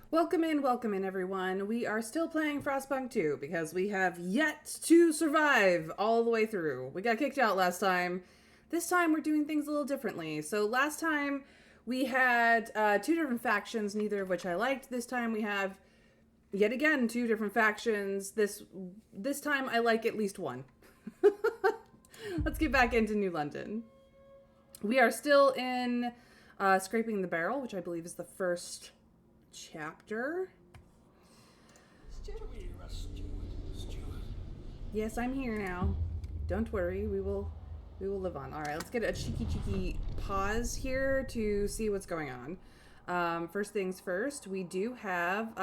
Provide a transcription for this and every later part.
Welcome in, everyone. We are still playing Frostpunk 2 because we have yet to survive all the way through. We got kicked out last time. This time we're doing things a little differently. So last time we had two different factions, neither of which I liked. This time we have, yet again, two different factions. This time I like at least one. Let's get back into New London. We are still in Scraping the Barrel, which I believe is the first chapter. Steward. Yes, I'm here now. Don't worry, we will live on. All right, let's get a cheeky pause here to see what's going on. First things first, we do have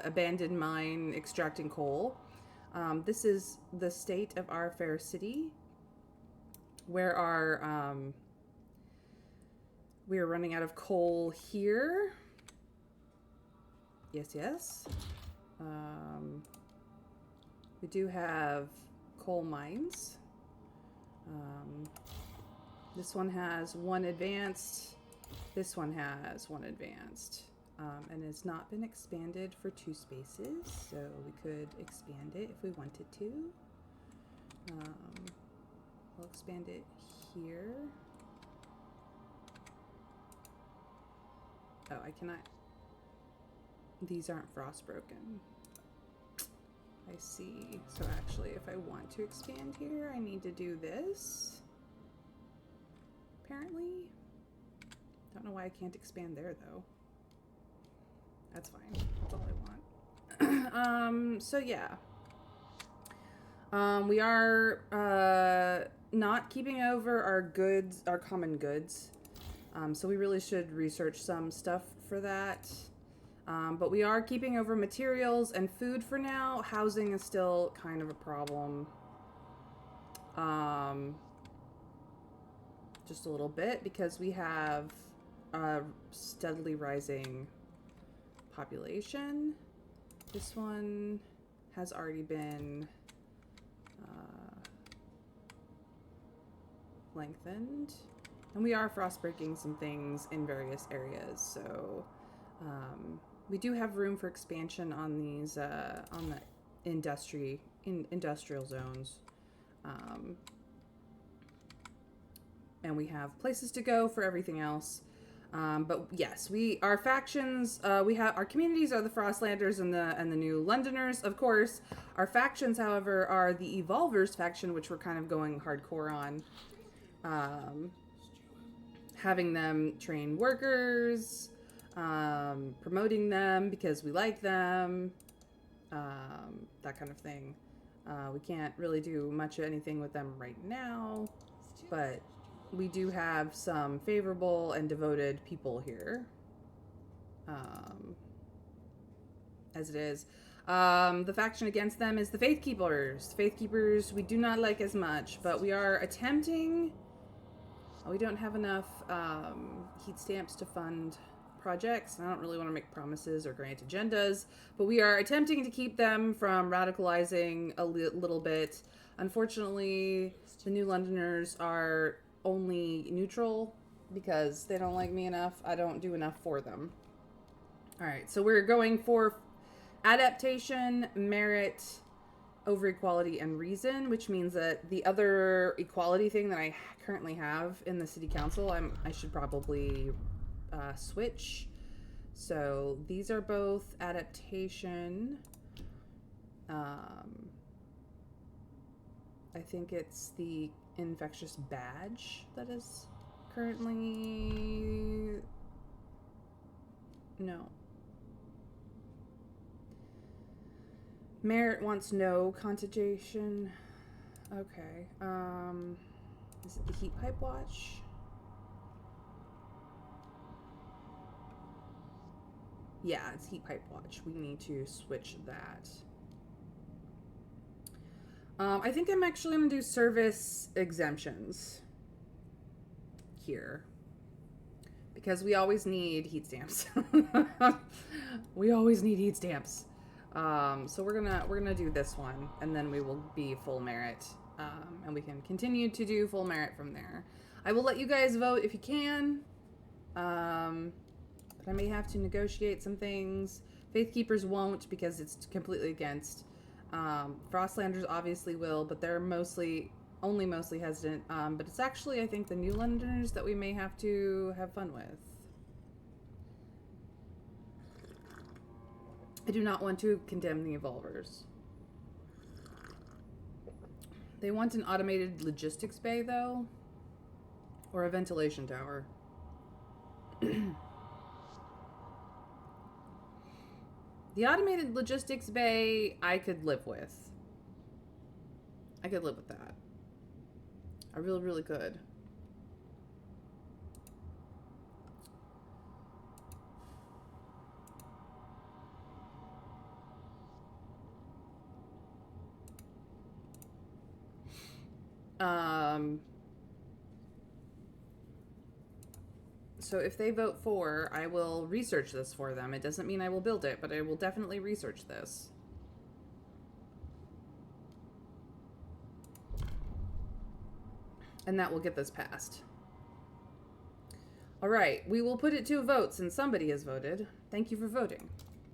abandoned mine extracting coal. This is the state of our fair city, where we are running out of coal here. Yes. We do have coal mines. This one has one advanced. This one has one advanced. And it's not been expanded for 2 spaces, so we could expand it if we wanted to. We'll expand it here. Oh, I cannot. These aren't frost broken. I see. So actually, if I want to expand here, I need to do this. Apparently. Don't know why I can't expand there, though. That's fine. That's all I want. So yeah. We are not keeping over our goods, our common goods. So we really should research some stuff for that. But we are keeping over materials and food for now. Housing is still kind of a problem. Just a little bit because we have a steadily rising population. This one has already been lengthened. And we are frostbreaking some things in various areas, so we do have room for expansion on these on the industrial zones, and we have places to go for everything else. But yes, our factions, we have our communities are the Frostlanders and the New Londoners, of course. Our factions, however, are the Evolvers faction, which we're kind of going hardcore on. Having them train workers, promoting them because we like them, that kind of thing. We can't really do much of anything with them right now, but we do have some favorable and devoted people here, as it is. The faction against them is the Faithkeepers. Faithkeepers we do not like as much, but we are attempting. We don't have enough heat stamps to fund projects. I don't really want to make promises or grant agendas, but we are attempting to keep them from radicalizing a little bit. Unfortunately, the New Londoners are only neutral because they don't like me enough. I don't do enough for them. All right, so we're going for adaptation, merit, over equality, and reason, which means that the other equality thing that I currently have in the city council, I should probably switch. So these are both adaptation. I think it's the infectious badge that is currently no. Merit wants no contagion. Okay. Is it the heat pipe watch? Yeah, it's heat pipe watch. We need to switch that. I think I'm actually going to do service exemptions here because we always need heat stamps. We always need heat stamps. So we're gonna do this one, and then we will be full merit, and we can continue to do full merit from there. I will let you guys vote if you can, But I may have to negotiate some things. Faith Keepers won't because it's completely against. Frostlanders obviously will, but they're mostly hesitant. But it's actually, I think, the New Londoners that we may have to have fun with. I do not want to condemn the Evolvers. They want an automated logistics bay, though. Or a ventilation tower. The automated logistics bay, I could live with. I could live with that. I really, really could. So if they vote for, I will research this for them. It doesn't mean I will build it, but I will definitely research this. And that will get this passed. All right, we will put it to a vote since somebody has voted. Thank you for voting.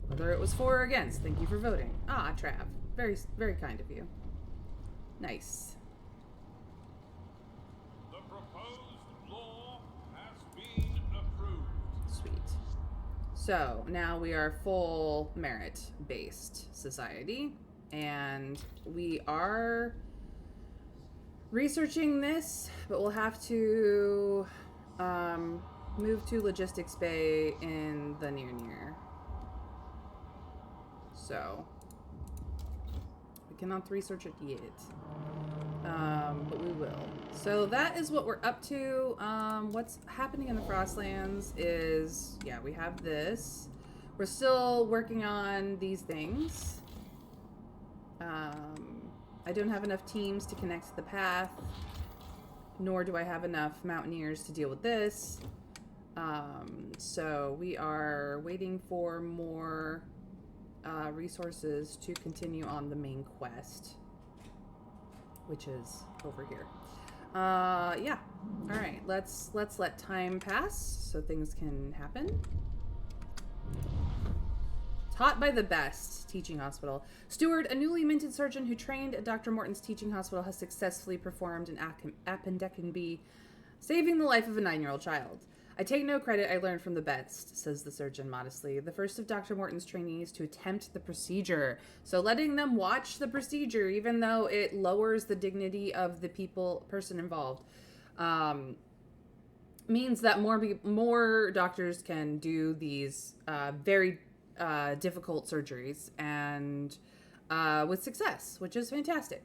Whether it was for or against, thank you for voting. Ah, Trav. Very, very kind of you. Nice. The proposed law has been approved. Sweet. So now we are full merit-based society, and we are researching this, but we'll have to move to logistics bay in the near. So we cannot research it yet, but we will. So that is what we're up to. What's happening in the Frostlands is, yeah, we have this. We're still working on these things. I don't have enough teams to connect to the path, nor do I have enough mountaineers to deal with this. So we are waiting for more resources to continue on the main quest, which is over here. Yeah. All right. Let's let time pass so things can happen. Taught by the best teaching hospital. Steward, a newly minted surgeon who trained at Dr. Morton's teaching hospital, has successfully performed an appendectomy, saving the life of a 9-year-old child. I take no credit, I learned from the best, says the surgeon modestly. The first of Dr. Morton's trainees to attempt the procedure. So letting them watch the procedure, even though it lowers the dignity of the person involved, means that more doctors can do these very difficult surgeries and with success, which is fantastic.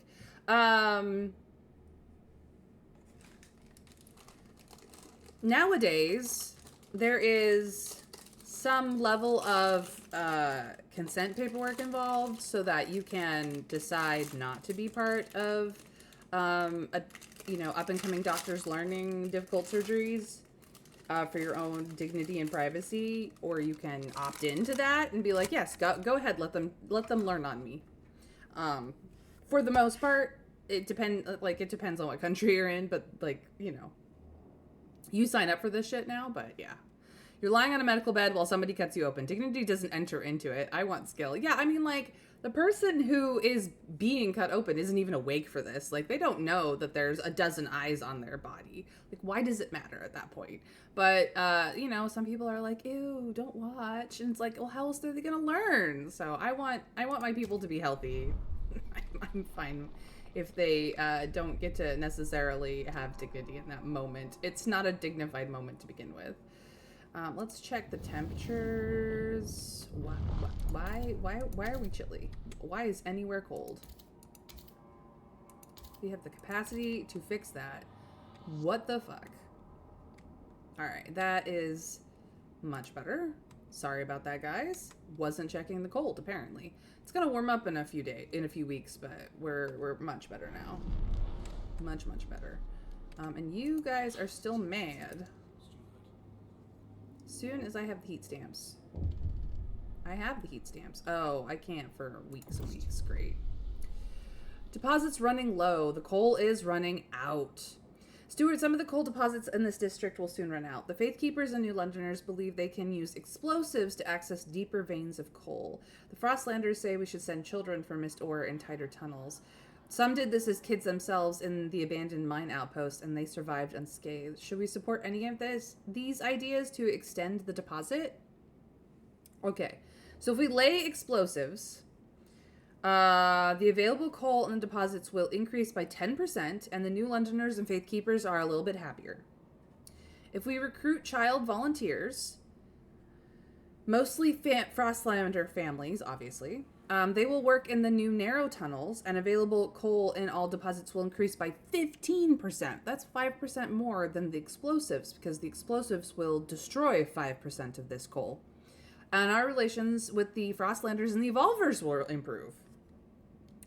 Nowadays, there is some level of consent paperwork involved so that you can decide not to be part of up and coming doctors learning difficult surgeries for your own dignity and privacy, or you can opt into that and be like, yes, go ahead, let them learn on me. For the most part, it depends on what country you're in, but you sign up for this shit now. But yeah, you're lying on a medical bed while somebody cuts you open. Dignity doesn't enter into it. I want skill. Yeah, I mean, the person who is being cut open isn't even awake for this. They don't know that there's a dozen eyes on their body. Why does it matter at that point? But, some people are like, ew, don't watch. And it's like, well, how else are they going to learn? So I want my people to be healthy. I'm fine if they don't get to necessarily have dignity in that moment. It's not a dignified moment to begin with. Let's check the temperatures. Why are we chilly? Why is anywhere cold? We have the capacity to fix that. What the fuck? Alright, that is much better. Sorry about that, guys. Wasn't checking the cold, apparently. It's gonna warm up in a few weeks, but we're much better now. Much better. And you guys are still mad. Soon as I have the heat stamps. I have the heat stamps. Oh, I can't for weeks and weeks. Great. Deposits running low. The coal is running out. Stuart, some of the coal deposits in this district will soon run out. The Faith Keepers and New Londoners believe they can use explosives to access deeper veins of coal. The Frostlanders say we should send children for mist ore in tighter tunnels. Some did this as kids themselves in the abandoned mine outpost, and they survived unscathed. Should we support any of these ideas to extend the deposit? Okay, so if we lay explosives, the available coal in the deposits will increase by 10%, and the New Londoners and Faith Keepers are a little bit happier. If we recruit child volunteers, mostly Frostlander families, obviously, they will work in the new narrow tunnels, and available coal in all deposits will increase by 15%. That's 5% more than the explosives, because the explosives will destroy 5% of this coal. And our relations with the Frostlanders and the Evolvers will improve.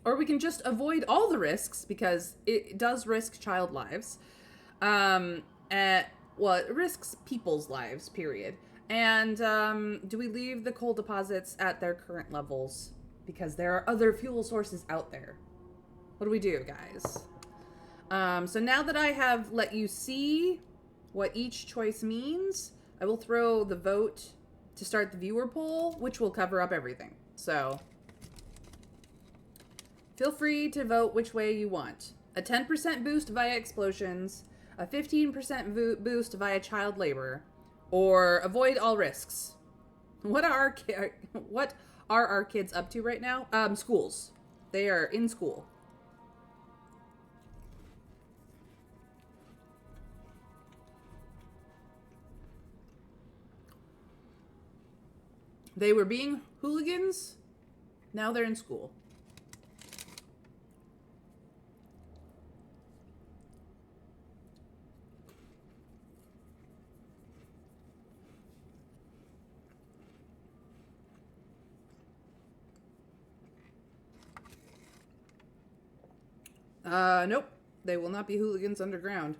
Or we can just avoid all the risks, because it does risk child lives. Well, it risks people's lives, period. And do we leave the coal deposits at their current levels? Because there are other fuel sources out there. What do we do, guys? So now that I have let you see what each choice means, I will throw the vote to start the viewer poll, which will cover up everything. So feel free to vote which way you want. A 10% boost via explosions, a 15% boost via child labor, or avoid all risks. What are our kids up to right now? Schools. They are in school. They were being hooligans. Now they're in school. Nope. They will not be hooligans underground.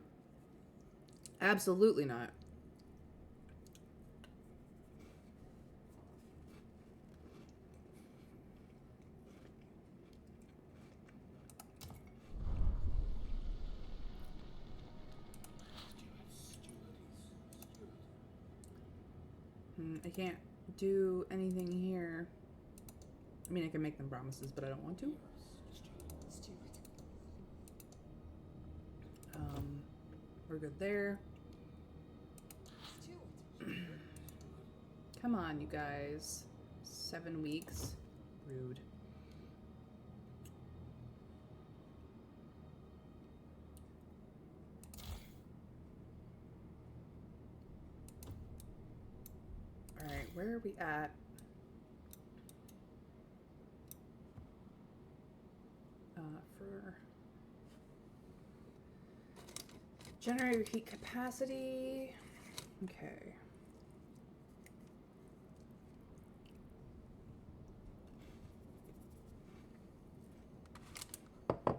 Absolutely not. I can't do anything here. I mean, I can make them promises, but I don't want to. We're good there. Come on, you guys. 7 weeks. Rude. Alright, where are we at? For generator heat capacity. Okay. I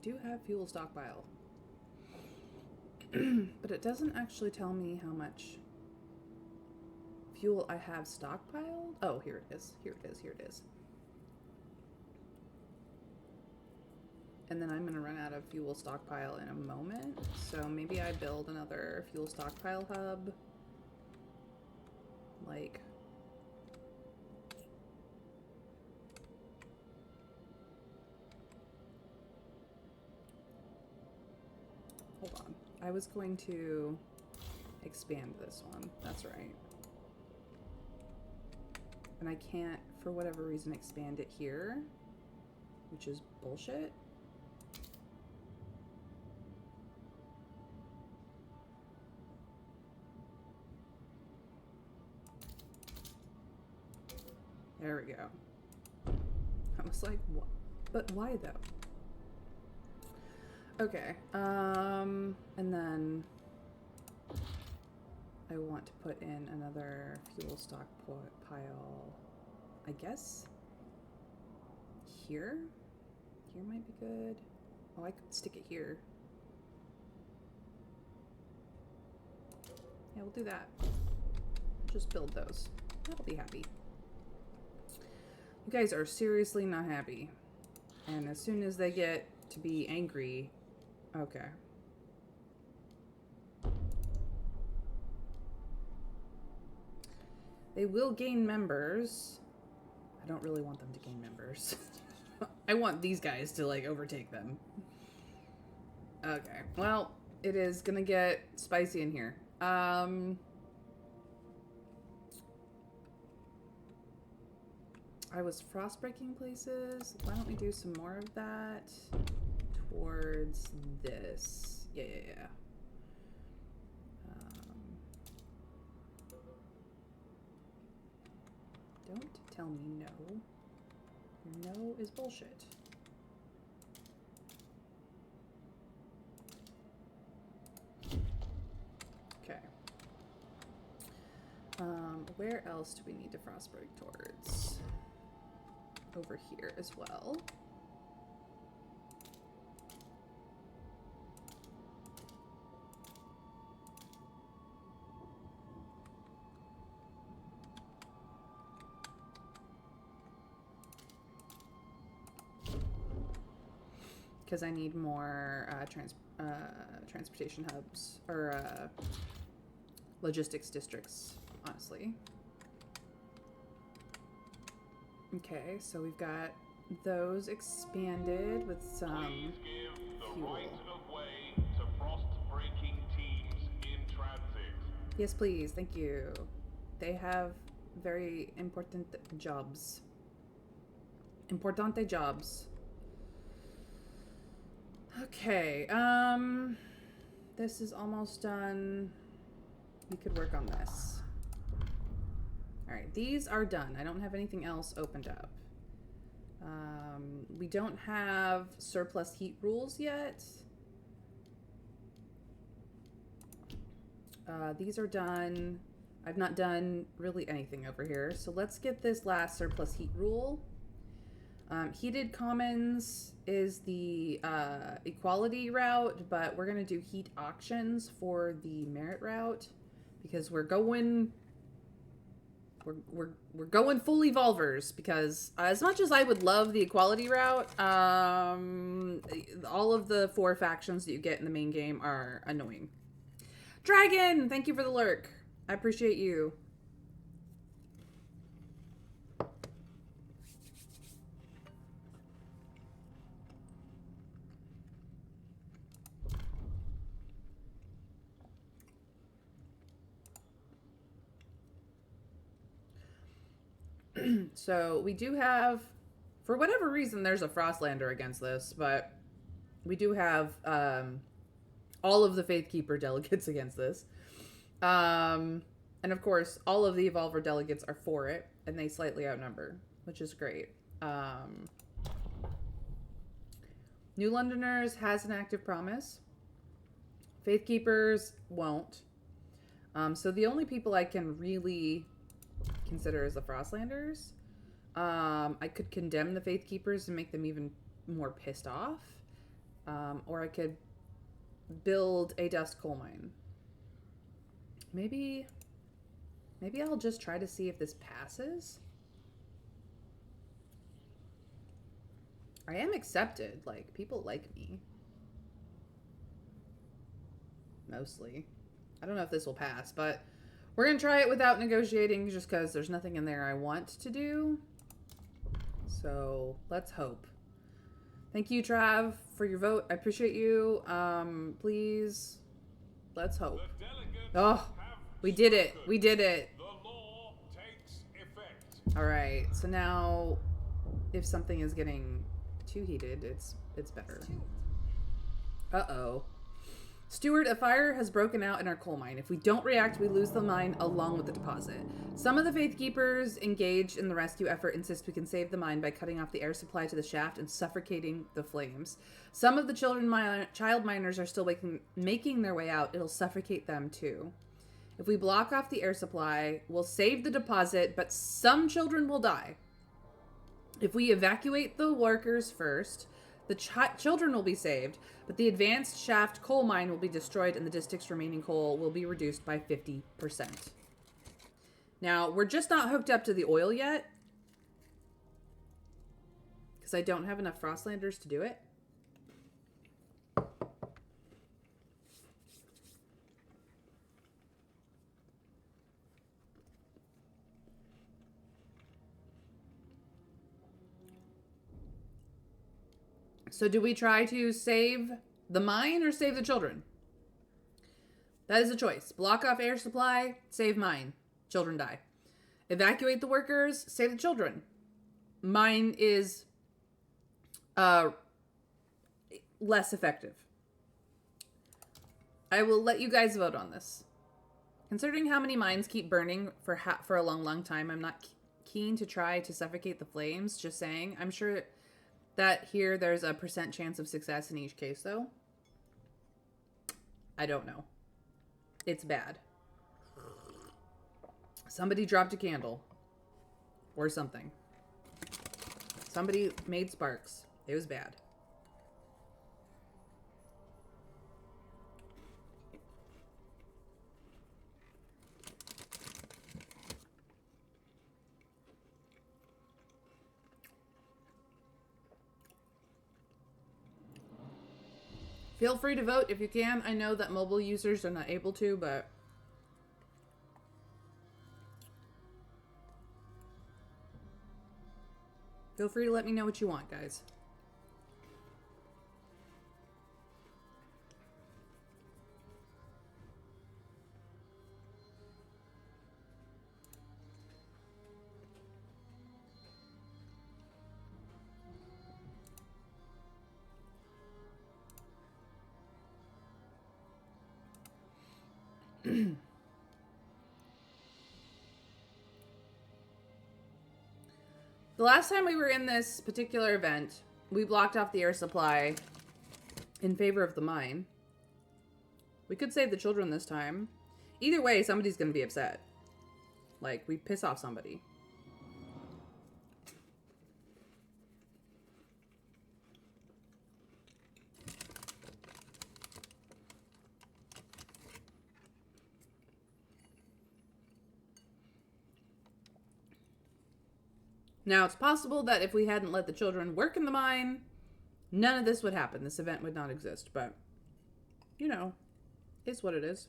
do have fuel stockpile. But it doesn't actually tell me how much fuel I have stockpiled. Oh, here it is. Here it is. Here it is. And then I'm going to run out of fuel stockpile in a moment. So maybe I build another fuel stockpile hub. Like... Hold on. I was going to expand this one. That's right. And I can't, for whatever reason, expand it here, which is bullshit. There we go. I was like, what? But why though? Okay, and then I want to put in another fuel stockpile, I guess, here? Here might be good. Oh, I could stick it here. Yeah, we'll do that. just build those. That'll be happy. You guys are seriously not happy. And as soon as they get to be angry... Okay. They will gain members. I don't really want them to gain members. I want these guys to, like, overtake them. Okay. Well, it is gonna get spicy in here. I was frost breaking places. Why don't we do some more of that towards this? Yeah. Don't tell me no. No is bullshit. Okay. Where else do we need to frost break towards? Over here as well. Because I need more transportation hubs or logistics districts, honestly. Okay, so we've got those expanded with some fuel. Right of way to frost-breaking teams in transit. Yes, please. Thank you. They have very important jobs. Importante jobs. Okay, this is almost done. We could work on this. Alright, these are done. I don't have anything else opened up. We don't have surplus heat rules yet. These are done. I've not done really anything over here. So let's get this last surplus heat rule. Heated commons is the equality route, but we're gonna do heat auctions for the merit route because we're going full evolvers because as much as I would love the equality route, all of the 4 factions that you get in the main game are annoying. Dragon, thank you for the lurk. I appreciate you. So we do have, for whatever reason, there's a Frostlander against this, but we do have all of the Faithkeeper delegates against this. And of course, all of the Evolver delegates are for it, and they slightly outnumber, which is great. New Londoners has an active promise. Faithkeepers won't. So the only people I can really consider as the Frostlanders. I could condemn the Faithkeepers and make them even more pissed off. Or I could build a dust coal mine. Maybe I'll just try to see if this passes. I am accepted. Like, people like me. Mostly. I don't know if this will pass, but we're going to try it without negotiating just because there's nothing in there I want to do. So, let's hope. Thank you, Trav, for your vote. I appreciate you. Please, let's hope. Oh, we did it. We did it. The law takes effect. All right. So now, if something is getting too heated, it's better. Uh-oh. Steward, a fire has broken out in our coal mine. If we don't react, we lose the mine along with the deposit. Some of the Faithkeepers engaged in the rescue effort insist we can save the mine by cutting off the air supply to the shaft and suffocating the flames. Some of the child miners are still making their way out. It'll suffocate them too. If we block off the air supply, we'll save the deposit, but some children will die. If we evacuate the workers first, the children will be saved, but the advanced shaft coal mine will be destroyed and the district's remaining coal will be reduced by 50%. Now, we're just not hooked up to the oil yet. Because I don't have enough Frostlanders to do it. So do we try to save the mine or save the children? That is a choice. Block off air supply, save mine. Children die. Evacuate the workers, save the children. Mine is less effective. I will let you guys vote on this. Considering how many mines keep burning for a long time, I'm not keen to try to suffocate the flames. Just saying. I'm sure that here there's a % chance of success in each case, though. I don't know. It's bad. Somebody dropped a candle. Or something. Somebody made sparks. It was bad. Feel free to vote if you can. I know that mobile users are not able to, but feel free to let me know what you want, guys. The last time we were in this particular event, we blocked off the air supply in favor of the mine. We could save the children this time. Either way, somebody's going to be upset. Like, we piss off somebody. Now, it's possible that if we hadn't let the children work in the mine, none of this would happen. This event would not exist, but, you know, it's what it is.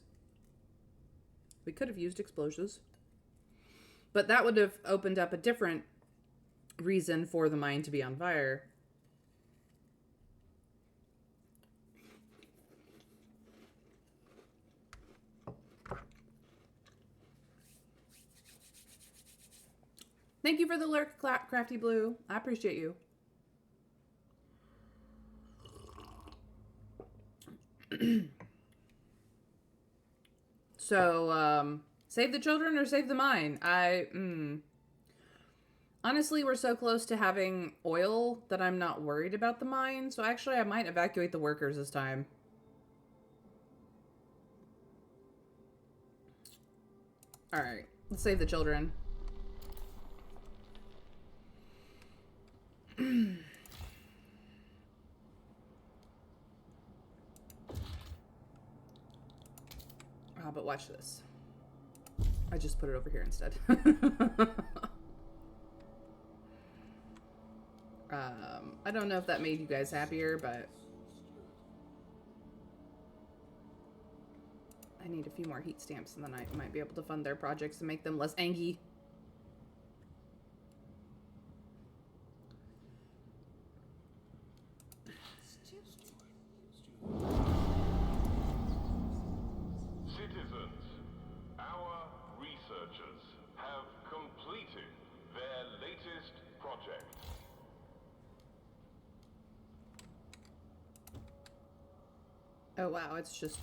We could have used explosives. But that would have opened up a different reason for the mine to be on fire. Thank you for the lurk, Crafty Blue. I appreciate you. So, save the children or save the mine? Honestly, we're so close to having oil that I'm not worried about the mine. So actually, I might evacuate the workers this time. All right, let's save the children. But watch this. I just put it over here instead. I don't know if that made you guys happier, but I need a few more heat stamps and then I might be able to fund their projects and make them less angry. Oh wow, it's just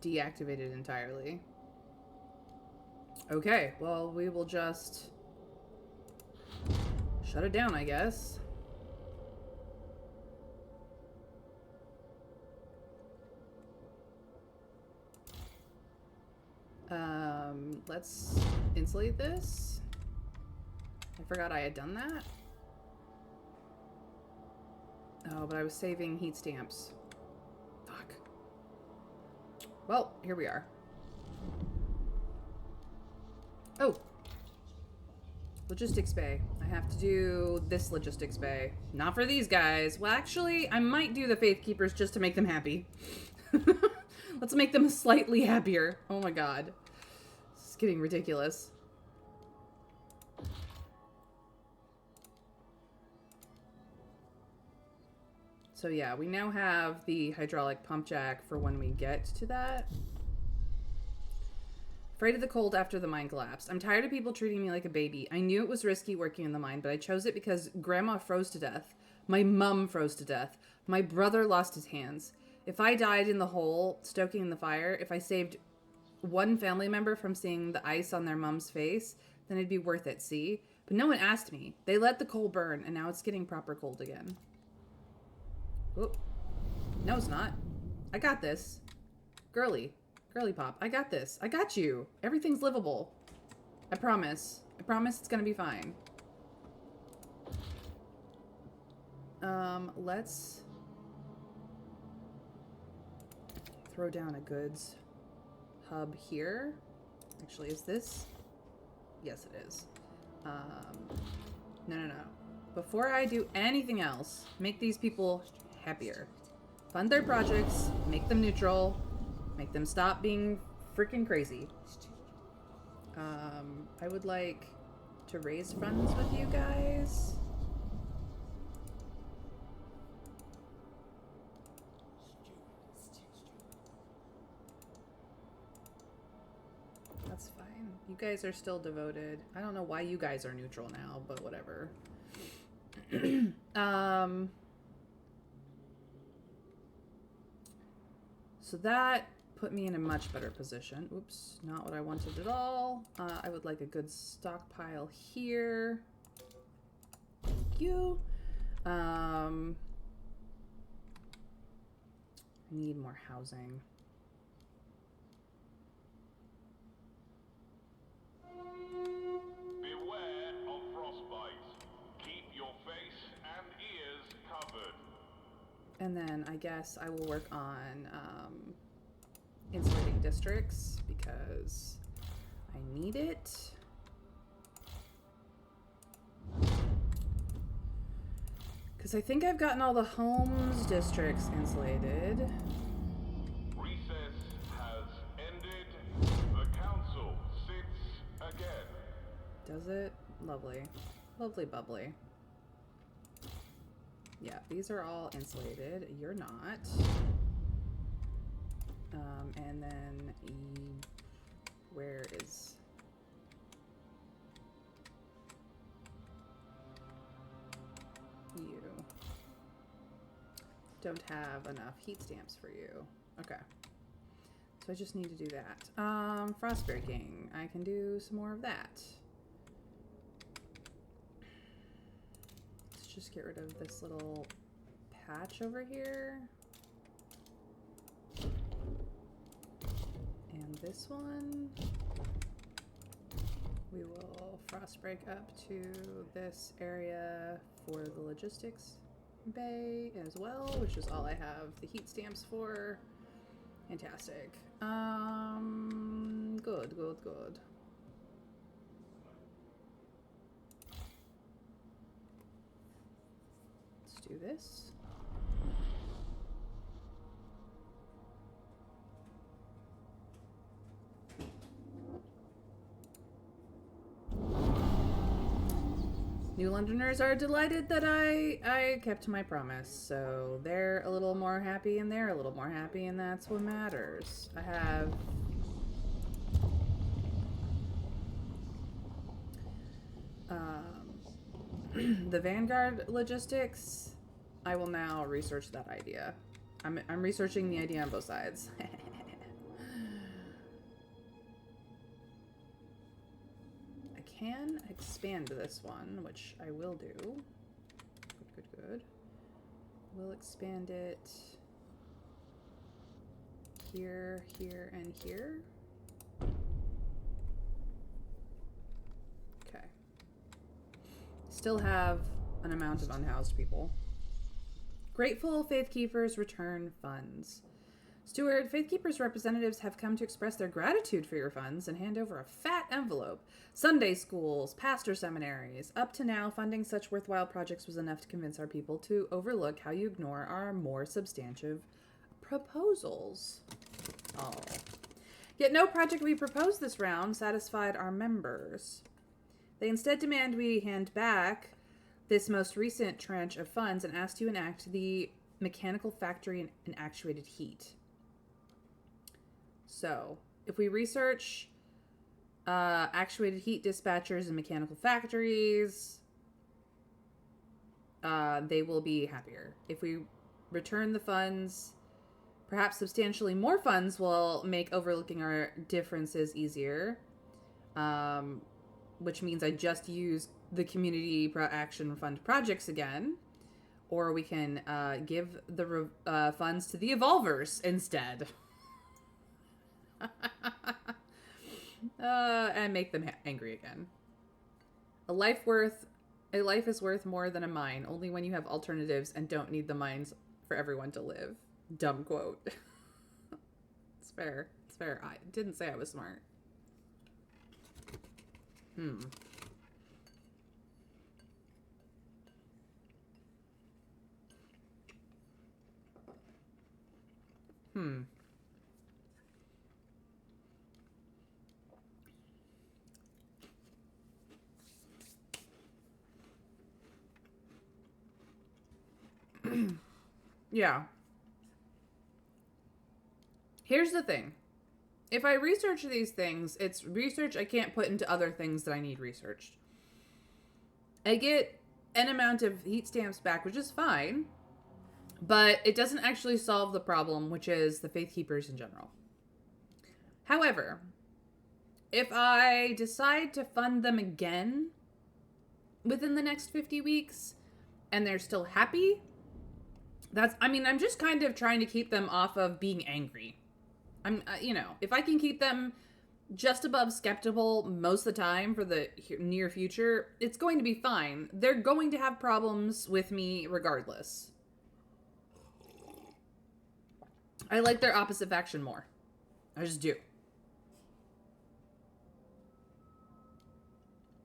deactivated entirely. Okay, well we will just shut it down, I guess. Let's insulate this. I forgot I had done that. Oh, but I was saving heat stamps. Well, here we are. Oh. Logistics bay. I have to do this logistics bay. Not for these guys. Well, actually, I might do the Faith Keepers just to make them happy. Let's make them slightly happier. Oh my god. This is getting ridiculous. So yeah, we now have the hydraulic pump jack for when we get to that. Afraid of the cold after the mine collapsed. I'm tired of people treating me like a baby. I knew it was risky working in the mine, but I chose it because Grandma froze to death. My mum froze to death. My brother lost his hands. If I died in the hole, stoking the fire, if I saved one family member from seeing the ice on their mum's face, then it'd be worth it, see? But no one asked me. They let the coal burn, and now it's getting proper cold again. Oop. No, it's not. I got this. Girly pop. I got this. I got you. Everything's livable. I promise. I promise it's gonna be fine. Let's throw down a goods hub here. Actually, is this? Yes, it is. No. Before I do anything else, make these people happier. Fund their projects, make them neutral, make them stop being freaking crazy. I would like to raise funds with you guys. That's fine. You guys are still devoted. I don't know why you guys are neutral now, but whatever. So that put me in a much better position. Oops, not what I wanted at all. I would like a good stockpile here. Thank you. I need more housing. Beware of frostbite. Keep your face and ears covered. And then I guess I will work on insulating districts because I need it. Because I think I've gotten all the homes districts insulated. Recess has ended. The council sits again. Does it? Lovely. Lovely bubbly. Yeah, these are all insulated. You're not. And then where is... you? Don't have enough heat stamps for you. Okay. So I just need to do that. Frost breaking. I can do some more of that. Let's just get rid of this little patch over here. And this one. We will frost break up to this area for the logistics bay as well, which is all I have the heat stamps for. Fantastic. Good. Let's do this. New Londoners are delighted that I kept my promise, so they're a little more happy and they're a little more happy, and that's what matters. I have the Vanguard logistics. I will now research that idea. I'm researching the idea on both sides. Can expand this one, which I will do. Good. We'll expand it here, here, and here. Okay. Still have an amount of unhoused people. Grateful Faith Keepers return funds. Steward, Faithkeeper's representatives have come to express their gratitude for your funds and hand over a fat envelope. Sunday schools, pastor seminaries. Up to now, funding such worthwhile projects was enough to convince our people to overlook how you ignore our more substantive proposals. Oh. Yet no project we proposed this round satisfied our members. They instead demand we hand back this most recent tranche of funds and ask to enact the mechanical factory and actuated heat. So, if we research actuated heat dispatchers and mechanical factories, they will be happier. If we return the funds, perhaps substantially more funds will make overlooking our differences easier, which means I just use the community action fund projects again, or we can give the funds to the evolvers instead. And make them angry again. A life is worth more than a mine, only when you have alternatives and don't need the mines for everyone to live. Dumb quote. It's fair. It's fair. I didn't say I was smart. Yeah. Here's the thing. If I research these things, it's research I can't put into other things that I need researched. I get an amount of heat stamps back, which is fine, but it doesn't actually solve the problem, which is the Faithkeepers in general. However, if I decide to fund them again within the next 50 weeks and they're still happy, I'm just kind of trying to keep them off of being angry. If I can keep them just above skeptical most of the time for the near future, it's going to be fine. They're going to have problems with me regardless. I like their opposite faction more. I just do.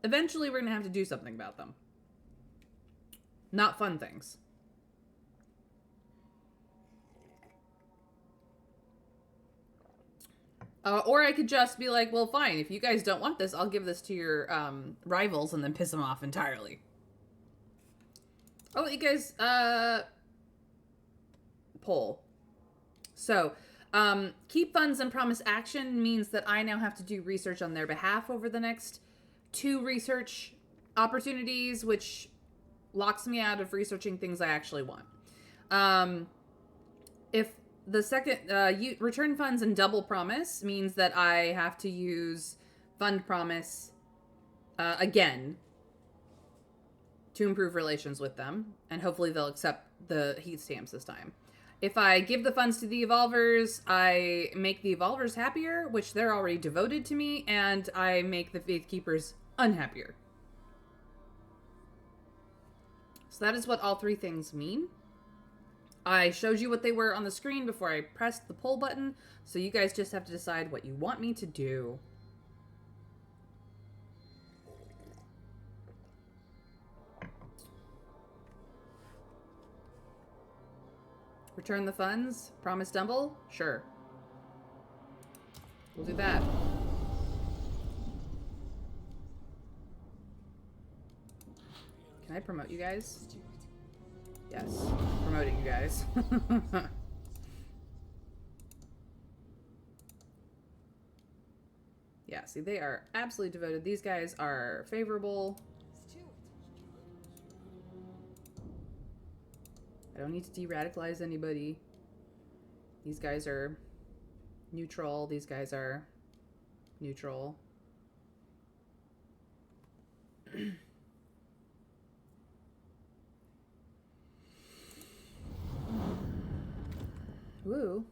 Eventually, we're going to have to do something about them. Not fun things. Or I could just be like, well, fine. If you guys don't want this, I'll give this to your rivals and then piss them off entirely. I'll let you guys poll. So, keep funds and promise action means that I now have to do research on their behalf over the next 2 research opportunities, which locks me out of researching things I actually want. If the second return funds and double promise means that I have to use fund promise again to improve relations with them, and hopefully they'll accept the heat stamps this time. If I give the funds to the evolvers, I make the evolvers happier, which they're already devoted to me, and I make the Faithkeepers unhappier. So that is what all 3 things mean. I showed you what they were on the screen before I pressed the poll button, so you guys just have to decide what you want me to do. Return the funds? Promise Dumble? Sure. We'll do that. Can I promote you guys? Yes. Promoting you guys. Yeah, see, they are absolutely devoted. These guys are favorable. I don't need to de-radicalize anybody. These guys are neutral. These guys are neutral. Woo.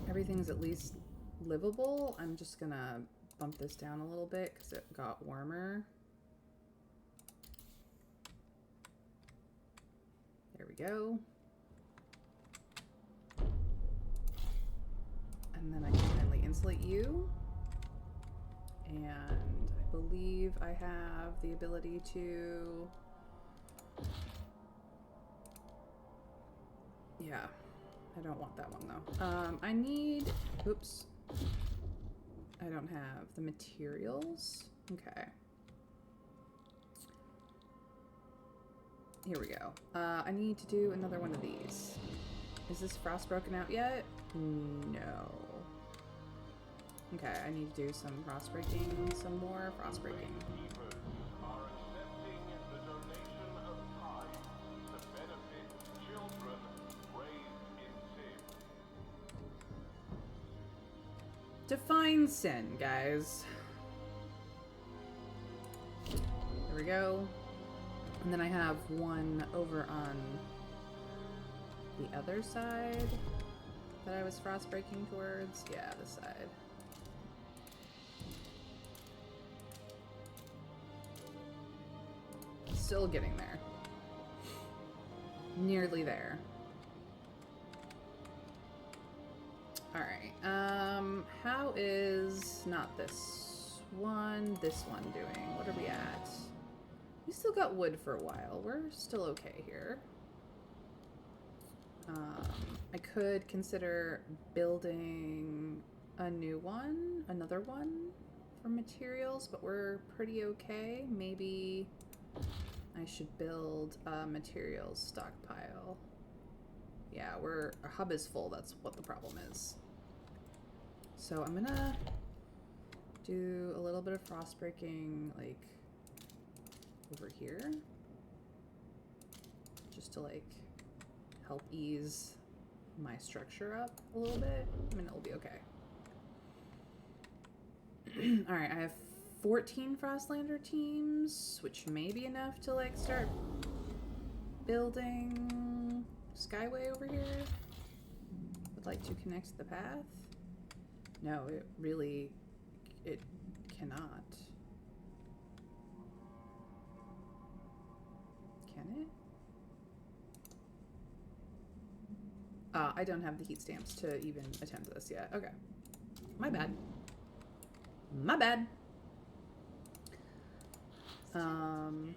Everything's at least livable. I'm just gonna bump this down a little bit because it got warmer. There we go. And then I can finally insulate you. And I believe I have the ability to... Yeah, I don't want that one though. I need... Oops. I don't have the materials. Okay. Here we go. I need to do another one of these. Is this frost broken out yet? No. Okay, I need to do some frost breaking, some more frost breaking. Keepers are accepting the donation of tithes to benefit children raised in sin. Define sin, guys. There we go. And then I have one over on the other side that I was frost breaking towards. Yeah, this side. Still getting there. Nearly there. Alright, how is not this one doing? What are we at? We still got wood for a while. We're still okay here. I could consider building a new one, another one for materials, but we're pretty okay. Maybe I should build a materials stockpile. Yeah, our hub is full. That's what the problem is. So I'm gonna do a little bit of frost breaking, like, over here. Just to, like, help ease my structure up a little bit. I mean, it'll be okay. Alright, I have 14 Frostlander teams, which may be enough to, like, start building Skyway over here. Would like to connect the path. No, it really, it cannot. Can it? I don't have the heat stamps to even attempt this yet. Okay. My bad. My bad. Cannot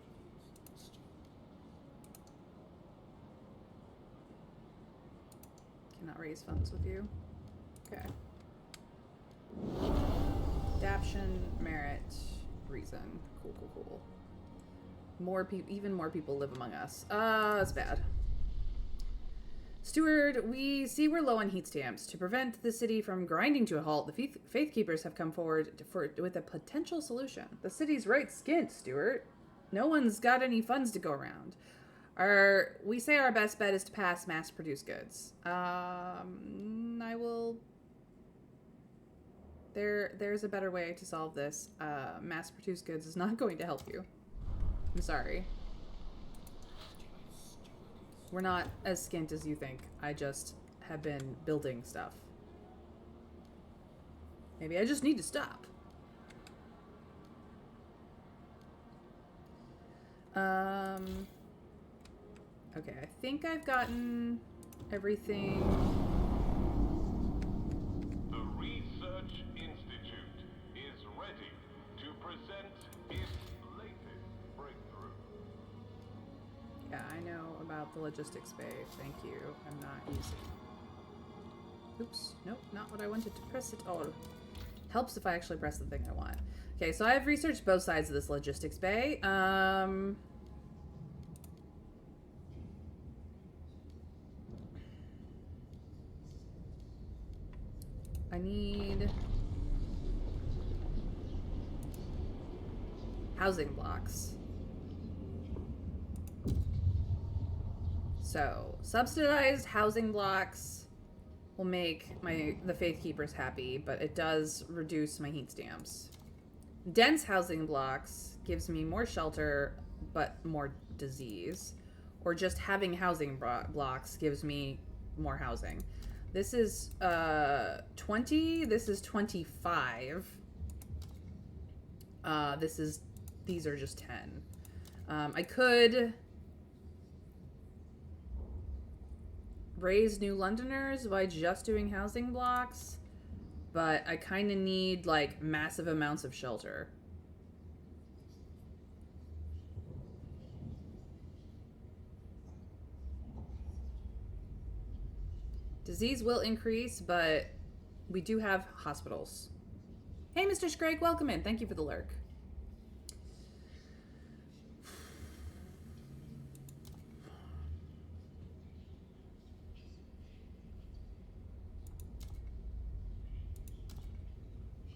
raise funds with you. Okay. Adaption, merit, reason. Cool, cool, cool. More people, even more people live among us. That's bad. Steward, we see we're low on heat stamps. To prevent the city from grinding to a halt, the Faith Keepers have come forward with a potential solution. The city's right skint, Steward. No one's got any funds to go around. We say our best bet is to pass mass-produced goods. I will... There's a better way to solve this. Mass-produced goods is not going to help you. I'm sorry. We're not as skint as you think. I just have been building stuff. Maybe I just need to stop. Okay, I think I've gotten everything. The Research Institute is ready to present its latest breakthrough. Yeah, I know about the logistics bay. Thank you. I'm not using. Oops. Nope, not what I wanted to press at all. Helps if I actually press the thing I want. Okay, so I've researched both sides of this logistics bay. I need housing blocks. So, subsidized housing blocks will make the Faith Keepers happy, but it does reduce my heat stamps. Dense housing blocks gives me more shelter, but more disease. Or just having housing blocks gives me more housing. This is 20. This is 25. These are just 10. I could raise New Londoners by just doing housing blocks. but I kind of need, like, massive amounts of shelter. Disease will increase, but we do have hospitals. Hey, Mr. Scrake, welcome in. Thank you for the lurk.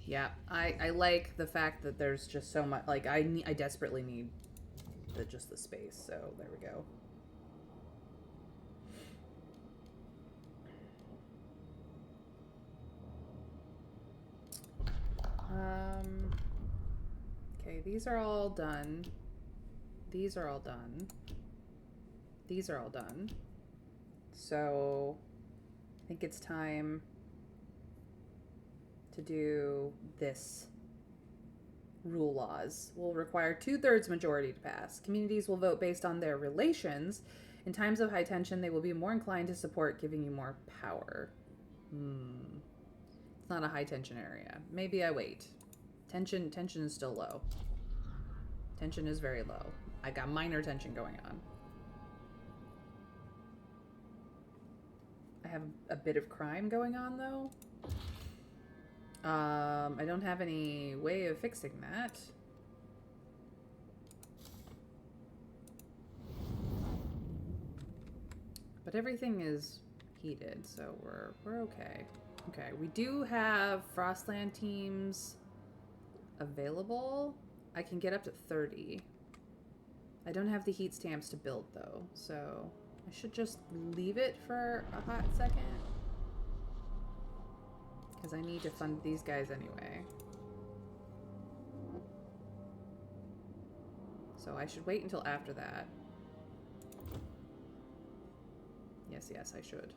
Yeah, I like the fact that there's just so much. Like, I desperately need just the space. So there we go. Okay, these are all done. These are all done. These are all done. So I think it's time to do this. Rule laws will require 2/3 majority to pass. Communities will vote based on their relations. In times of high tension, they will be more inclined to support giving you more power. It's not a high tension area. Maybe I wait. Tension is still low. Tension is very low. I got minor tension going on. I have a bit of crime going on, though. I don't have any way of fixing that. But everything is heated, so we're okay. Okay, we do have Frostland teams available. I can get up to 30. I don't have the heat stamps to build, though, so I should just leave it for a hot second. Because I need to fund these guys anyway. So I should wait until after that. Yes, I should.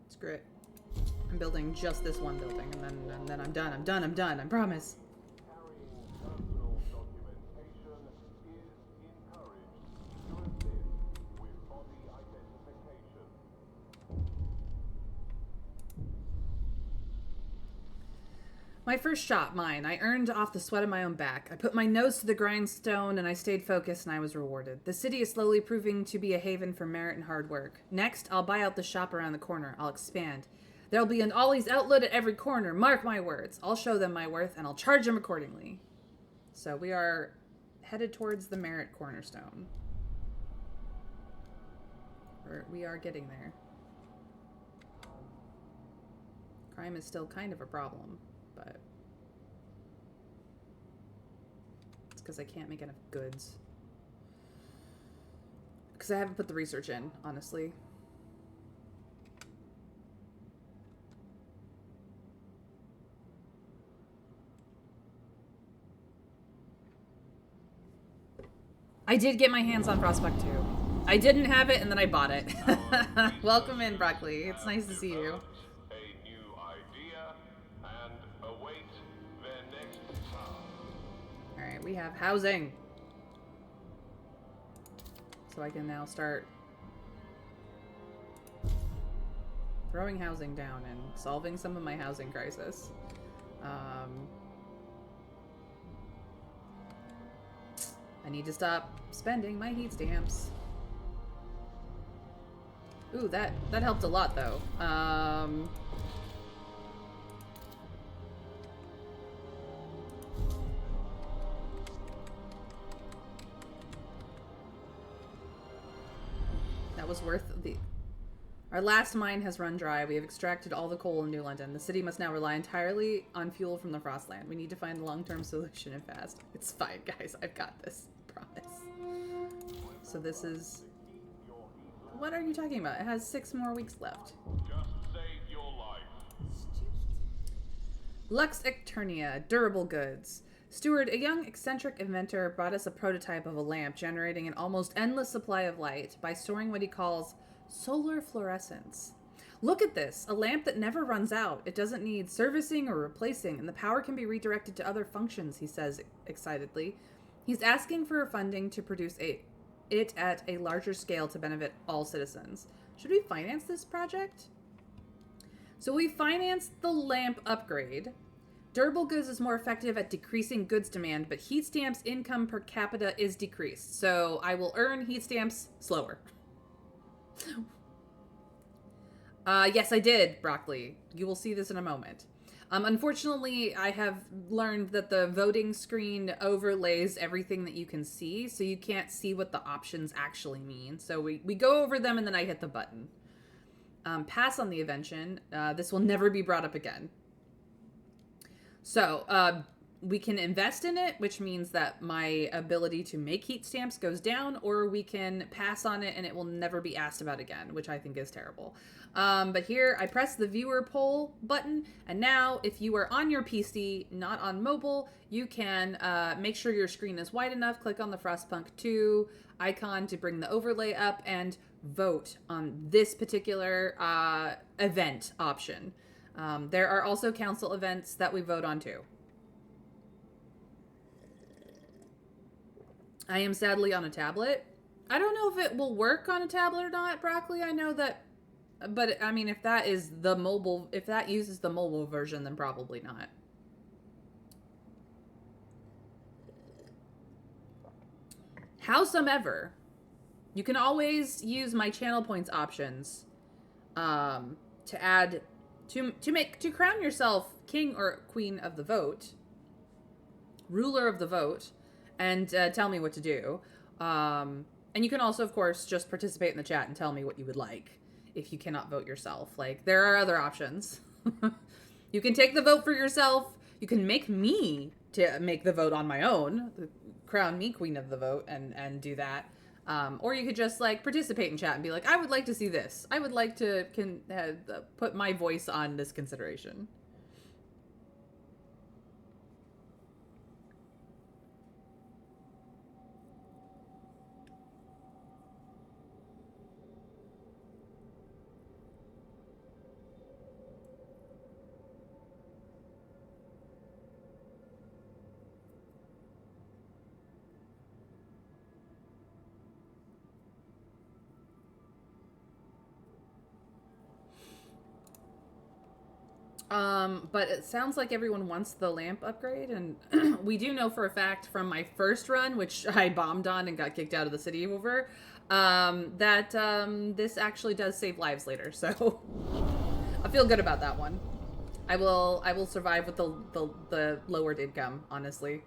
Screw it. I'm building just this one building, and then I'm done. I promise. Carrying personal documentation is encouraged to assist with body identification. My first shot, mine. I earned off the sweat of my own back. I put my nose to the grindstone and I stayed focused and I was rewarded. The city is slowly proving to be a haven for merit and hard work. Next, I'll buy out the shop around the corner. I'll expand. There'll be an Ollie's outlet at every corner. Mark my words. I'll show them my worth and I'll charge them accordingly. So we are headed towards the merit cornerstone. We are getting there. Crime is still kind of a problem. But it's because I can't make enough goods. Because I haven't put the research in, honestly. I did get my hands on Frostpunk too. I didn't have it and then I bought it. Welcome in, Broccoli. It's nice to see you. Alright, we have housing. So I can now start throwing housing down and solving some of my housing crisis. I need to stop spending my heat stamps. Ooh, that helped a lot though. That was worth the... Our last mine has run dry. We have extracted all the coal in New London. The city must now rely entirely on fuel from the Frostland. We need to find a long-term solution and fast. It's fine, guys. I've got this. Promise. So this is... What are you talking about? It has 6 more weeks left. Just save your life. Lux Ecternia, durable goods. Steward, a young eccentric inventor, brought us a prototype of a lamp generating an almost endless supply of light by storing what he calls solar fluorescence. Look at this, a lamp that never runs out. It doesn't need servicing or replacing, and the power can be redirected to other functions, he says excitedly. He's asking for funding to produce it at a larger scale to benefit all citizens. Should we finance this project? So we financed the lamp upgrade. Durable goods is more effective at decreasing goods demand, but heat stamps income per capita is decreased. So I will earn heat stamps slower. Yes, I did, Broccoli. You will see this in a moment. Unfortunately, I have learned that the voting screen overlays everything that you can see, so you can't see what the options actually mean. So we go over them and then I hit the button. Pass on the invention. This will never be brought up again. So, we can invest in it, which means that my ability to make heat stamps goes down, or we can pass on it and it will never be asked about again, which I think is terrible. But here, I press the viewer poll button, and now, if you are on your PC, not on mobile, you can make sure your screen is wide enough, click on the Frostpunk 2 icon to bring the overlay up, and vote on this particular event option. There are also council events that we vote on too. I am sadly on a tablet. I don't know if it will work on a tablet or not, Broccoli. I know that, but I mean, if that is the mobile, if that uses the mobile version, then probably not. Howsomever, you can always use my channel points options to add to crown yourself king or queen of the vote, ruler of the vote, and tell me what to do. And you can also, of course, just participate in the chat and tell me what you would like if you cannot vote yourself. Like, there are other options. You can take the vote for yourself. You can make me to make the vote on my own, crown me queen of the vote, and do that. Or you could just, like, participate in chat and be like, I would like to see this. I would like to put my voice on this consideration. But it sounds like everyone wants the lamp upgrade, and we do know for a fact from my first run, which I bombed on and got kicked out of the city over, that this actually does save lives later, so I feel good about that one. I will survive with the lowered income, honestly.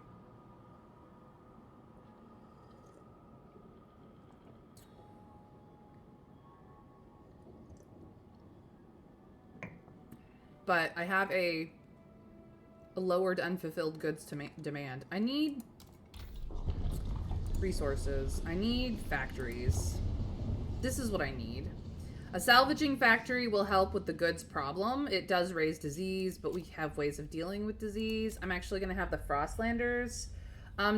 But I have a lowered unfulfilled goods demand. I need resources. I need factories. This is what I need. A salvaging factory will help with the goods problem. It does raise disease, but we have ways of dealing with disease. I'm actually going to have the Frostlanders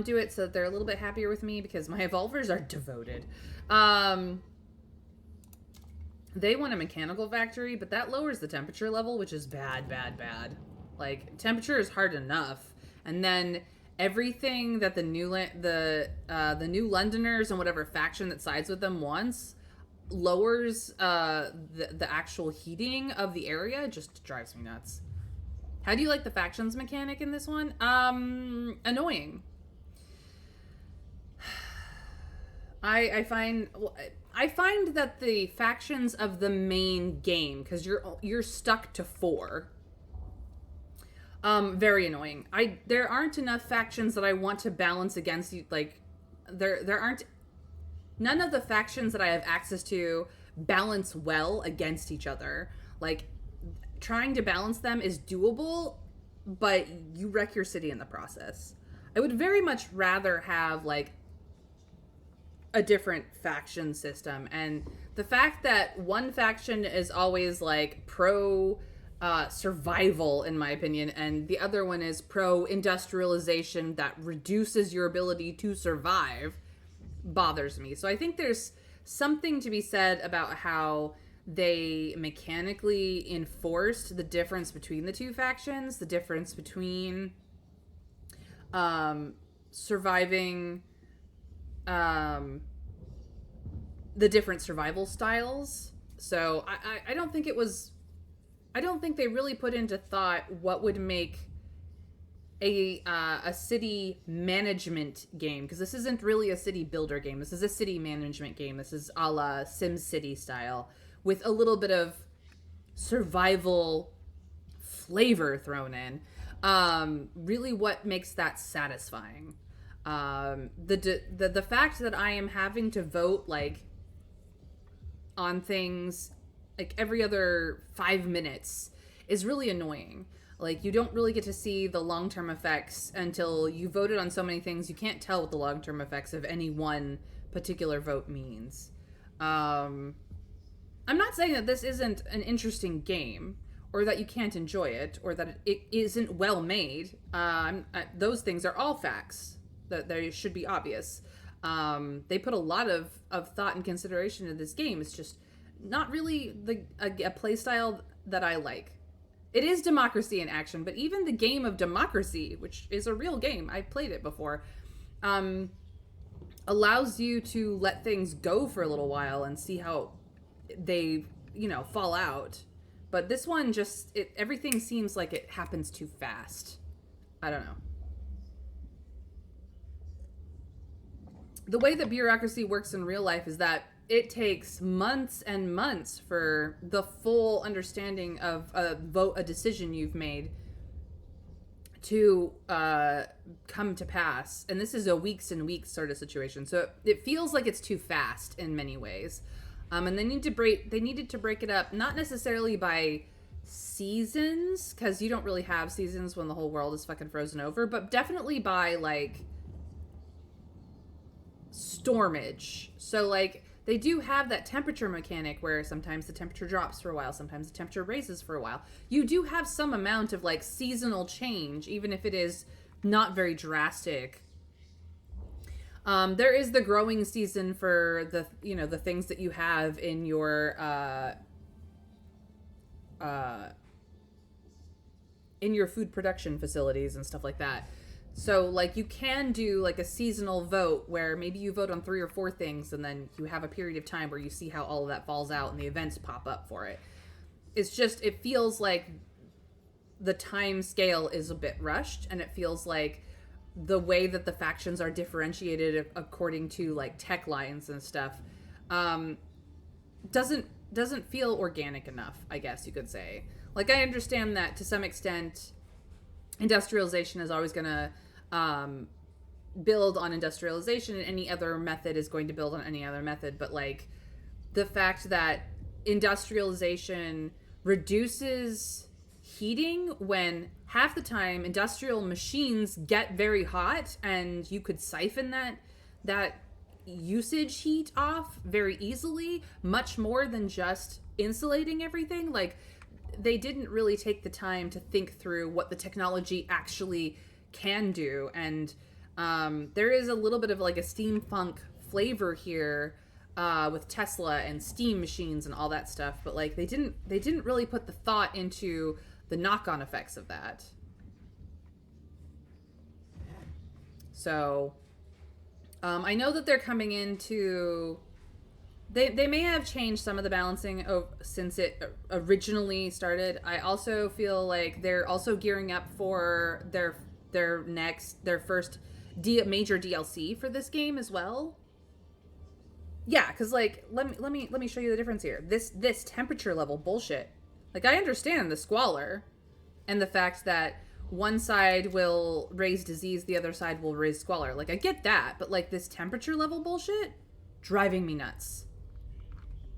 do it so that they're a little bit happier with me because my evolvers are devoted. They want a mechanical factory, but that lowers the temperature level, which is bad, bad, bad. Like, temperature is hard enough, and then everything that the new Londoners and whatever faction that sides with them wants lowers the actual heating of the area. It just drives me nuts. How do you like the factions mechanic in this one? Annoying. I find that the factions of the main game, because you're stuck to 4, very annoying. There aren't enough factions that I want to balance against you. Like, there aren't, none of the factions that I have access to balance well against each other. Like, trying to balance them is doable, but you wreck your city in the process. I would very much rather have, like, a different faction system, and the fact that one faction is always like pro survival, in my opinion, and the other one is pro-industrialization that reduces your ability to survive, bothers me. So I think there's something to be said about how they mechanically enforced the difference between the two factions, the difference between surviving, the different survival styles. So I don't think it was, I don't think they really put into thought what would make a city management game, because this isn't really a city builder game. This is a city management game. This is a la SimCity style with a little bit of survival flavor thrown in. Really, what makes that satisfying? The fact that I am having to vote like on things like every other 5 minutes is really annoying. Like, you don't really get to see the long-term effects until you voted on so many things. You can't tell what the long-term effects of any one particular vote means. I'm not saying that this isn't an interesting game, or that you can't enjoy it, or that it isn't well made. Those things are all facts that they should be obvious. They put a lot of thought and consideration into this game. It's just not really a play style that I like. It is democracy in action, but even the game of democracy, which is a real game, I played it before, allows you to let things go for a little while and see how they, fall out. But this one just, everything seems like it happens too fast. I don't know. The way that bureaucracy works in real life is that it takes months and months for the full understanding of a decision you've made to come to pass. And this is a weeks and weeks sort of situation. So it feels like it's too fast in many ways. And they needed to break it up, not necessarily by seasons, because you don't really have seasons when the whole world is fucking frozen over, but definitely by like stormage. So like, they do have that temperature mechanic where sometimes the temperature drops for a while, sometimes the temperature raises for a while. You do have some amount of like seasonal change, even if it is not very drastic. There is the growing season for the things that you have in your food production facilities and stuff like that. So, like, you can do, like, a seasonal vote where maybe you vote on 3 or 4 things and then you have a period of time where you see how all of that falls out and the events pop up for it. It's just, it feels like the time scale is a bit rushed, and it feels like the way that the factions are differentiated according to, like, tech lines and stuff doesn't feel organic enough, I guess you could say. Like, I understand that to some extent industrialization is always going to build on industrialization, and any other method is going to build on any other method. But like, the fact that industrialization reduces heating when half the time industrial machines get very hot, and you could siphon that usage heat off very easily, much more than just insulating everything. Like, they didn't really take the time to think through what the technology actually can do. And there is a little bit of like a steampunk flavor here with Tesla and steam machines and all that stuff. But like, they didn't really put the thought into the knock-on effects of that. So I know that they're coming into... They may have changed some of the balancing since it originally started. I also feel like they're also gearing up for their first major DLC for this game as well. Yeah, because like let me show you the difference here. This temperature level bullshit. Like, I understand the squalor and the fact that one side will raise disease, the other side will raise squalor. Like, I get that, but like, this temperature level bullshit driving me nuts.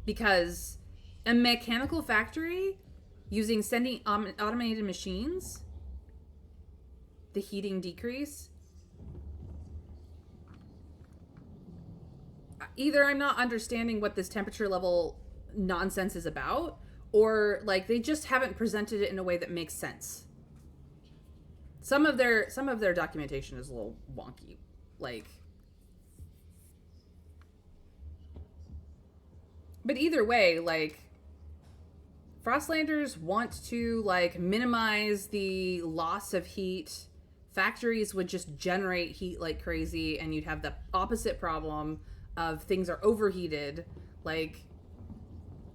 Because a mechanical factory using semi-automated machines, the heating decrease, either I'm not understanding what this temperature level nonsense is about, or like they just haven't presented it in a way that makes sense. Some of their documentation is a little wonky. Like, but either way, like, Frostlanders want to, like, minimize the loss of heat. Factories would just generate heat like crazy, and you'd have the opposite problem of things are overheated. Like,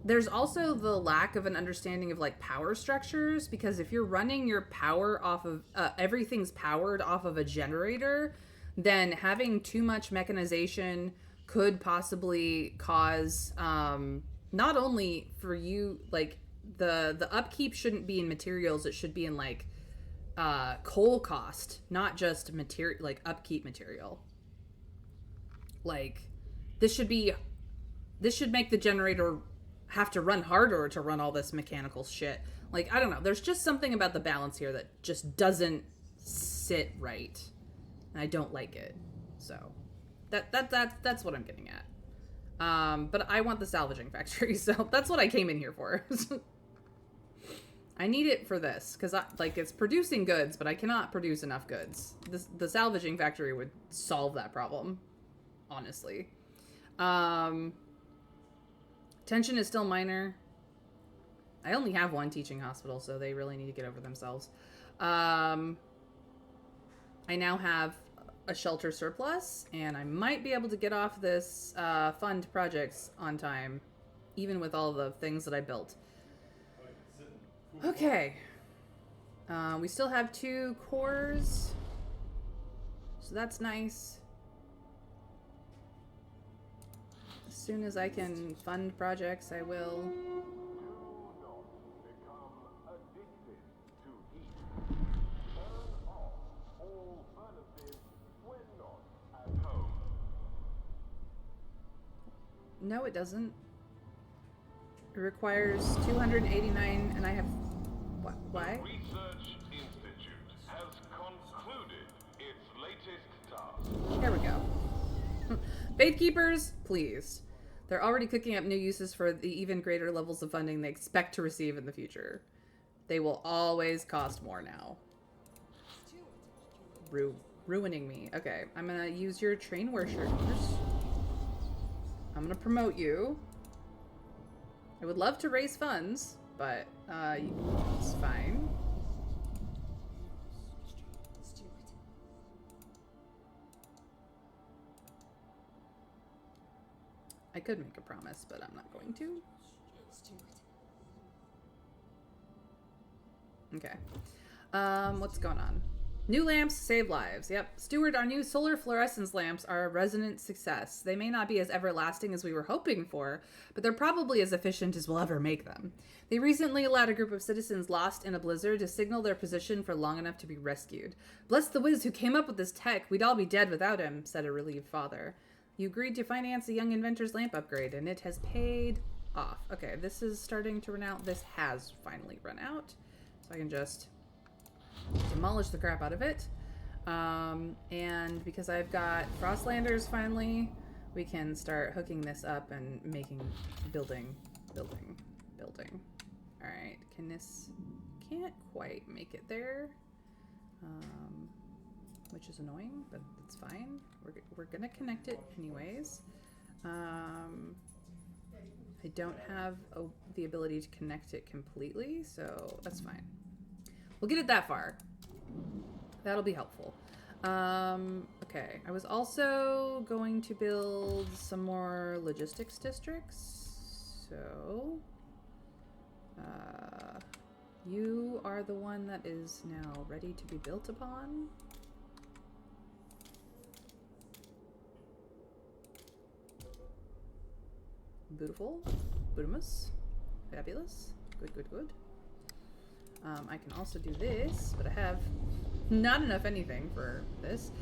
there's also the lack of an understanding of, like, power structures, because if you're running your power off of, everything's powered off of a generator, then having too much mechanization could possibly cause, not only for you, like, the upkeep shouldn't be in materials, it should be in, like, coal cost, not just material, like upkeep material. Like, this should make the generator have to run harder to run all this mechanical shit. Like, I don't know, there's just something about the balance here that just doesn't sit right, and I don't like it. So that's what I'm getting at. But I want the salvaging factory, so that's what I came in here for. I need it for this, because it's producing goods, but I cannot produce enough goods. The salvaging factory would solve that problem, honestly. Tension is still minor. I only have one teaching hospital, so they really need to get over themselves. I now have a shelter surplus, and I might be able to get off this fund projects on time, even with all the things that I built. Okay. We still have 2 cores, so that's nice. As soon as I can fund projects, I will. Do not become addicted to heat. Turn off all furnaces when not at home. No, it doesn't. It requires 289, and I have... What? Why? The Research Institute has concluded its latest task. There we go. Faithkeepers, please. They're already cooking up new uses for the even greater levels of funding they expect to receive in the future. They will always cost more now. Ruining me. Okay, I'm gonna use your train worshipers. I'm gonna promote you. I would love to raise funds, but it's fine. I could make a promise, but I'm not going to. Okay. What's going on? New lamps save lives. Yep. Steward, our new solar fluorescence lamps are a resonant success. They may not be as everlasting as we were hoping for, but they're probably as efficient as we'll ever make them. They recently allowed a group of citizens lost in a blizzard to signal their position for long enough to be rescued. Bless the whiz who came up with this tech. We'd all be dead without him, said a relieved father. You agreed to finance a young inventor's lamp upgrade, and it has paid off. Okay, this is starting to run out. This has finally run out. So I can just demolish the crap out of it. And because I've got Frostlanders finally, we can start hooking this up and making, building. Alright, can't quite make it there. Which is annoying, but it's fine. We're gonna connect it anyways. I don't have the ability to connect it completely, so that's fine. We'll get it that far. That'll be helpful. Okay, I was also going to build some more logistics districts. So, you are the one that is now ready to be built upon. Beautiful. Bootimus. Fabulous. Good. I can also do this, but I have not enough anything for this.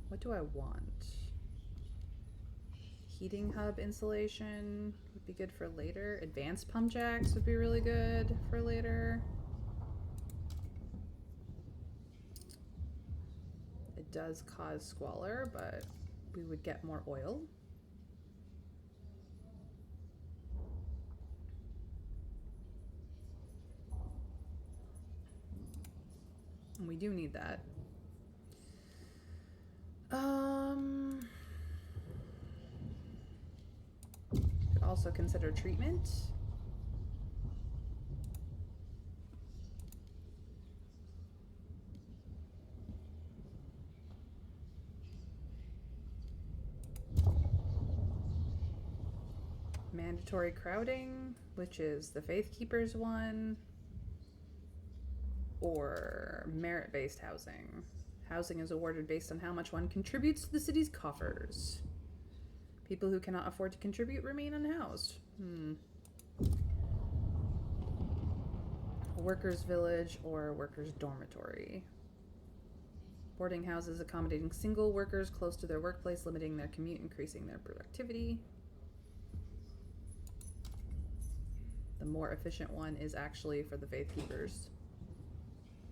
What do I want? Heating hub insulation would be good for later. Advanced pump jacks would be really good for later. does cause squalor, but we would get more oil. And we do need that. Could also consider treatment. Mandatory crowding, which is the Faith Keepers one, or merit-based housing. Housing is awarded based on how much one contributes to the city's coffers. People who cannot afford to contribute remain unhoused. A workers' village or workers' dormitory. Boarding houses accommodating single workers close to their workplace, limiting their commute, increasing their productivity. The more efficient one is actually for the Faith Keepers.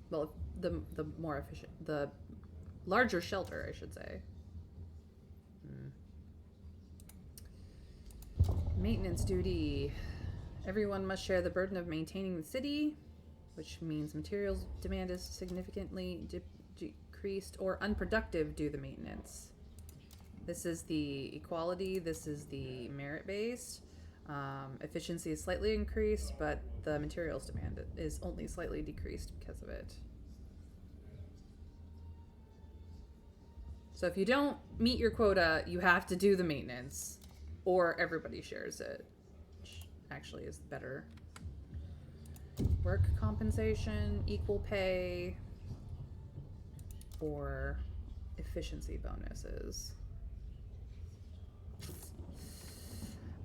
Well, the more efficient, the larger shelter, I should say. Maintenance duty. Everyone must share the burden of maintaining the city, which means materials demand is significantly decreased or unproductive due to maintenance. This is the equality. This is the merit-based. Efficiency is slightly increased, but the materials demand is only slightly decreased because of it. So if you don't meet your quota, you have to do the maintenance, or everybody shares it, which actually is better. Work compensation, equal pay, or efficiency bonuses.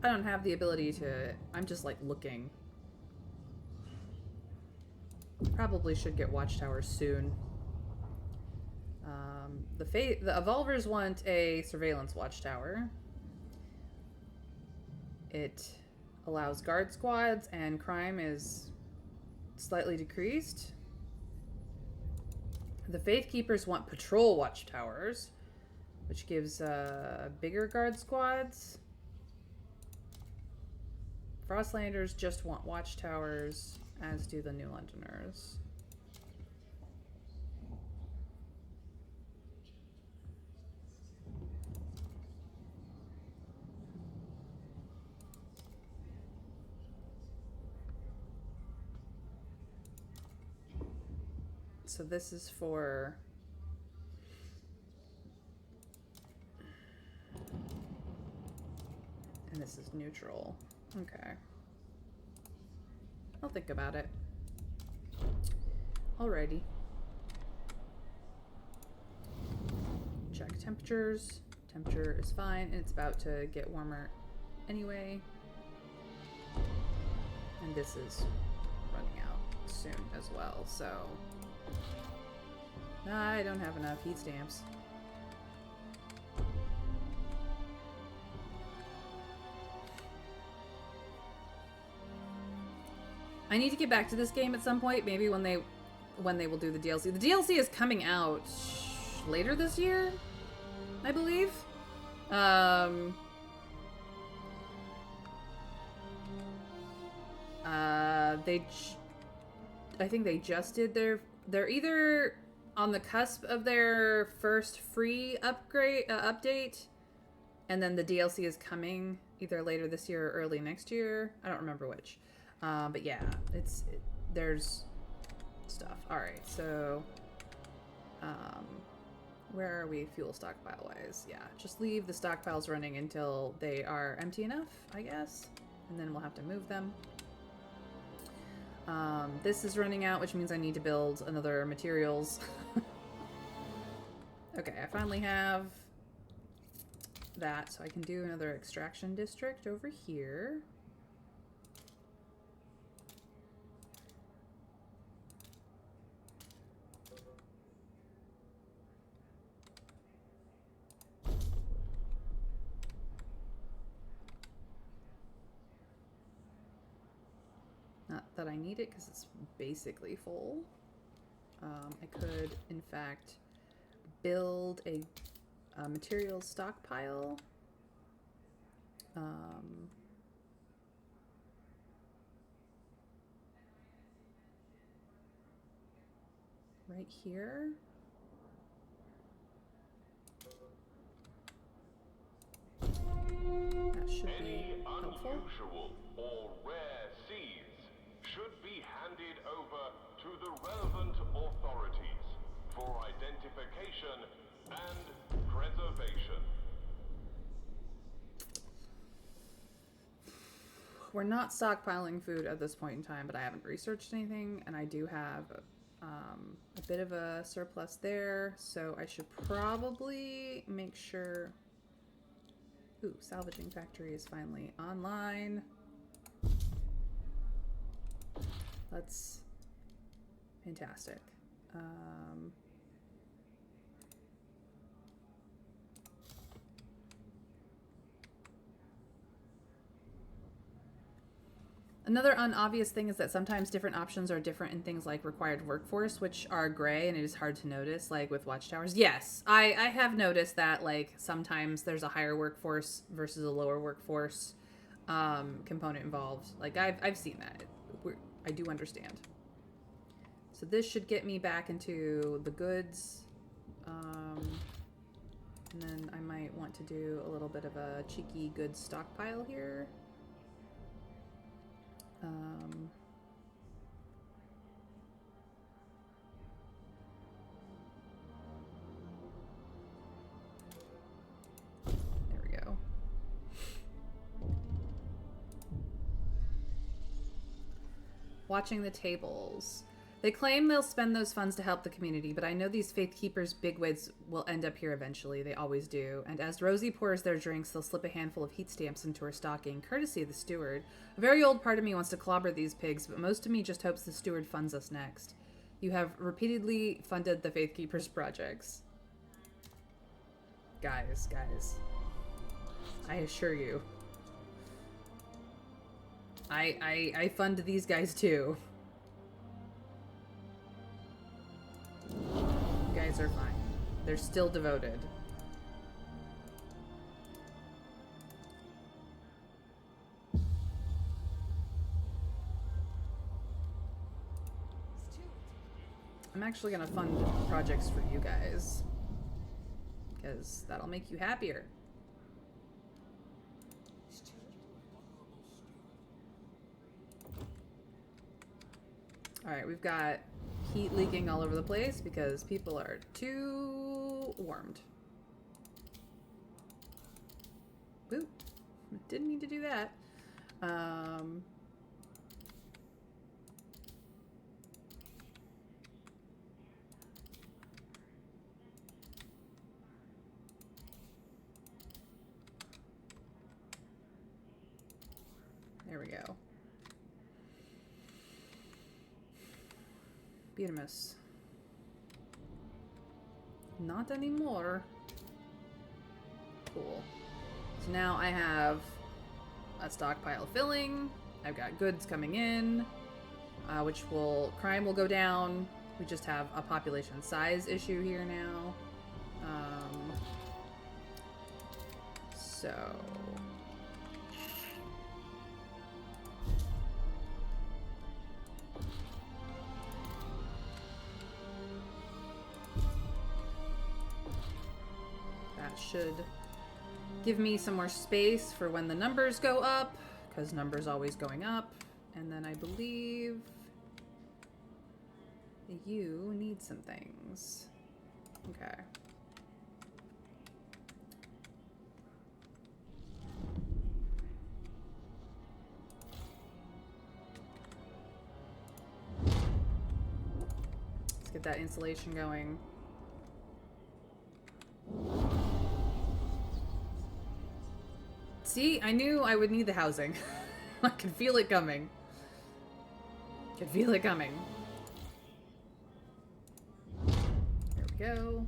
I don't have the ability to... I'm just, like, looking. Probably should get watchtowers soon. The Evolvers want a surveillance watchtower. It allows guard squads, and crime is slightly decreased. The Faith Keepers want patrol watchtowers, which gives bigger guard squads. Frostlanders just want watchtowers, as do the New Londoners. So this is for... And this is neutral. Okay. I'll think about it. Alrighty. Check temperatures. Temperature is fine, and it's about to get warmer anyway. And this is running out soon as well, so... I don't have enough heat stamps. I need to get back to this game at some point, maybe when they will do the DLC. The DLC is coming out later this year, I believe. I think they just did they're either on the cusp of their first free update, and then the DLC is coming either later this year or early next year. I don't remember which. But yeah, there's stuff. Alright, so, where are we fuel stockpile wise? Yeah, just leave the stockpiles running until they are empty enough, I guess. And then we'll have to move them. This is running out, which means I need to build another materials. Okay, I finally have that, so I can do another extraction district over here. Not that I need it, because it's basically full. I could, in fact, build a materials stockpile. Right here. That should Any be helpful. unusual or rare seeds should be handed over to the relevant authorities for identification and preservation. We're not stockpiling food at this point in time, but I haven't researched anything, and I do have a bit of a surplus there, so I should probably make sure... Ooh, salvaging factory is finally online. That's fantastic. Another unobvious thing is that sometimes different options are different in things like required workforce, which are gray and it is hard to notice, like with watchtowers. Yes, I have noticed that, like, sometimes there's a higher workforce versus a lower workforce component involved. Like, I've seen that. I do understand. So this should get me back into the goods. And then I might want to do a little bit of a cheeky goods stockpile here. There we go. Watching the tables. They claim they'll spend those funds to help the community, but I know these Faith Keepers bigwigs will end up here eventually. They always do. And as Rosie pours their drinks, they'll slip a handful of heat stamps into her stocking, courtesy of the steward. A very old part of me wants to clobber these pigs, but most of me just hopes the steward funds us next. You have repeatedly funded the Faith Keepers projects. Guys. I assure you. I fund these guys too. You guys are fine. They're still devoted. I'm actually gonna fund projects for you guys, because that'll make you happier. Alright, we've got heat leaking all over the place because people are too warmed. Ooh, didn't mean to do that. There we go. Beatimus. Not anymore. Cool. So now I have a stockpile filling. I've got goods coming in, which crime will go down. We just have a population size issue here now. So... that should give me some more space for when the numbers go up, because numbers always going up. And then I believe you need some things. Okay. Let's get that insulation going. See, I knew I would need the housing. I could feel it coming. Could feel it coming. There we go.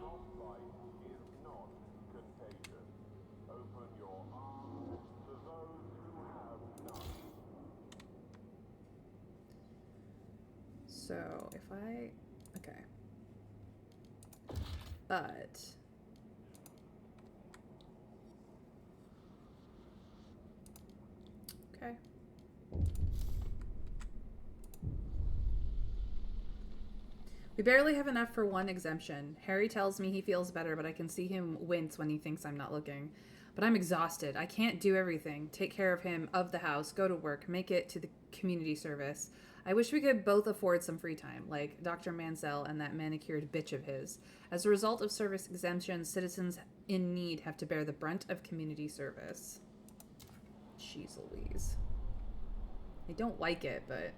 Frostbite is not contagious. Open your arms to those who have none. So, if I... Okay. But okay. We barely have enough for one exemption. Harry tells me he feels better, but I can see him wince when he thinks I'm not looking. But I'm exhausted. I can't do everything. Take care of him, of the house, go to work, make it to the community service. I wish we could both afford some free time, like Dr. Mansell and that manicured bitch of his. As a result of service exemptions, citizens in need have to bear the brunt of community service. Jeez Louise. I don't like it, but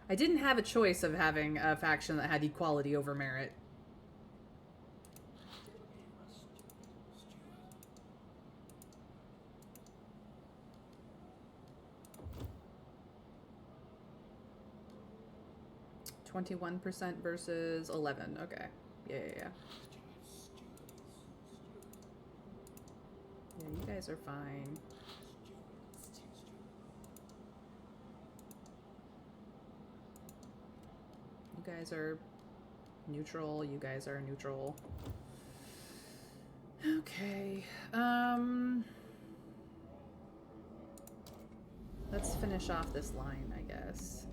I didn't have a choice of having a faction that had equality over merit. %21 versus 11. Okay. Yeah. Yeah, you guys are fine. You guys are neutral. You guys are neutral. Okay. Let's finish off this line, I guess.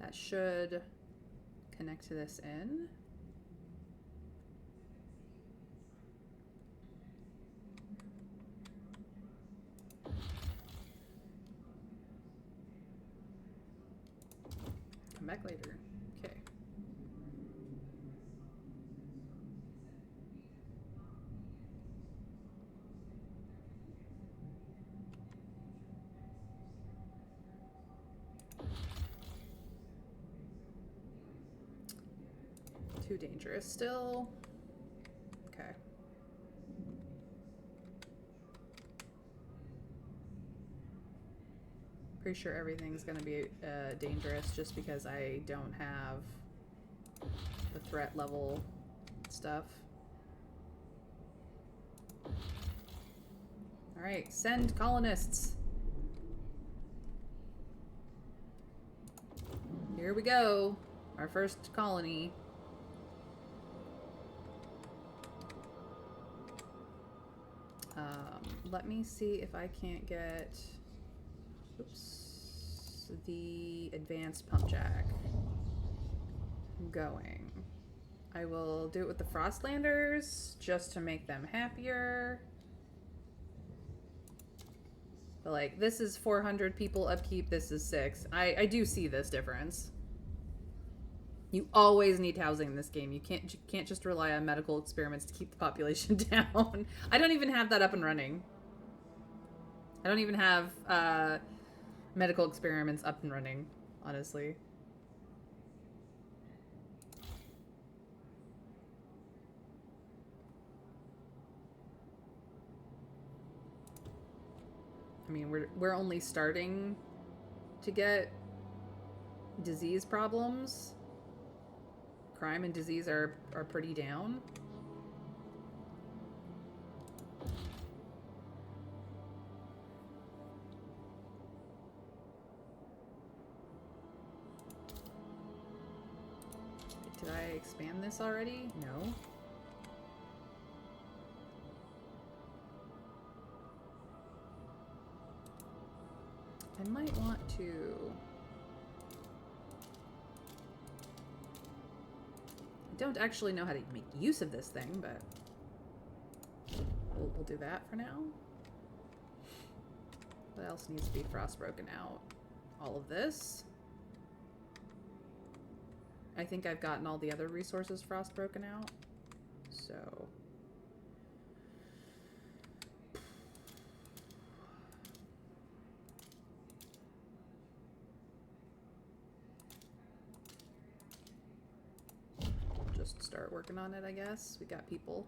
That should connect to this inn. Come back later. Okay. Too dangerous still. Okay. Pretty sure everything's gonna be dangerous just because I don't have the threat level stuff. Alright, send colonists. Here we go. Our first colony. Let me see if I can't get... Oops. The advanced pump jack going. I will do it with the Frostlanders just to make them happier. But like, this is 400 people upkeep, this is 6. I do see this difference. You always need housing in this game. You can't just rely on medical experiments to keep the population down. I don't even have that up and running. I don't even have medical experiments up and running, honestly. I mean, we're only starting to get disease problems. Crime and disease are pretty down. Did I expand this already? No. I might want to... I don't actually know how to make use of this thing, but we'll do that for now. What else needs to be frostbroken out? All of this. I think I've gotten all the other resources frostbroken out, so... just start working on it, I guess. We got people.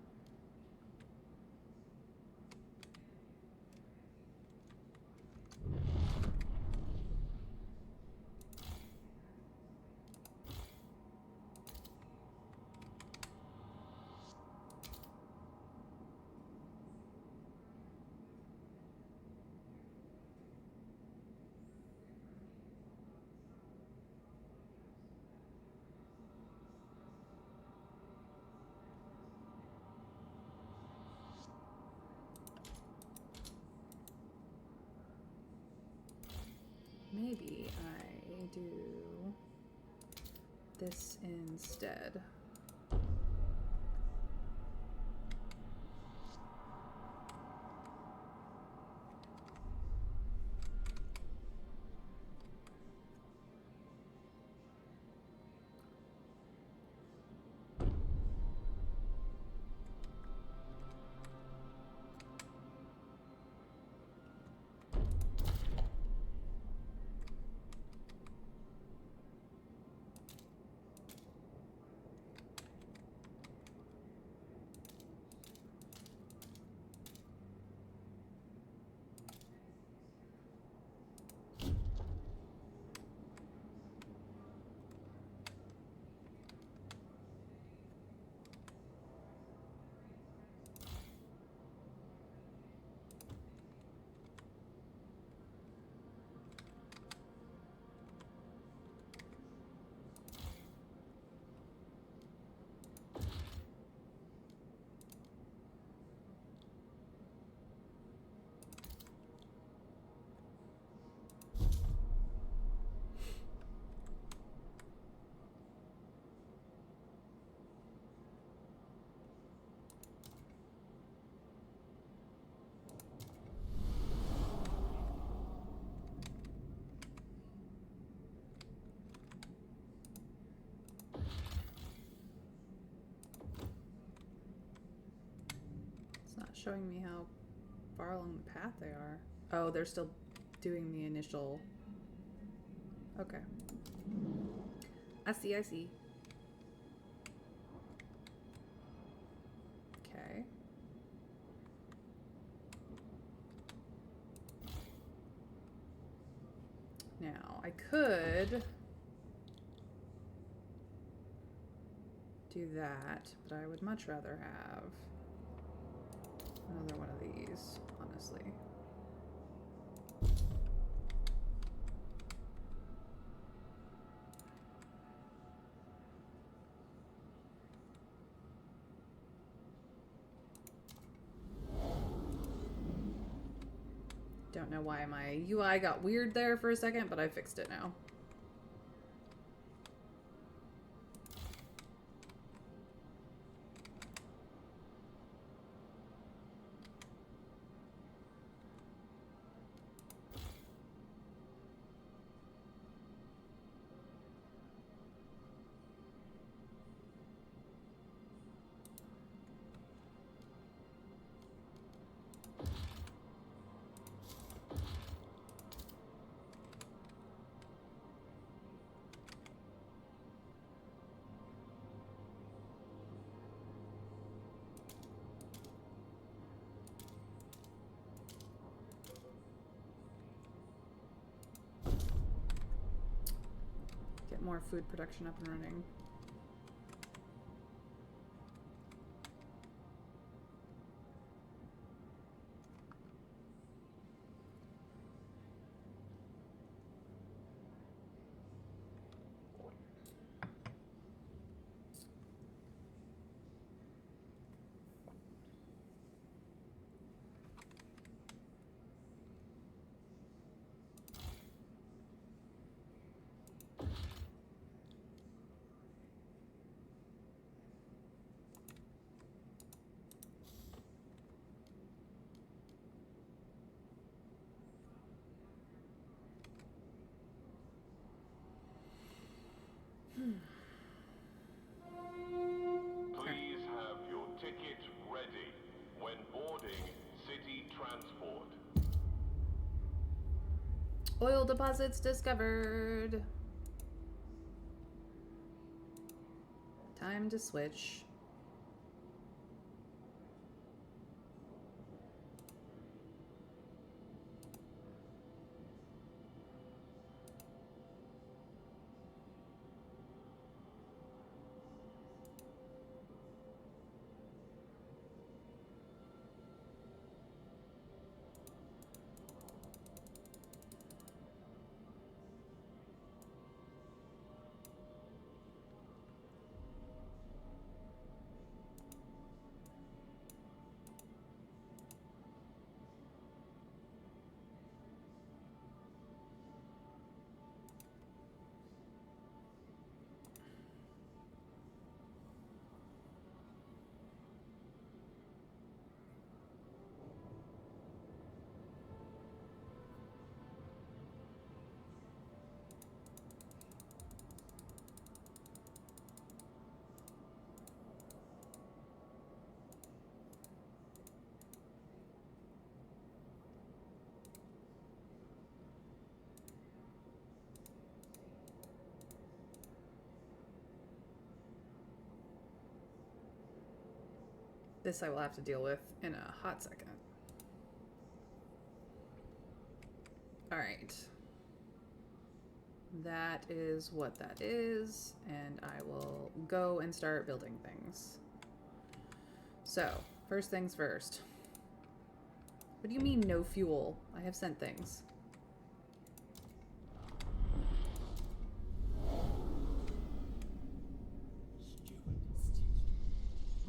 do this instead. Showing me how far along the path they are. Oh, they're still doing the initial. Okay. I see, I see. Okay. Now, I could do that, but I would much rather have another one of these, honestly. Don't know why my UI got weird there for a second, but I fixed it now. More food production up and running. Please have your ticket ready when boarding city transport. Oil deposits discovered. Time to switch. This I will have to deal with in a hot second. Alright. That is what that is, and I will go and start building things. So, first things first. What do you mean no fuel? I have sent things.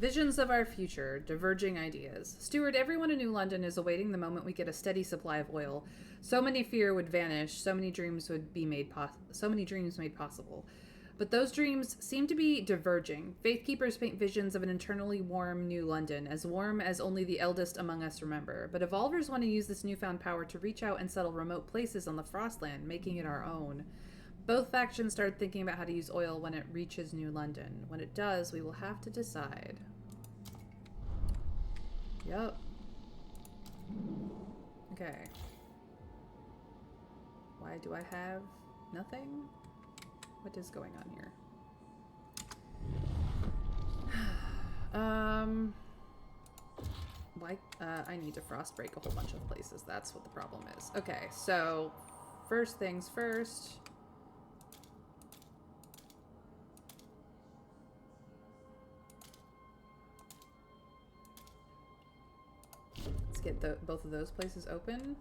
Visions of our future, diverging ideas. Steward, everyone in New London is awaiting the moment we get a steady supply of oil. So many fear would vanish, so many dreams would be made possible. But those dreams seem to be diverging. Faithkeepers paint visions of an eternally warm New London, as warm as only the eldest among us remember. But evolvers want to use this newfound power to reach out and settle remote places on the Frostland, making it our own. Both factions start thinking about how to use oil when it reaches New London. When it does, we will have to decide. Yup. Okay. Why do I have nothing? What is going on here? Why? I need to frost break a whole bunch of places. That's what the problem is. Okay, so first things first. Let's get both of those places open.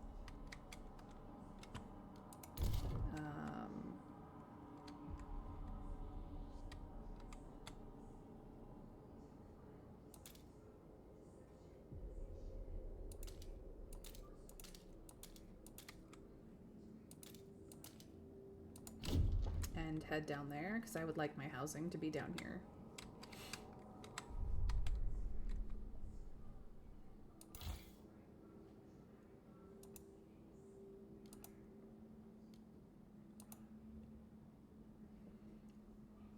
And head down there, because I would like my housing to be down here.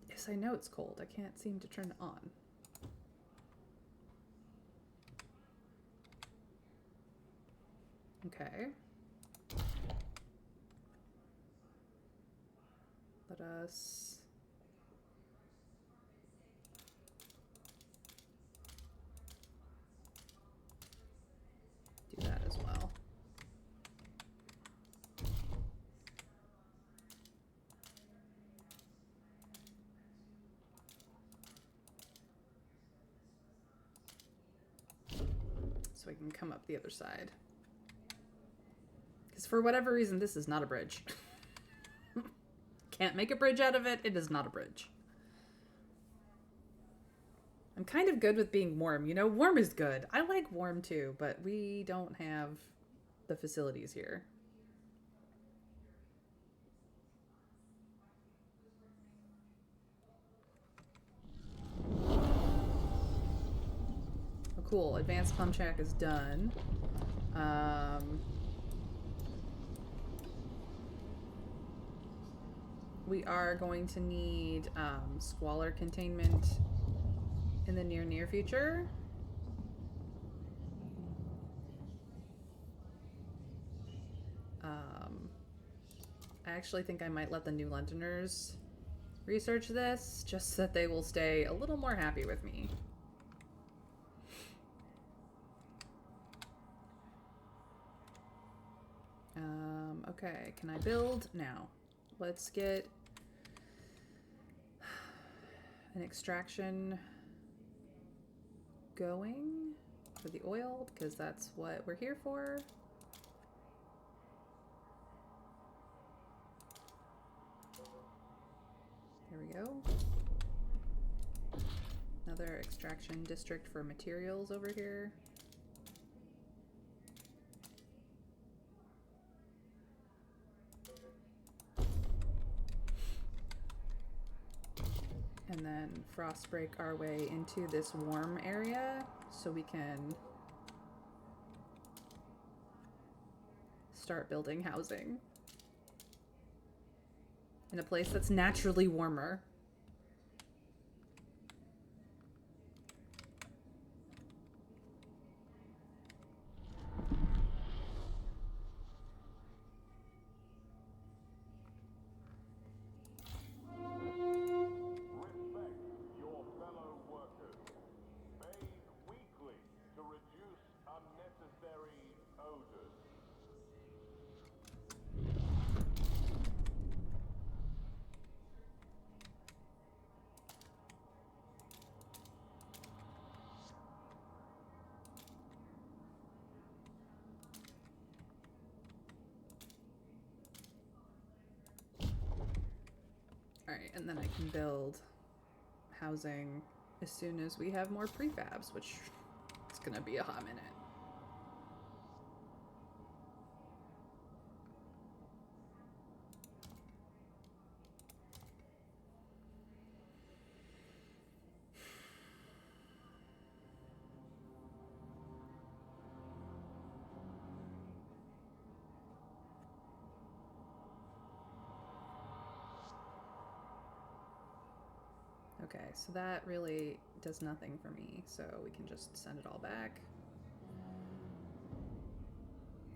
Yes, I know it's cold. I can't seem to turn it on. Okay. Let us do that as well. So I can come up the other side. Because for whatever reason, this is not a bridge. Can't make a bridge out of it. It is not a bridge. I'm kind of good with being warm. You know, warm is good. I like warm too, but we don't have the facilities here. Oh, cool. Advanced pump check is done. We are going to need squalor containment in the near future. I actually think I might let the New Londoners research this, just so that they will stay a little more happy with me. Okay, can I build now? Let's get an extraction going for the oil, because that's what we're here for. There we go. Another extraction district for materials over here. And then frost break our way into this warm area so we can start building housing in a place that's naturally warmer. Respect your fellow workers. Bathe weekly and then I can build housing as soon as we have more prefabs, which is gonna be a hot minute. Okay, so that really does nothing for me, so we can just send it all back.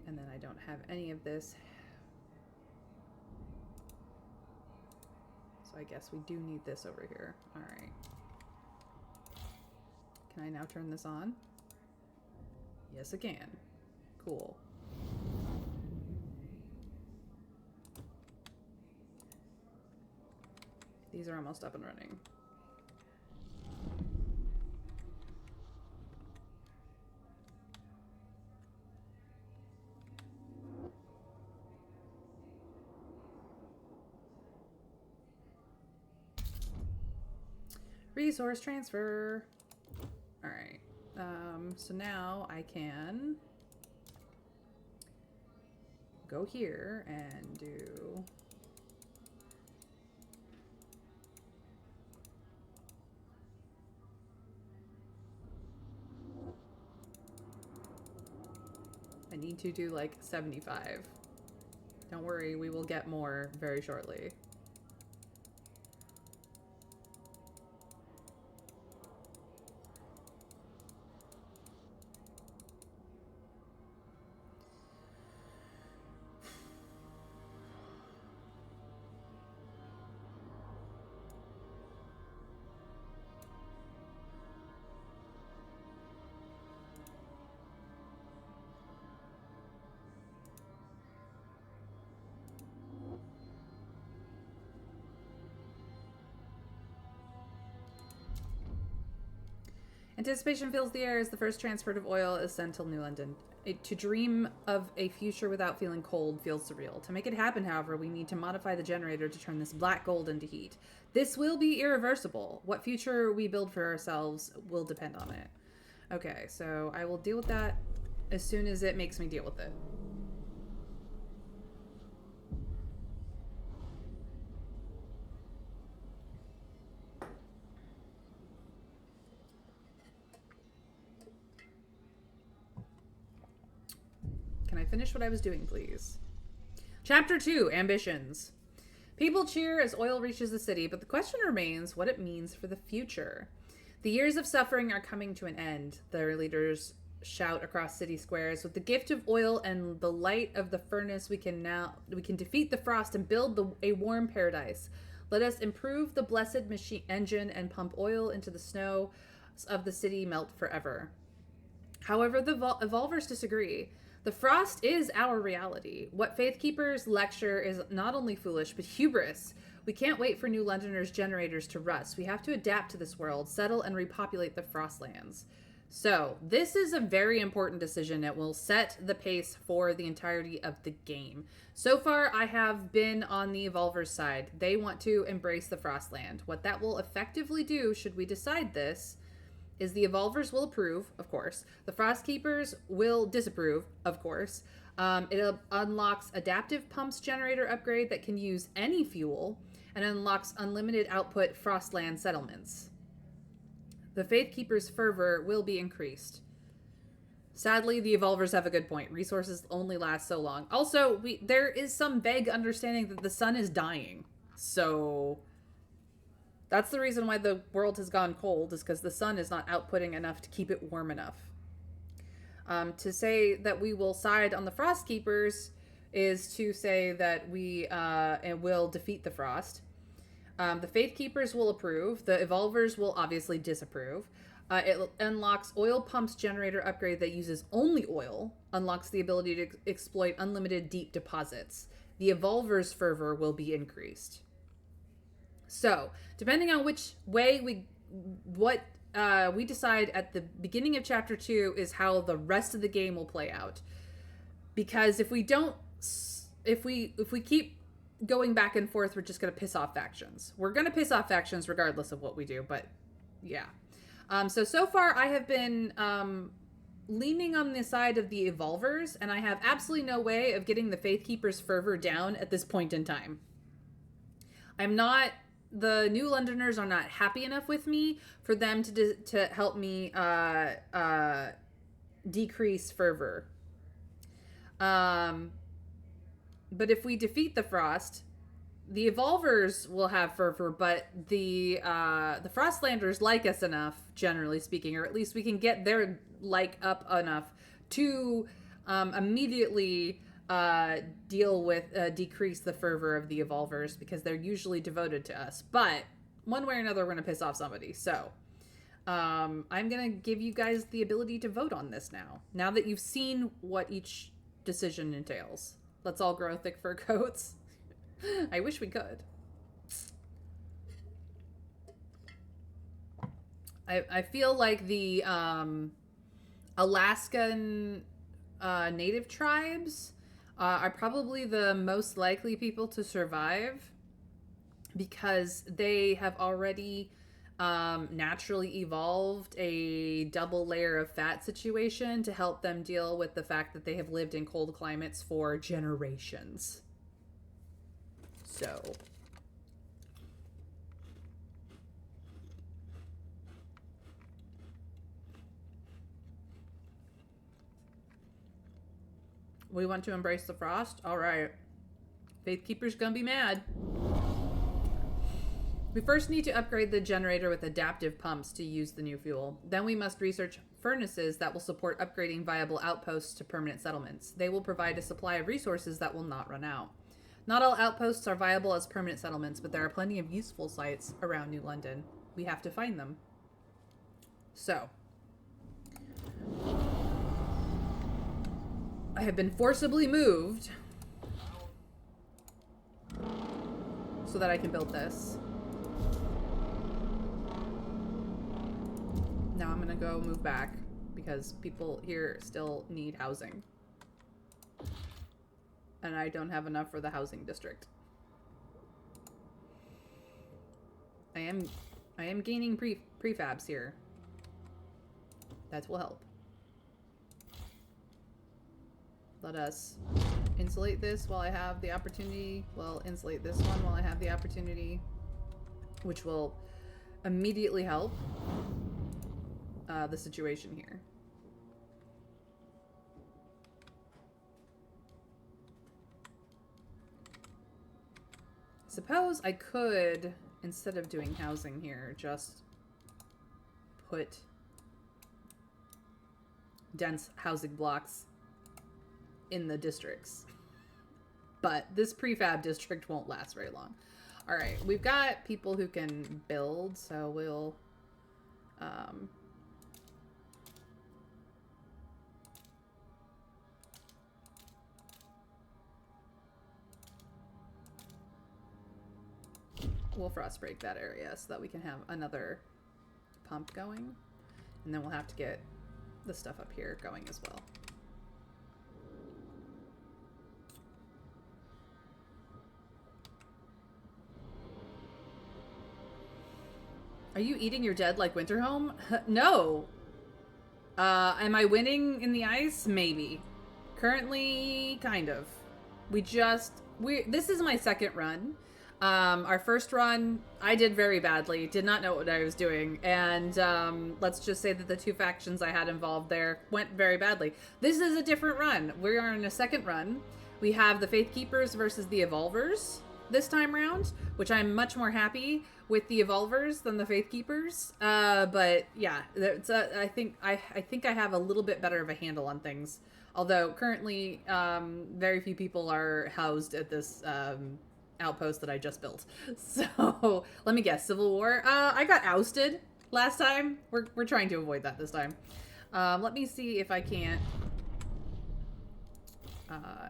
And then I don't have any of this. So I guess we do need this over here. All right. Can I now turn this on? Yes, I can. Cool. These are almost up and running. Resource transfer. All right. So now I can go here and do I need to do like 75. Don't worry, we will get more very shortly. Anticipation fills the air as the first transport of oil is sent to New London. To dream of a future without feeling cold feels surreal. To make it happen, however, we need to modify the generator to turn this black gold into heat. This will be irreversible. What future we build for ourselves will depend on it. Okay, so I will deal with that as soon as it makes me deal with it. Can I finish what I was doing, please? Chapter 2, Ambitions. People cheer as oil reaches the city, but the question remains what it means for the future. The years of suffering are coming to an end, their leaders shout across city squares. With the gift of oil and the light of the furnace, we can defeat the frost and build a warm paradise. Let us improve the blessed machine engine and pump oil into the snow of the city melt forever. However, the evolvers disagree. The frost is our reality. What Faithkeepers lecture is not only foolish, but hubris. We can't wait for New Londoners' generators to rust. We have to adapt to this world, settle and repopulate the Frostlands. So, this is a very important decision. It will set the pace for the entirety of the game. So far, I have been on the Evolvers' side. They want to embrace the Frostland. What that will effectively do, should we decide this, is the Evolvers will approve, of course. The Frostkeepers will disapprove, of course. It unlocks Adaptive Pumps generator upgrade that can use any fuel, and unlocks unlimited output Frostland settlements. The Faithkeepers' fervor will be increased. Sadly, the Evolvers have a good point. Resources only last so long. Also, there is some vague understanding that the sun is dying. So that's the reason why the world has gone cold, is because the sun is not outputting enough to keep it warm enough. To say that we will side on the Frostkeepers is to say that we will defeat the Frost. The Faithkeepers will approve. The Evolvers will obviously disapprove. It unlocks Oil Pumps generator upgrade that uses only oil. Unlocks the ability to exploit unlimited deep deposits. The Evolvers' fervor will be increased. So, depending on which way we decide at the beginning of chapter 2 is how the rest of the game will play out. Because if we keep going back and forth, we're just going to piss off factions. We're going to piss off factions regardless of what we do, but yeah. So far I have been leaning on the side of the Evolvers, and I have absolutely no way of getting the Faithkeeper's fervor down at this point in time. The New Londoners are not happy enough with me for them to help me decrease fervor. But if we defeat the Frost, the Evolvers will have fervor, but the Frostlanders like us enough, generally speaking, or at least we can get their like up enough to immediately deal with decrease the fervor of the Evolvers, because they're usually devoted to us. But one way or another, we're gonna piss off somebody. So I'm gonna give you guys the ability to vote on this now. Now that you've seen what each decision entails, let's all grow thick fur coats. I wish we could. I feel like the Alaskan native tribes are probably the most likely people to survive, because they have already naturally evolved a double layer of fat situation to help them deal with the fact that they have lived in cold climates for generations. So we want to embrace the frost? All right. Faithkeeper's gonna be mad. We first need to upgrade the generator with adaptive pumps to use the new fuel. Then we must research furnaces that will support upgrading viable outposts to permanent settlements. They will provide a supply of resources that will not run out. Not all outposts are viable as permanent settlements, but there are plenty of useful sites around New London. We have to find them. So, I have been forcibly moved so that I can build this. Now I'm gonna go move back because people here still need housing. And I don't have enough for the housing district. I am gaining prefabs here. That will help. Let us insulate this while I have the opportunity. Well, insulate this one while I have the opportunity, which will immediately help the situation here. Suppose I could, instead of doing housing here, just put dense housing blocks in the districts. But this prefab district won't last very long. Alright, we've got people who can build, so we'll we'll frost break that area so that we can have another pump going. And then we'll have to get the stuff up here going as well. Are you eating your dead like Winterhome? No. Am I winning in the ice? Maybe. Currently, kind of. This is my second run. Our first run, I did very badly. Did not know what I was doing. And let's just say that the two factions I had involved there went very badly. This is a different run. We are in a second run. We have the Faithkeepers versus the Evolvers this time round, which I'm much more happy with the Evolvers than the Faithkeepers. But yeah, I think I have a little bit better of a handle on things. Although currently, very few people are housed at this outpost that I just built. So let me guess, Civil War. I got ousted last time. We're trying to avoid that this time. Let me see if I can't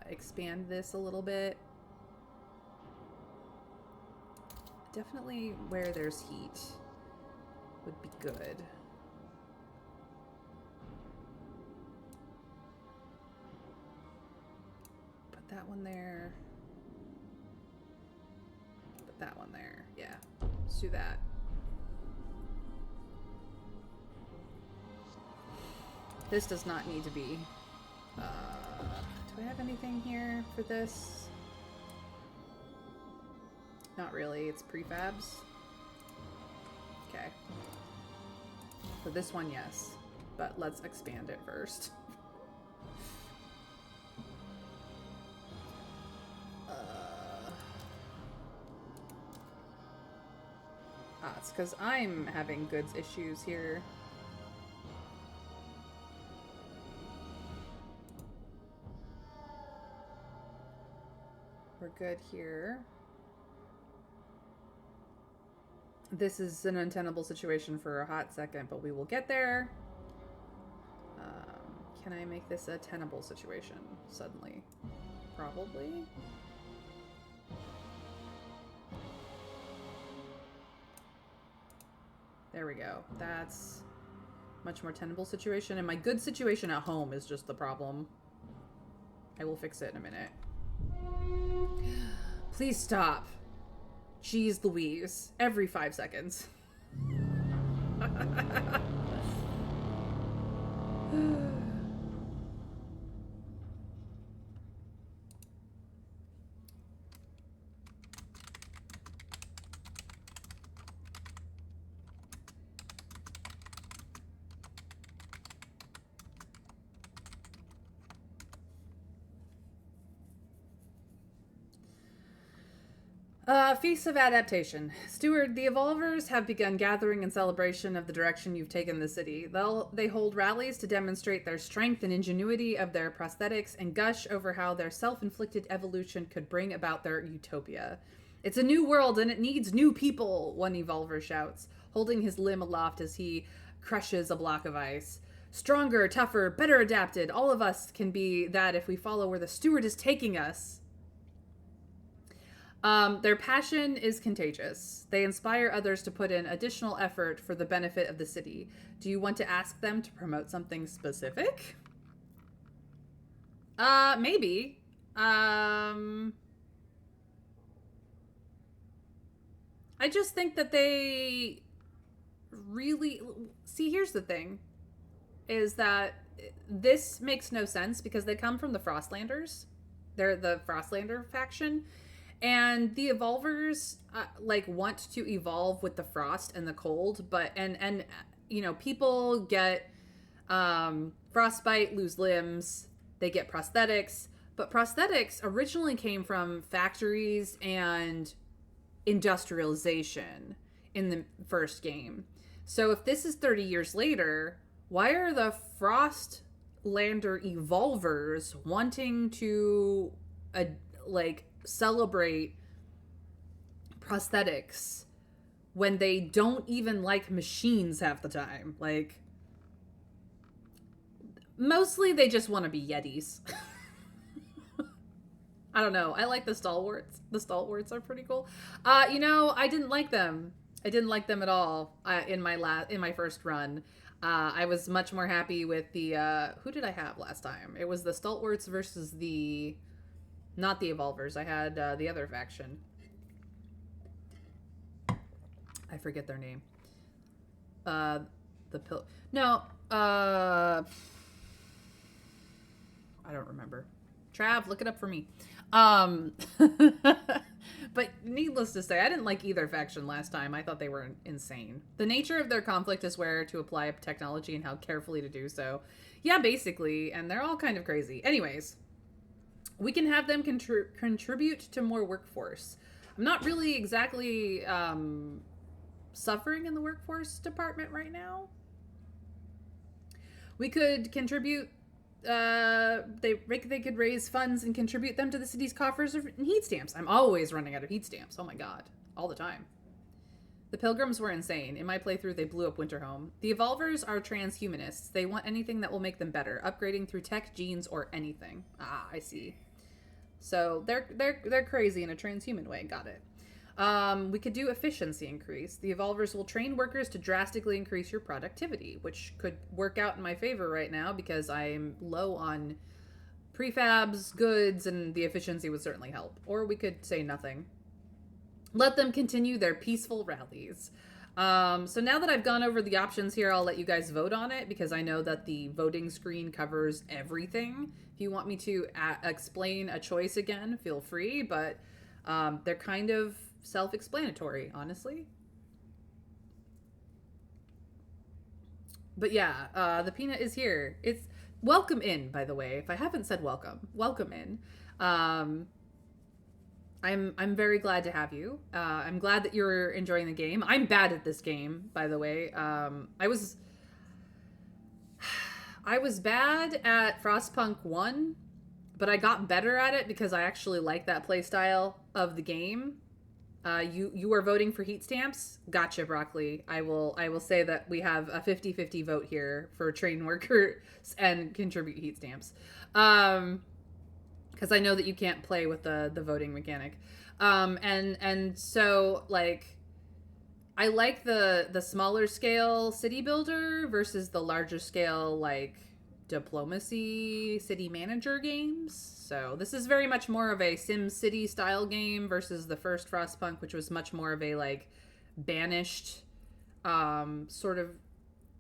expand this a little bit. Definitely where there's heat would be good. Put that one there. that one there. Yeah, let's do that. This does not need to be. Do I have anything here for this? Not really. It's prefabs. Okay. For this one, yes. But let's expand it first. It's because I'm having goods issues here. We're good here. This is an untenable situation for a hot second, but we will get there. Can I make this a tenable situation suddenly? Probably. There we go. That's much more tenable situation. And my good situation at home is just the problem. I will fix it in a minute. Please stop. Jeez Louise. Every 5 seconds. Feast of Adaptation. Steward, the Evolvers have begun gathering in celebration of the direction you've taken the city. They hold rallies to demonstrate their strength and ingenuity of their prosthetics and gush over how their self-inflicted evolution could bring about their utopia. It's a new world and it needs new people, one Evolver shouts, holding his limb aloft as he crushes a block of ice. Stronger, tougher, better adapted. All of us can be that if we follow where the Steward is taking us. Their passion is contagious. They inspire others to put in additional effort for the benefit of the city. Do you want to ask them to promote something specific? Maybe. I just think that they really... See, here's the thing. Is that this makes no sense because they come from the Frostlanders. They're the Frostlander faction. And the Evolvers, want to evolve with the frost and the cold, but, and you know, people get, frostbite, lose limbs, they get prosthetics, but prosthetics originally came from factories and industrialization in the first game. So if this is 30 years later, why are the Frostlander Evolvers wanting to, celebrate prosthetics when they don't even like machines half the time? Like, mostly they just want to be Yetis. I don't know. I like the stalwarts. The stalwarts are pretty cool. I didn't like them. I didn't like them at all in my first run. I was much more happy with the who did I have last time? It was the stalwarts versus the not the Evolvers. I had the other faction. I forget their name. No, I don't remember. Trav, look it up for me. But needless to say, I didn't like either faction last time. I thought they were insane. The nature of their conflict is where to apply technology and how carefully to do so. Yeah, basically, and they're all kind of crazy. Anyways, we can have them contribute to more workforce. I'm not really exactly suffering in the workforce department right now. We could contribute. They could raise funds and contribute them to the city's coffers and heat stamps. I'm always running out of heat stamps. Oh my god, all the time. The Pilgrims were insane. In my playthrough, they blew up Winterhome. The Evolvers are transhumanists. They want anything that will make them better, upgrading through tech, genes, or anything. Ah, I see. So they're crazy in a transhuman way. Got it. We could do efficiency increase. The Evolvers will train workers to drastically increase your productivity, which could work out in my favor right now because I'm low on prefabs, goods, and the efficiency would certainly help. Or we could say nothing. let them continue their peaceful rallies. So now that I've gone over the options here, I'll let you guys vote on it because I know that the voting screen covers everything. If you want me to explain a choice again, feel free, but they're kind of self-explanatory, honestly. But yeah, the peanut is here. It's welcome in, by the way. If I haven't said welcome in. I'm very glad to have you. I'm glad that you're enjoying the game. I'm bad at this game, by the way. I was bad at Frostpunk 1, but I got better at it because I actually like that playstyle of the game. You are voting for heat stamps? Gotcha, Broccoli. I will say that we have a 50-50 vote here for train workers and contribute heat stamps. Because I know that you can't play with the voting mechanic. And so like I like the smaller scale city builder versus the larger scale like diplomacy city manager games. So this is very much more of a Sim City style game versus the first Frostpunk, which was much more of a like banished sort of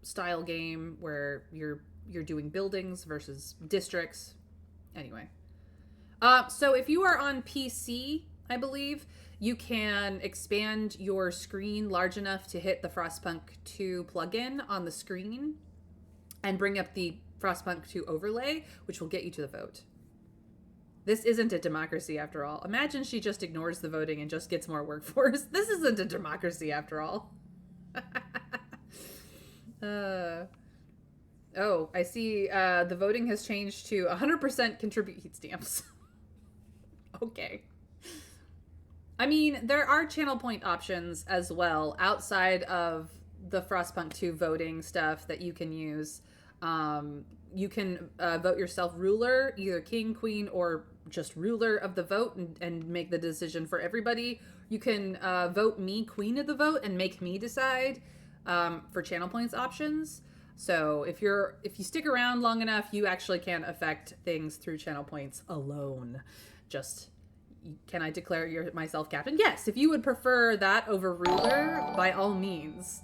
style game where you're doing buildings versus districts. Anyway. So if you are on PC, I believe, you can expand your screen large enough to hit the Frostpunk 2 plugin on the screen and bring up the Frostpunk 2 overlay, which will get you to the vote. This isn't a democracy after all. Imagine she just ignores the voting and just gets more workforce. This isn't a democracy after all. Oh, I see the voting has changed to 100% contribute heat stamps. Okay. I mean, there are channel point options as well outside of the Frostpunk 2 voting stuff that you can use. You can vote yourself ruler, either king, queen, or just ruler of the vote and make the decision for everybody. You can vote me queen of the vote and make me decide for channel points options. So if you stick around long enough, you actually can affect things through channel points alone. Just, can I declare myself captain? Yes, if you would prefer that over ruler, by all means.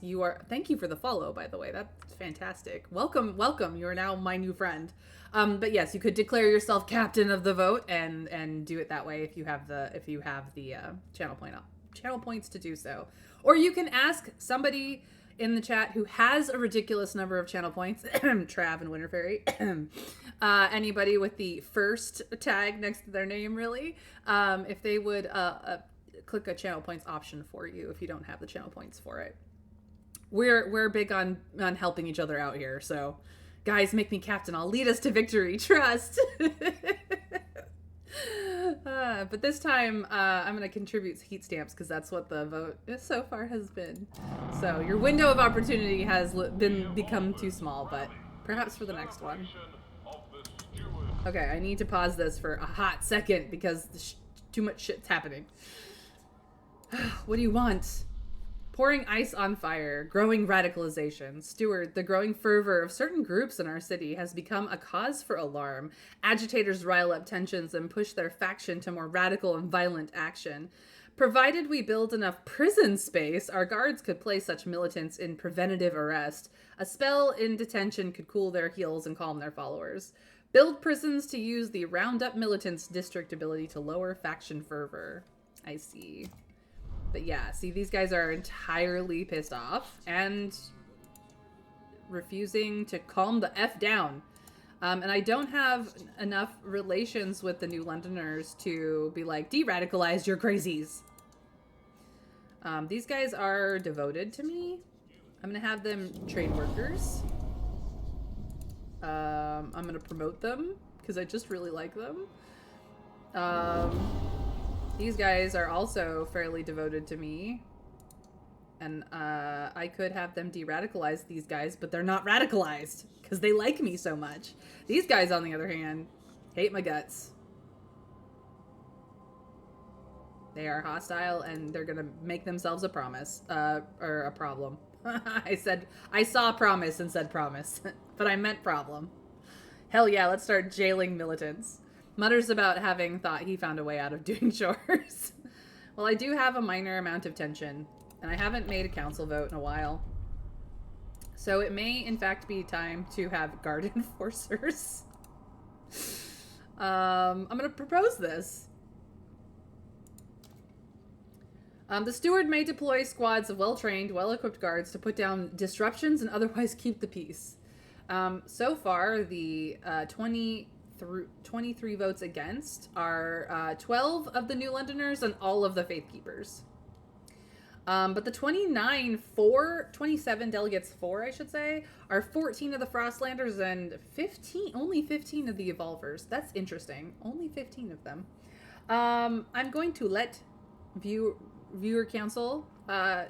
Thank you for the follow, by the way. That's fantastic. Welcome. You are now my new friend. But yes, you could declare yourself captain of the vote and do it that way if you have the channel points to do so. Or you can ask somebody in the chat who has a ridiculous number of channel points, Trav and Winter Fairy, anybody with the first tag next to their name, really, if they would click a channel points option for you if you don't have the channel points for it. We're big on helping each other out here, so guys, make me captain. I'll lead us to victory. Trust. But this time, I'm going to contribute heat stamps because that's what the vote so far has been. So your window of opportunity has become too small, but perhaps for the next one. Okay, I need to pause this for a hot second because too much shit's happening. What do you want? Pouring ice on fire, growing radicalization. Steward, the growing fervor of certain groups in our city has become a cause for alarm. Agitators rile up tensions and push their faction to more radical and violent action. Provided we build enough prison space, our guards could place such militants in preventative arrest. A spell in detention could cool their heels and calm their followers. Build prisons to use the round-up militants' district ability to lower faction fervor. I see. But yeah, see, these guys are entirely pissed off and refusing to calm the F down. And I don't have enough relations with the New Londoners to be like, de-radicalize your crazies. These guys are devoted to me. I'm going to have them trade workers. I'm going to promote them because I just really like them. These guys are also fairly devoted to me. And I could have them de-radicalize these guys, but they're not radicalized because they like me so much. These guys, on the other hand, hate my guts. They are hostile and they're going to make themselves a promise, or a problem. I saw promise and said promise, but I meant problem. Hell yeah, let's start jailing militants. Mutters about having thought he found a way out of doing chores. Well, I do have a minor amount of tension, and I haven't made a council vote in a while. So it may, in fact, be time to have guard enforcers. I'm going to propose this. The steward may deploy squads of well-trained, well-equipped guards to put down disruptions and otherwise keep the peace. So far, the 23 votes against are 12 of the New Londoners and all of the Faith Keepers. But the 27 delegates for, I should say, are 14 of the Frostlanders and only 15 of the Evolvers. That's interesting. Only 15 of them. I'm going to let viewer council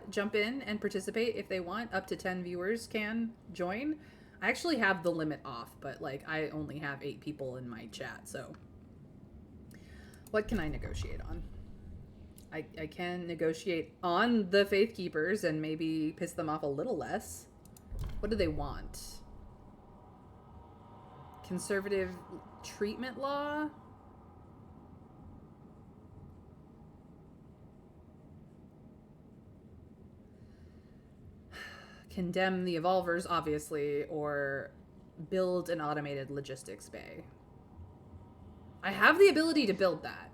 jump in and participate if they want. Up to 10 viewers can join. I actually have the limit off, but like I only have 8 people in my chat, so what can I negotiate on? I can negotiate on the Faith Keepers and maybe piss them off a little less. What do they want? Conservative treatment law? Condemn the Evolvers, obviously, or build an automated logistics bay. I have the ability to build that.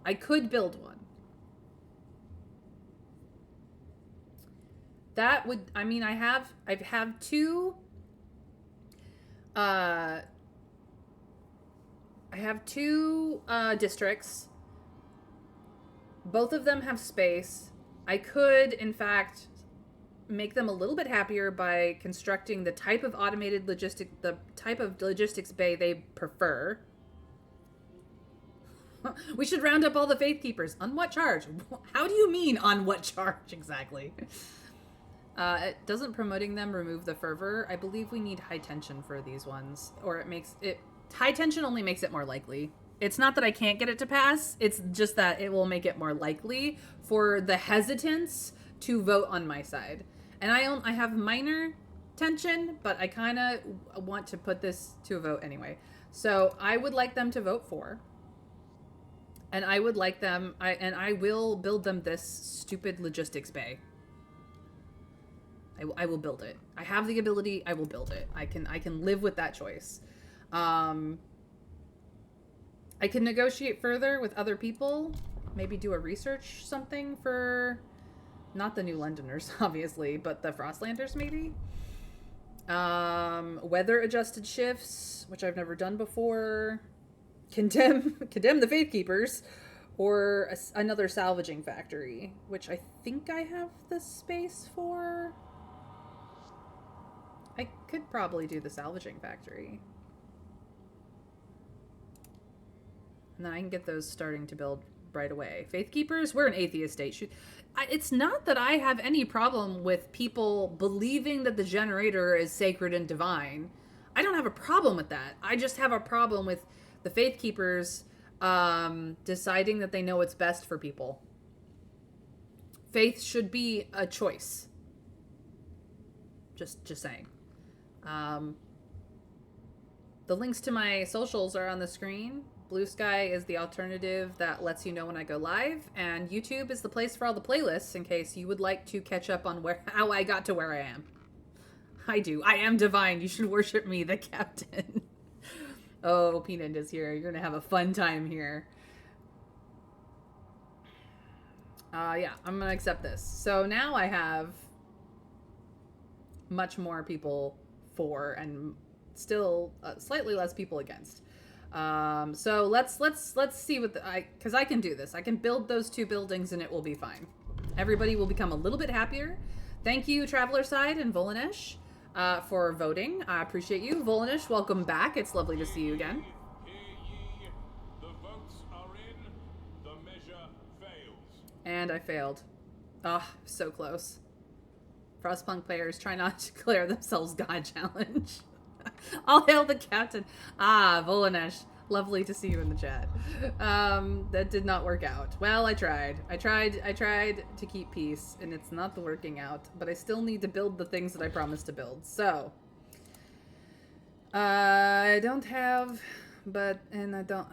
I could build one. That would, I mean, I have two, districts. Both of them have space. I could, in fact, make them a little bit happier by constructing the type of logistics bay they prefer. We should round up all the Faith Keepers. On what charge? How do you mean on what charge exactly? Doesn't promoting them remove the fervor? I believe we need high tension for these ones, or high tension only makes it more likely. It's not that I can't get it to pass, it's just that it will make it more likely for the hesitants to vote on my side. And I have minor tension, but I kind of want to put this to a vote anyway. So I would like them to vote for. And I would like them, I will build them this stupid logistics bay. I will build it. I have the ability. I will build it. I can live with that choice. I can negotiate further with other people. Maybe do a research something for, not the New Londoners, obviously, but the Frostlanders maybe. Weather adjusted shifts, which I've never done before. Condemn the Faith Keepers, or another salvaging factory, which I think I have the space for. I could probably do the salvaging factory. And then I can get those starting to build right away. Faith Keepers, we're an atheist state. It's not that I have any problem with people believing that the generator is sacred and divine. I don't have a problem with that. I just have a problem with the Faith Keepers deciding that they know what's best for people. Faith should be a choice. Just saying. The links to my socials are on the screen. Blue Sky is the alternative that lets you know when I go live, and YouTube is the place for all the playlists in case you would like to catch up on how I got to where I am. I am divine. You should worship me, the captain. Oh, Peanut is here. You're gonna have a fun time here. Yeah, I'm gonna accept this. So now I have much more people for and still slightly less people against. So let's see what because I can do this. I can build those 2 buildings and it will be fine. Everybody will become a little bit happier. Thank you, Traveler Side and Volanesh, for voting. I appreciate you. Volanesh, welcome back. It's lovely to see you again. The votes are in. The measure fails. And I failed. Ah, so close. Frostpunk players try not to declare themselves God challenge. I'll hail the captain. Ah, Volanesh. Lovely to see you in the chat. That did not work out. Well, I tried. I tried to keep peace, and it's not working out. But I still need to build the things that I promised to build. So, I don't have, and I don't,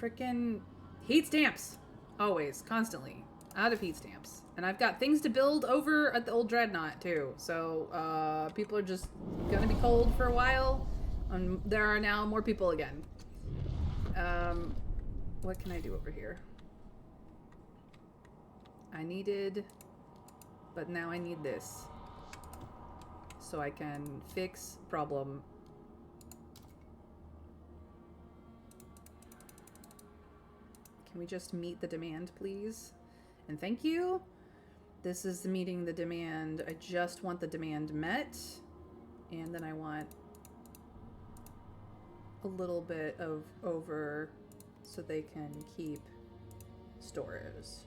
frickin' heat stamps. Always, constantly. Out of heat stamps. And I've got things to build over at the old dreadnought, too. So, people are just gonna be cold for a while. And there are now more people again. What can I do over here? I needed... But now I need this. So I can fix problem. Can we just meet the demand, please? And thank you. This is meeting the demand. I just want the demand met. And then I want a little bit of over so they can keep stores.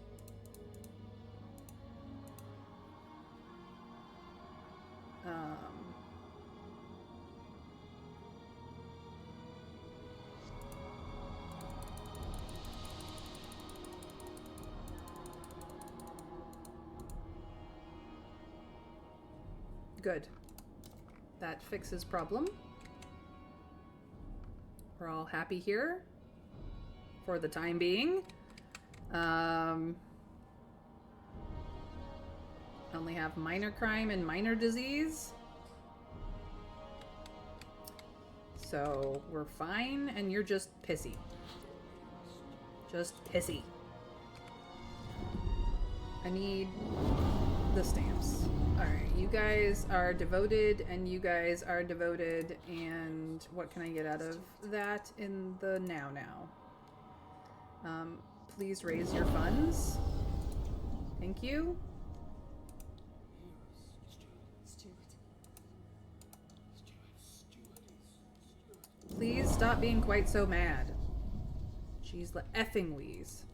Good. That fixes problem. We're all happy here for the time being. Only have minor crime and minor disease. So we're fine, and you're just pissy. Just pissy. I need the stamps. Alright, you guys are devoted, and you guys are devoted, and what can I get out of that in the now? Please raise your funds. Thank you. Please stop being quite so mad. Jeez, the effing wheeze.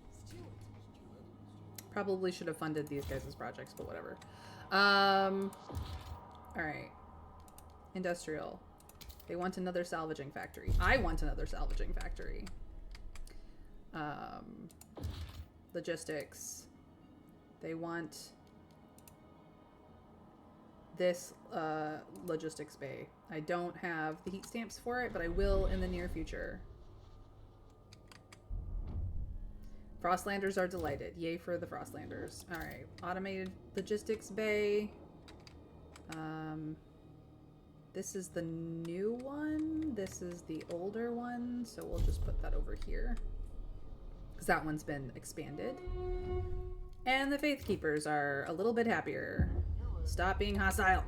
Probably should have funded these guys' projects, but whatever. Alright. Industrial. They want another salvaging factory. I want another salvaging factory. Logistics. They want this logistics bay. I don't have the heat stamps for it, but I will in the near future. Frostlanders are delighted. Yay for the Frostlanders. Alright. Automated logistics bay. This is the new one. This is the older one. So we'll just put that over here. Because that one's been expanded. And the Faith Keepers are a little bit happier. Stop being hostile.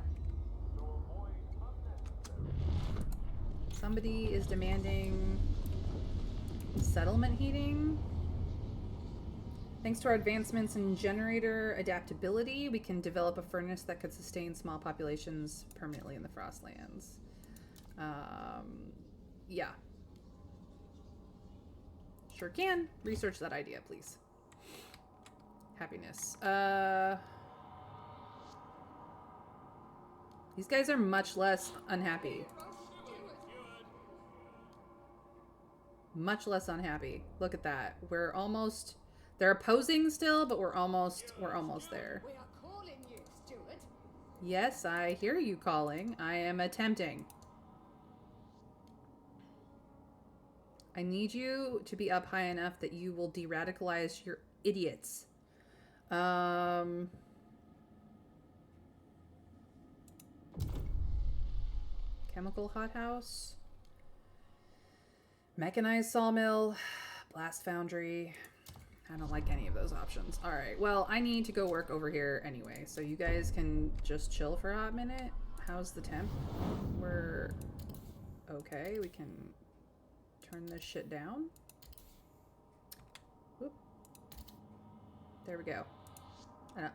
Somebody is demanding settlement heating. Thanks to our advancements in generator adaptability, we can develop a furnace that could sustain small populations permanently in the Frostlands. Yeah. Sure can. Research that idea, please. Happiness. These guys are much less unhappy. Much less unhappy. Look at that. We're almost... They're opposing still, but we're almost there. We are calling you, Stuart. Yes, I hear you calling. I am attempting. I need you to be up high enough that you will de-radicalize your idiots. Chemical hothouse. Mechanized sawmill. Blast foundry. I don't like any of those options. Alright, well, I need to go work over here anyway, so you guys can just chill for a hot minute. How's the temp? We're okay. We can turn this shit down. Whoop. There we go.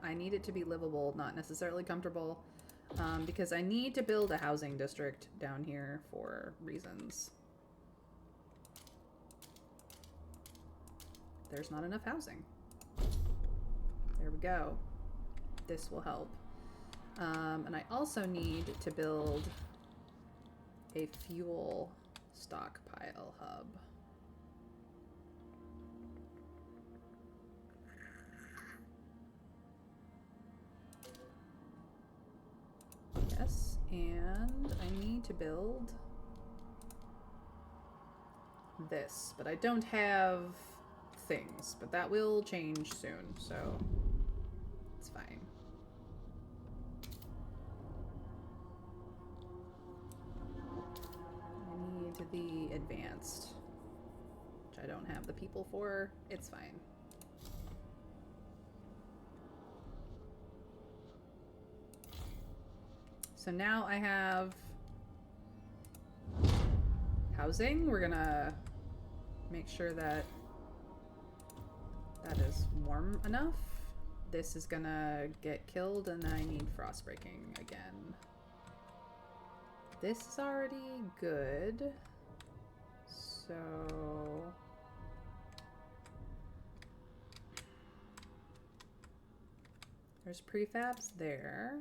I need it to be livable, not necessarily comfortable, because I need to build a housing district down here for reasons. There's not enough housing. There we go. This will help. And I also need to build a fuel stockpile hub. Yes, and I need to build this, but I don't have things, but that will change soon, so it's fine. I need the advanced, which I don't have the people for. It's fine. So now I have housing. We're gonna make sure that that is warm enough. This is gonna get killed and then I need frost breaking again. This is already good. So there's prefabs there.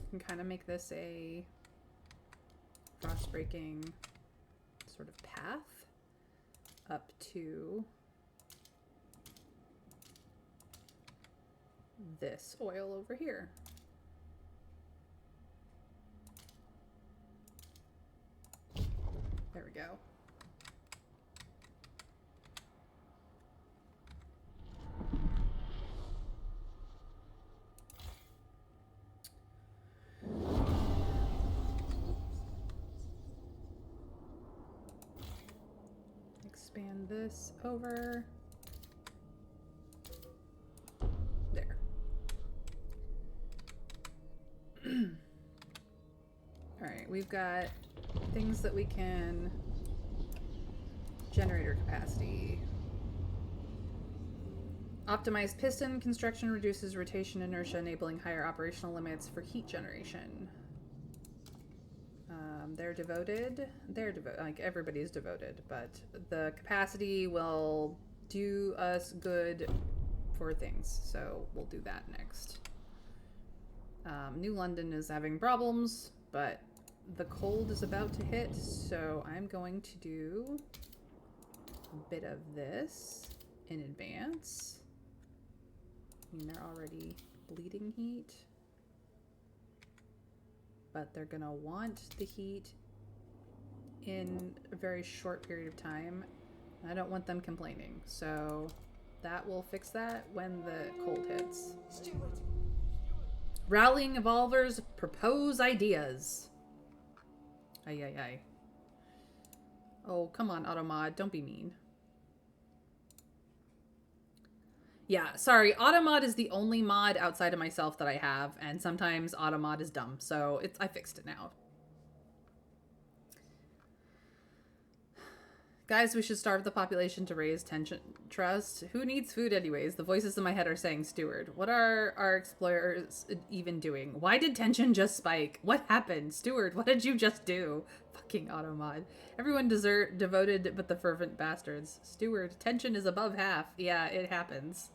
Can kind of make this a frost breaking sort of path up to this oil over here. There we go. Expand this over. There. All right, we've got things that we can generator capacity. Optimized piston construction reduces rotation inertia, enabling higher operational limits for heat generation. They're devoted. They're devoted. Like, everybody's devoted, but the capacity will do us good for things, so we'll do that next. New London is having problems, but the cold is about to hit, so I'm going to do a bit of this in advance. I mean, they're already bleeding heat, but they're gonna want the heat in a very short period of time. I don't want them complaining, so that will fix that when the cold hits. Steward. Rallying evolvers propose ideas. Ay, ay, ay. Oh, come on, Automod, don't be mean. Yeah, sorry, Automod is the only mod outside of myself that I have, and sometimes Automod is dumb, so I fixed it now. Guys, we should starve the population to raise tension trust. Who needs food anyways? The voices in my head are saying steward. What are our explorers even doing? Why did tension just spike? What happened? Steward, what did you just do? Fucking Automod. Everyone devoted but the fervent bastards. Steward, tension is above half. Yeah, it happens.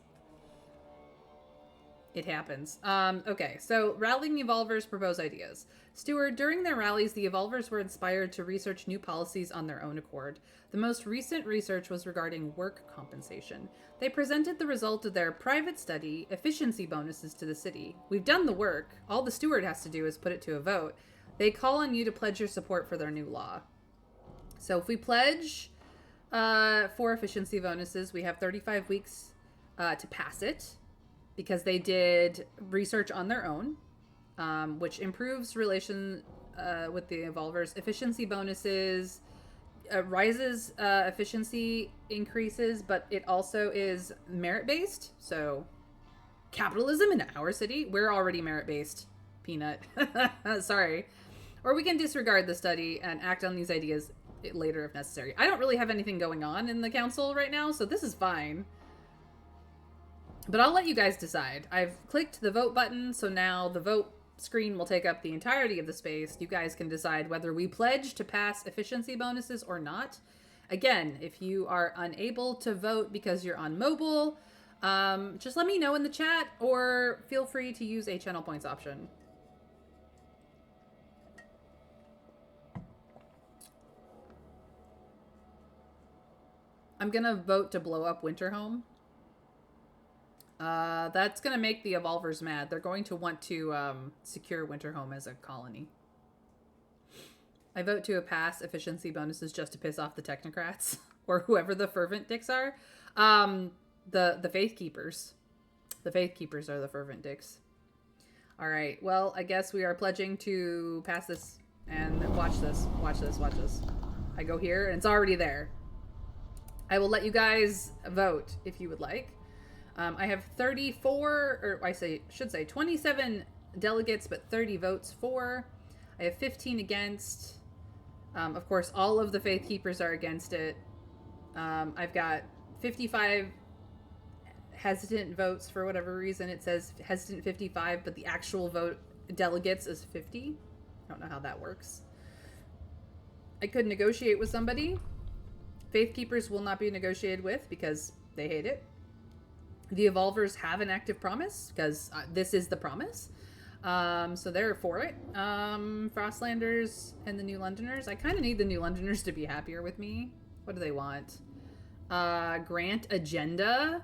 It happens. Okay, so rallying evolvers propose ideas. Steward, during their rallies, the evolvers were inspired to research new policies on their own accord. The most recent research was regarding work compensation. They presented the result of their private study, efficiency bonuses to the city. We've done the work. All the steward has to do is put it to a vote. They call on you to pledge your support for their new law. So if we pledge for efficiency bonuses, we have 35 weeks to pass it, because they did research on their own, which improves relation with the evolvers. Efficiency bonuses rises efficiency increases, but it also is merit-based. So capitalism in our city, we're already merit-based, Peanut. Sorry. Or we can disregard the study and act on these ideas later if necessary. I don't really have anything going on in the council right now, so this is fine. But I'll let you guys decide. I've clicked the vote button, so now the vote screen will take up the entirety of the space. You guys can decide whether we pledge to pass efficiency bonuses or not. Again, if you are unable to vote because you're on mobile, just let me know in the chat, or feel free to use a channel points option. I'm gonna vote to blow up Winterhome. That's gonna make the Evolvers mad. They're going to want to secure Winterhome as a colony. I vote to pass efficiency bonuses just to piss off the technocrats or whoever the fervent dicks are. The faith keepers. The faith keepers are the fervent dicks. All right. Well, I guess we are pledging to pass this and watch this. Watch this. Watch this. I go here and it's already there. I will let you guys vote if you would like. I have 34, or should say 27 delegates, but 30 votes for. I have 15 against. Of course, all of the Faith Keepers are against it. I've got 55 hesitant votes for whatever reason. It says hesitant 55, but the actual vote delegates is 50. I don't know how that works. I could negotiate with somebody. Faith Keepers will not be negotiated with because they hate it. The Evolvers have an active promise because this is the promise. So they're for it. Frostlanders and the New Londoners. I kind of need the New Londoners to be happier with me. What do they want? Grant agenda.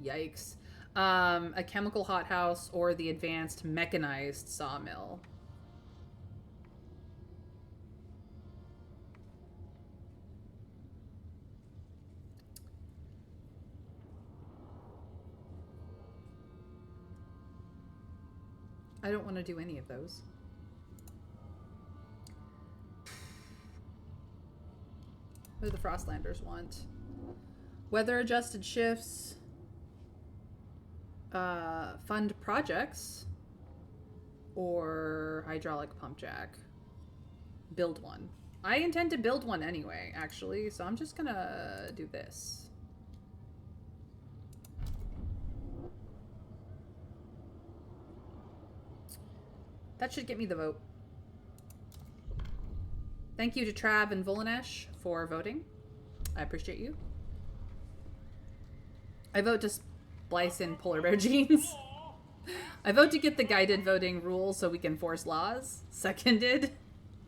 Yikes. A chemical hothouse or the advanced mechanized sawmill. I don't want to do any of those. What do the Frostlanders want? Weather adjusted shifts. Fund projects. Or hydraulic pump jack. Build one. I intend to build one anyway, actually, so I'm just gonna do this. That should get me the vote. Thank you to Trav and Volanesh for voting. I appreciate you. I vote to splice in polar bear genes. I vote to get the guided voting rule so we can force laws. Seconded.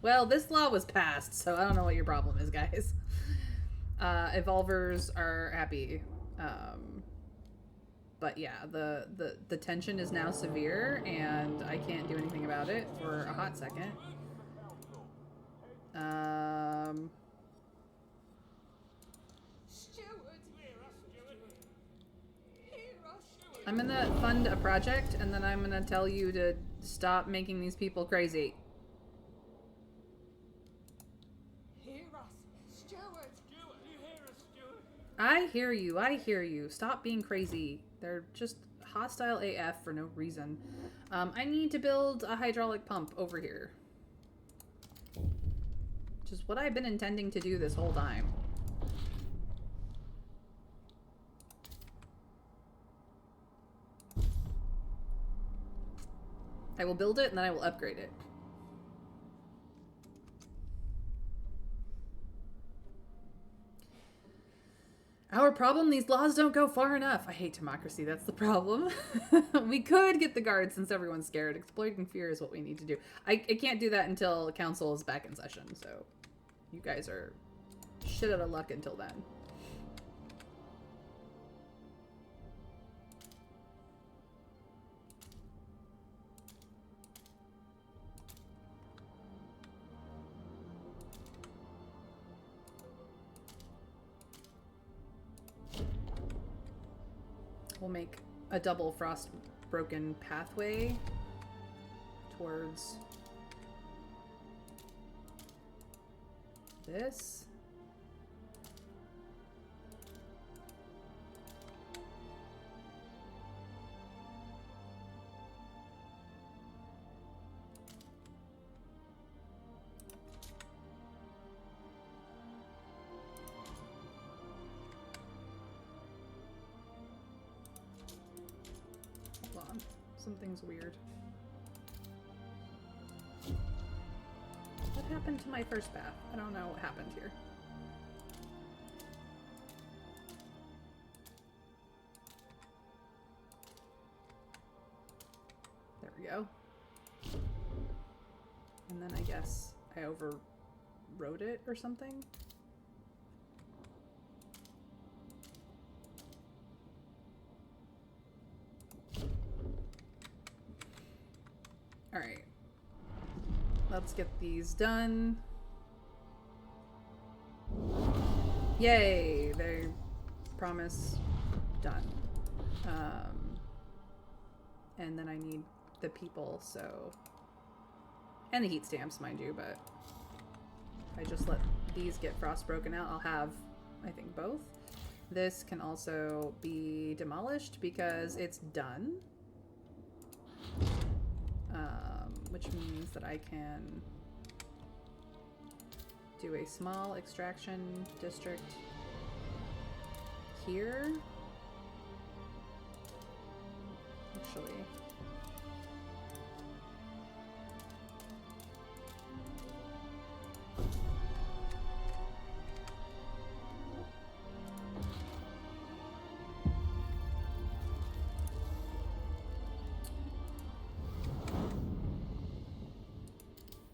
Well, this law was passed, so I don't know what your problem is, guys. Evolvers are happy. But yeah, the tension is now severe, and I can't do anything about it for a hot second. I'm gonna fund a project, and then I'm gonna tell you to stop making these people crazy. Hear us, Steward. Stuart, you hear us, Stuart? I hear you. I hear you. Stop being crazy. They're just hostile AF for no reason. I need to build a hydraulic pump over here. Which is what I've been intending to do this whole time. I will build it and then I will upgrade it. Our problem, these laws don't go far enough. I hate democracy, that's the problem. We could get the guards since everyone's scared. Exploiting fear is what we need to do. I can't do that until council is back in session, so you guys are shit out of luck until then. We'll make a double frost broken pathway towards this. Something's weird. What happened to my first path? I don't know what happened here. There we go. And then I guess I overrode it or something. get these done. Yay! They promise done. And then I need the people, so... And the heat stamps, mind you, but... If I just let these get frost broken out, I'll have, I think, both. This can also be demolished because it's done. Which means that I can do a small extraction district here. Actually.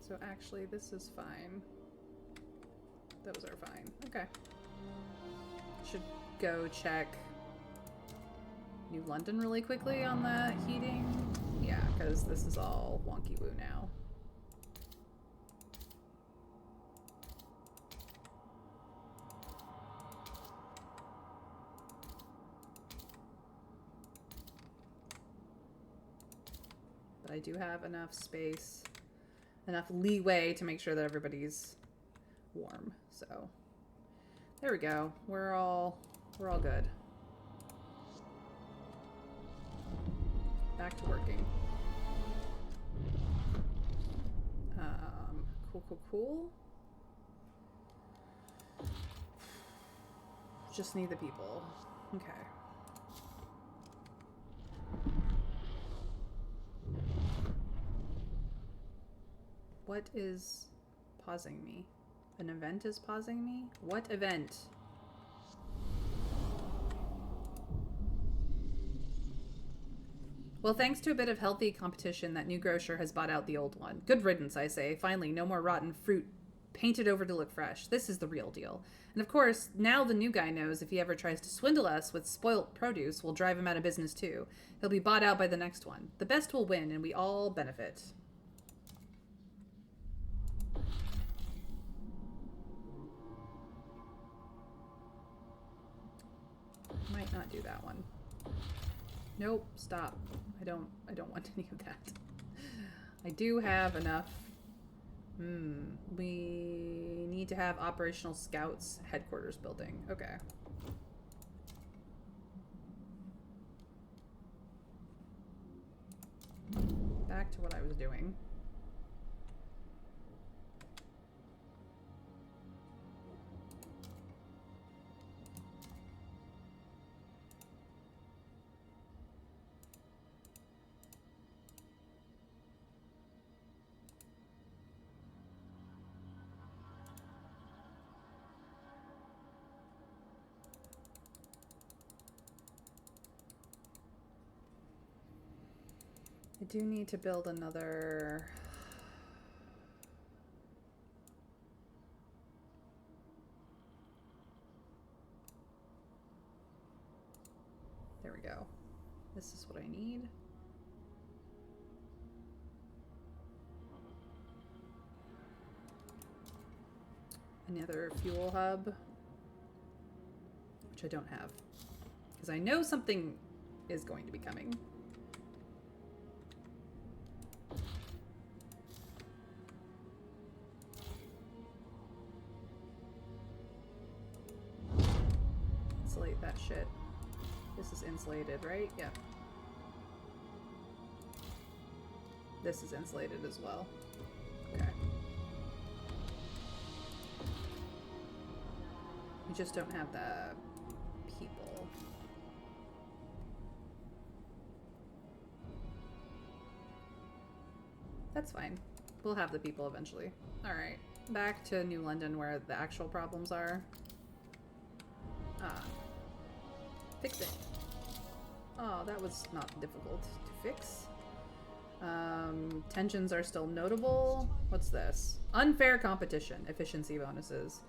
So actually, this is fine. Those are fine. Okay. Should go check New London really quickly on the heating. Yeah, because this is all wonky woo now. But I do have enough space, enough leeway to make sure that everybody's warm. So there we go. We're all good. Back to working. Cool. Just need the people. Okay. What is pausing me? An event is pausing me? What event? Well, thanks to a bit of healthy competition, that new grocer has bought out the old one. Good riddance, I say. Finally, no more rotten fruit painted over to look fresh. This is the real deal. And of course, now the new guy knows if he ever tries to swindle us with spoilt produce, we'll drive him out of business too. He'll be bought out by the next one. The best will win, and we all benefit. Might not do that one. Nope, stop. I don't want any of that. I do have enough. We need to have operational scouts headquarters building. Okay. Back to what I was doing. I do need to build another... There we go. This is what I need. Another fuel hub, which I don't have, because I know something is going to be coming. Insulate that shit. This is insulated, right? Yeah. This is insulated as well. Okay. We just don't have the people. That's fine. We'll have the people eventually. Alright. Back to New London where the actual problems are. Fix it. Oh, that was not difficult to fix. Tensions are still notable. What's this? Unfair competition. Efficiency bonuses.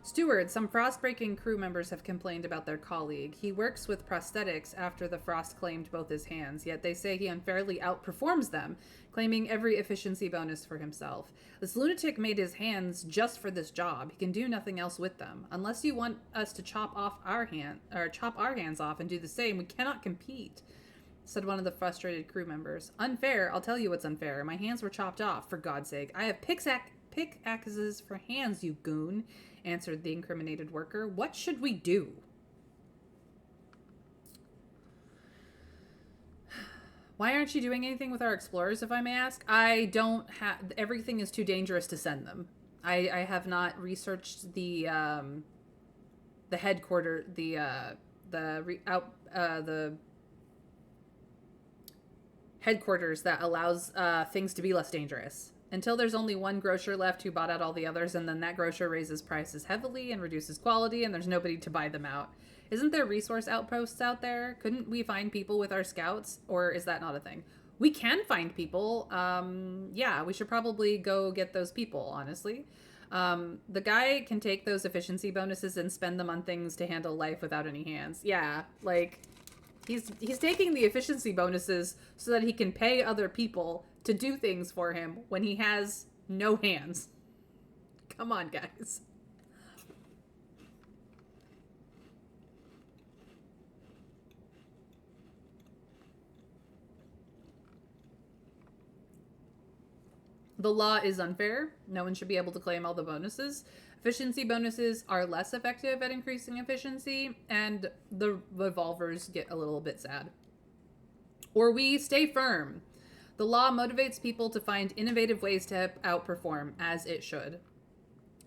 Steward, some frost-breaking crew members have complained about their colleague. He works with prosthetics after the frost claimed both his hands, yet they say he unfairly outperforms them, claiming every efficiency bonus for himself. This lunatic made his hands just for this job. He can do nothing else with them. Unless you want us to chop our hands off and do the same, we cannot compete, said one of the frustrated crew members. Unfair? I'll tell you what's unfair. My hands were chopped off, for God's sake. I have pickaxes for hands, you goon, answered the incriminated worker. What should we do? Why aren't you doing anything with our explorers, if I may ask? I don't have... Everything is too dangerous to send them. I have not researched the headquarter... the headquarters that allows things to be less dangerous. Until there's only one grocer left who bought out all the others, and then that grocer raises prices heavily and reduces quality, and there's nobody to buy them out. Isn't there resource outposts out there? Couldn't we find people with our scouts? Or is that not a thing? We can find people. Yeah, we should probably go get those people, honestly. The guy can take those efficiency bonuses and spend them on things to handle life without any hands. Yeah, like, he's taking the efficiency bonuses so that he can pay other people to do things for him when he has no hands. Come on, guys. The law is unfair. No one should be able to claim all the bonuses. Efficiency bonuses are less effective at increasing efficiency, and the revolvers get a little bit sad. Or we stay firm. The law motivates people to find innovative ways to outperform, as it should.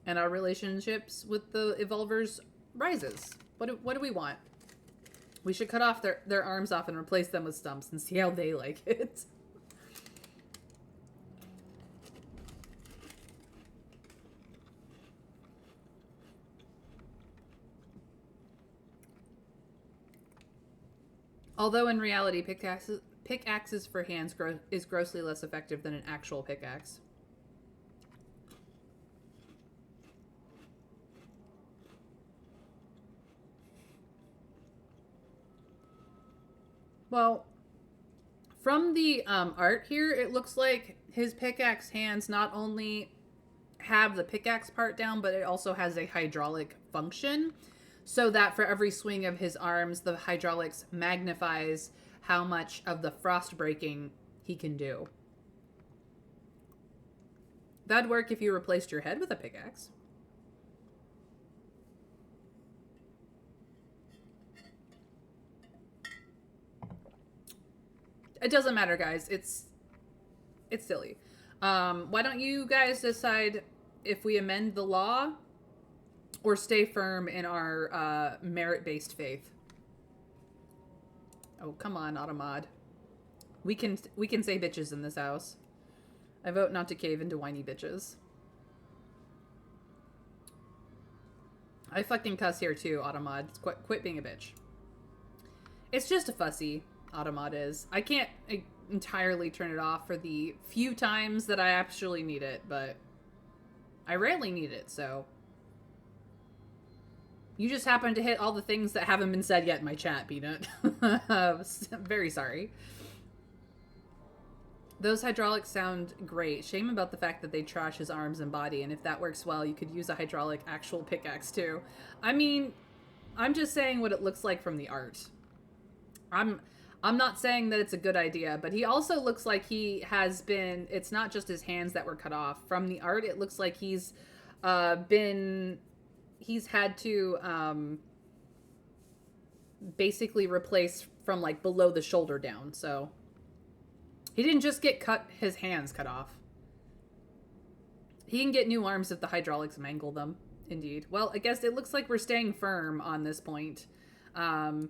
And our relationships with the evolvers rises. What do we want? We should cut off their arms off and replace them with stumps and see how they like it. Although in reality, pickaxes for hands is grossly less effective than an actual pickaxe. Well, from the art here, it looks like his pickaxe hands not only have the pickaxe part down, but it also has a hydraulic function, so that for every swing of his arms, the hydraulics magnifies how much of the frost breaking he can do. That'd work if you replaced your head with a pickaxe. It doesn't matter, guys. It's silly. Why don't you guys decide if we amend the law or stay firm in our merit-based faith? Oh, come on, Automod. We can say bitches in this house. I vote not to cave into whiny bitches. I fucking cuss here too, Automod. Quit being a bitch. It's just a fussy, Automod is. I can't entirely turn it off for the few times that I actually need it, but I rarely need it, so... You just happen to hit all the things that haven't been said yet in my chat, Peanut. Very sorry. Those hydraulics sound great. Shame about the fact that they trash his arms and body, and if that works well, you could use a hydraulic actual pickaxe too. I mean, I'm just saying what it looks like from the art. I'm not saying that it's a good idea, but he also looks like he has been... It's not just his hands that were cut off. From the art, it looks like he's he's had to basically replace from like below the shoulder down. So he didn't just get his hands cut off. He can get new arms if the hydraulics mangle them. Indeed. Well, I guess it looks like we're staying firm on this point. The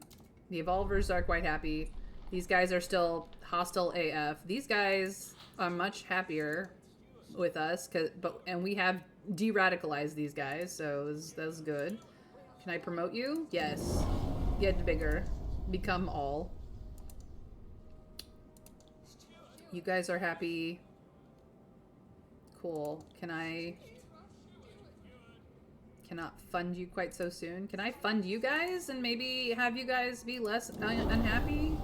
evolvers are quite happy. These guys are still hostile AF. These guys are much happier with us, and we have de-radicalized these guys, so that's good. Can I promote you? Yes. Get bigger. Become all. You guys are happy. Cool. Can I Cannot fund you quite so soon. Can I fund you guys and maybe have you guys be less unhappy?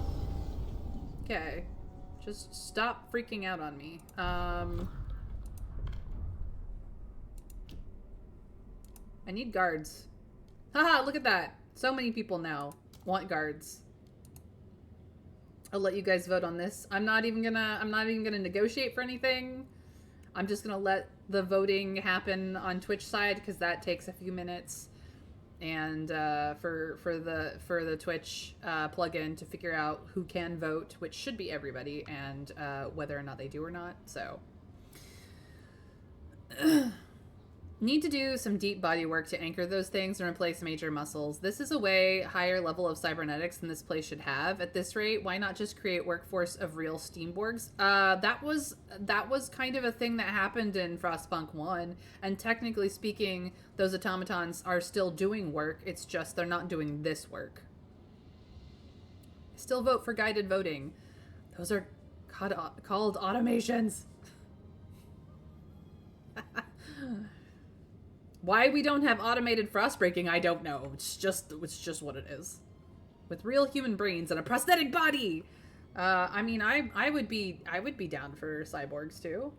Okay. Just stop freaking out on me. I need guards. Haha, look at that. So many people now want guards. I'll let you guys vote on this. I'm not even gonna negotiate for anything. I'm just gonna let the voting happen on Twitch side because that takes a few minutes, and for the Twitch plugin to figure out who can vote, which should be everybody, and whether or not they do or not. So need to do some deep body work to anchor those things and replace major muscles. This is a way higher level of cybernetics than this place should have. At this rate, why not just create workforce of real Steamborgs? That was kind of a thing that happened in Frostpunk 1, and technically speaking, those automatons are still doing work. It's just they're not doing this work. Still vote for guided voting. Those are called automations. Why we don't have automated frostbreaking, I don't know. It's just what it is. With real human brains and a prosthetic body. I mean, I would be down for cyborgs too.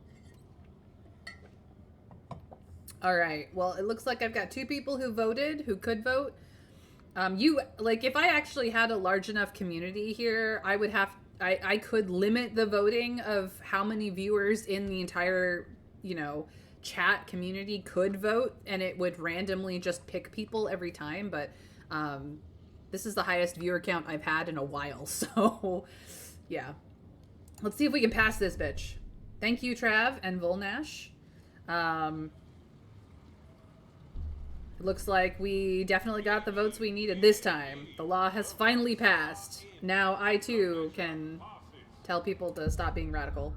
All right. Well, it looks like I've got 2 people who voted, who could vote. If I actually had a large enough community here, I could limit the voting of how many viewers in the entire, chat community could vote, and it would randomly just pick people every time, but this is the highest viewer count I've had in a while, so yeah. Let's see if we can pass this bitch. Thank you, Trav and Volnash. It looks like we definitely got the votes we needed this time. The law has finally passed. Now I too can tell people to stop being radical.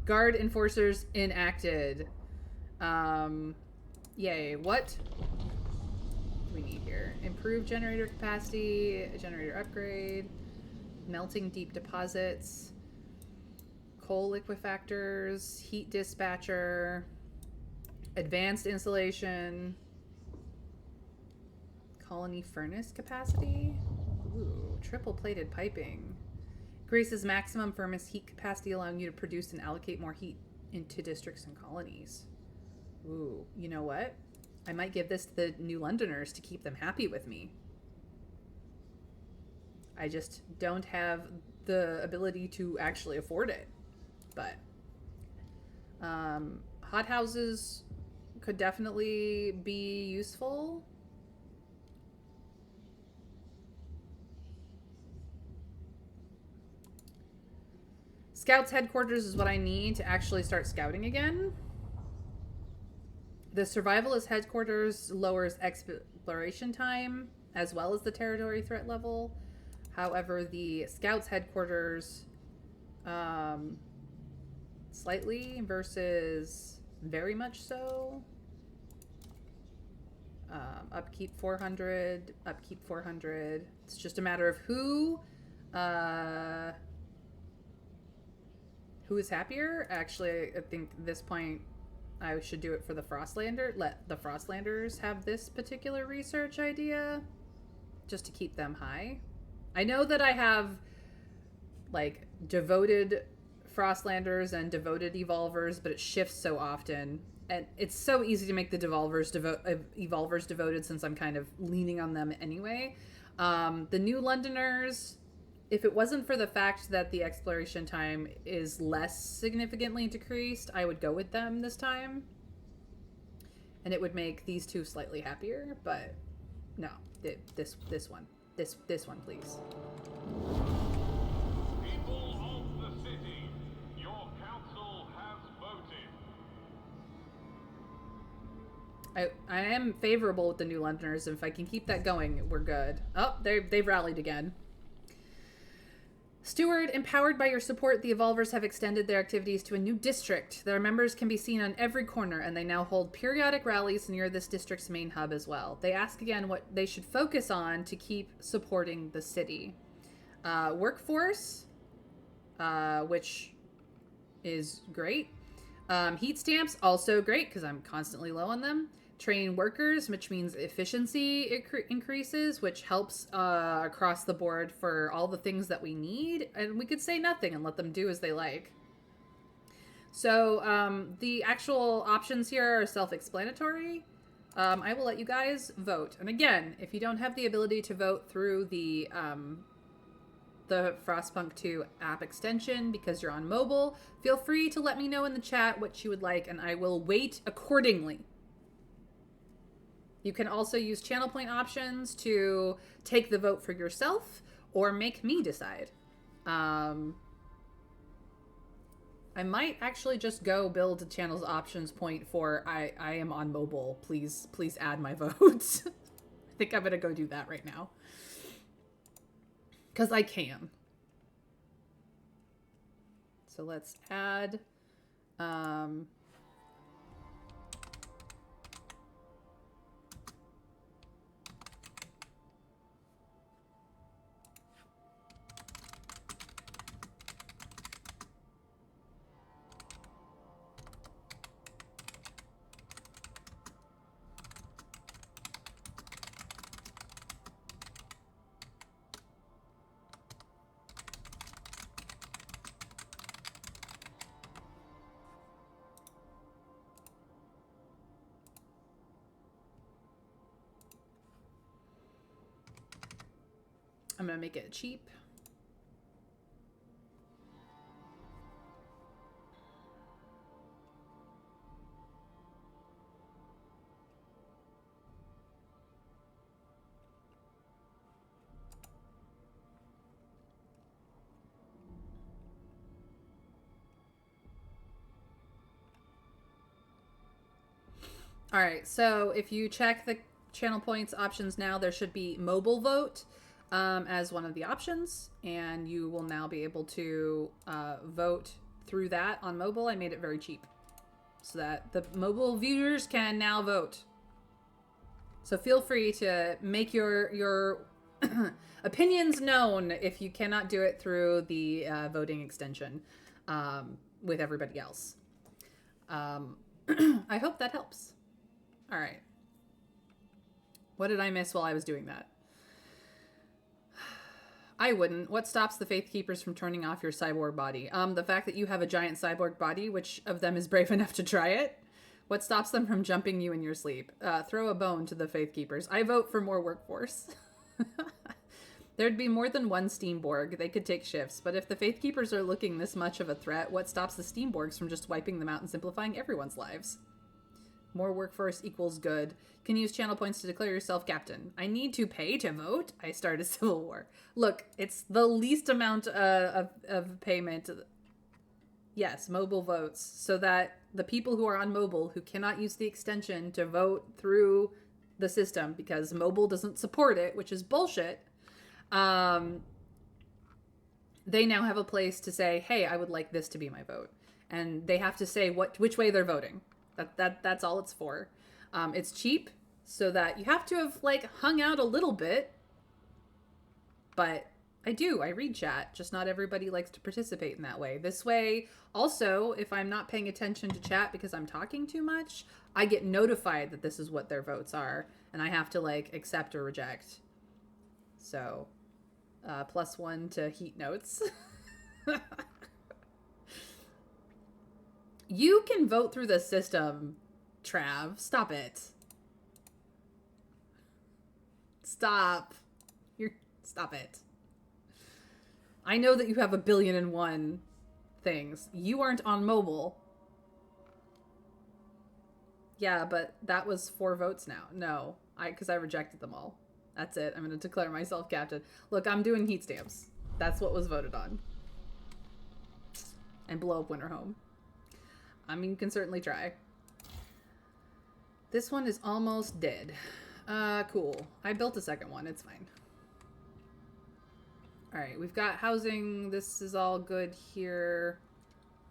Guard enforcers enacted. Yay. What do we need here? Improve generator capacity, generator upgrade, melting deep deposits, coal liquefactors, heat dispatcher, advanced insulation, colony furnace capacity. Ooh, triple plated piping. Increases maximum furnace heat capacity, allowing you to produce and allocate more heat into districts and colonies. Ooh, you know what? I might give this to the New Londoners to keep them happy with me. I just don't have the ability to actually afford it. But hothouses could definitely be useful. Scouts headquarters is what I need to actually start scouting again. The survivalist headquarters lowers exploration time as well as the territory threat level. However, the scouts headquarters slightly versus very much so. Upkeep 400, upkeep 400. It's just a matter of who is happier. Actually, I think at this point I should do it for the Frostlander. Let the Frostlanders have this particular research idea just to keep them high. I know that I have like devoted Frostlanders and devoted Evolvers, but it shifts so often. And it's so easy to make the Evolvers devoted since I'm kind of leaning on them anyway. The New Londoners, if it wasn't for the fact that the exploration time is less significantly decreased, I would go with them this time. And it would make these two slightly happier, but no, this one, please. People of the city, your council has voted. I am favorable with the New Londoners. If I can keep that going, we're good. Oh, they've rallied again. Steward, empowered by your support, the Evolvers have extended their activities to a new district. Their members can be seen on every corner, and they now hold periodic rallies near this district's main hub as well. They ask again what they should focus on to keep supporting the city. Workforce, which is great. Heat stamps, also great, because I'm constantly low on them. train workers, which means efficiency increases, which helps across the board for all the things that we need. And we could say nothing and let them do as they like. So the actual options here are self-explanatory. I will let you guys vote. And again, if you don't have the ability to vote through the Frostpunk 2 app extension because you're on mobile, feel free to let me know in the chat what you would like, and I will weight accordingly. You can also use channel point options to take the vote for yourself or make me decide. I might actually just go build a channel's options point for I am on mobile. Please add my vote. I think I'm going to go do that right now. Because I can. So let's add... I'm going to make it cheap. All right, so if you check the channel points options now, there should be mobile vote as one of the options, and you will now be able to vote through that on mobile. I made it very cheap so that the mobile viewers can now vote. So feel free to make your opinions known if you cannot do it through the voting extension with everybody else. I hope that helps. All right. What did I miss while I was doing that? I wouldn't. What stops the Faith Keepers from turning off your cyborg body? The fact that you have a giant cyborg body, which of them is brave enough to try it? What stops them from jumping you in your sleep? Throw a bone to the Faith Keepers. I vote for more workforce. There'd be more than one Steamborg. They could take shifts. But if the Faith Keepers are looking this much of a threat, what stops the Steamborgs from just wiping them out and simplifying everyone's lives? More workforce equals good. Can use channel points to declare yourself captain. I need to pay to vote? I start a civil war. Look, it's the least amount of payment. Yes, mobile votes. So that the people who are on mobile who cannot use the extension to vote through the system because mobile doesn't support it, which is bullshit, they now have a place to say, hey, I would like this to be my vote. And they have to say which way they're voting. That's all it's for. It's cheap, so that you have to have hung out a little bit. But I read chat, just not everybody likes to participate in that way. This way, also, if I'm not paying attention to chat because I'm talking too much, I get notified that this is what their votes are, and I have to accept or reject. So, +1 to heat notes. You can vote through the system, Trav. Stop it. Stop. Stop it. I know that you have 1,000,000,001 things. You aren't on mobile. Yeah, but that was 4 votes now. No, because I rejected them all. That's it. I'm going to declare myself captain. Look, I'm doing heat stamps. That's what was voted on. And blow up Winterhome. I mean, you can certainly try. This one is almost dead. Cool. I built a second one. It's fine. All right, we've got housing. This is all good here.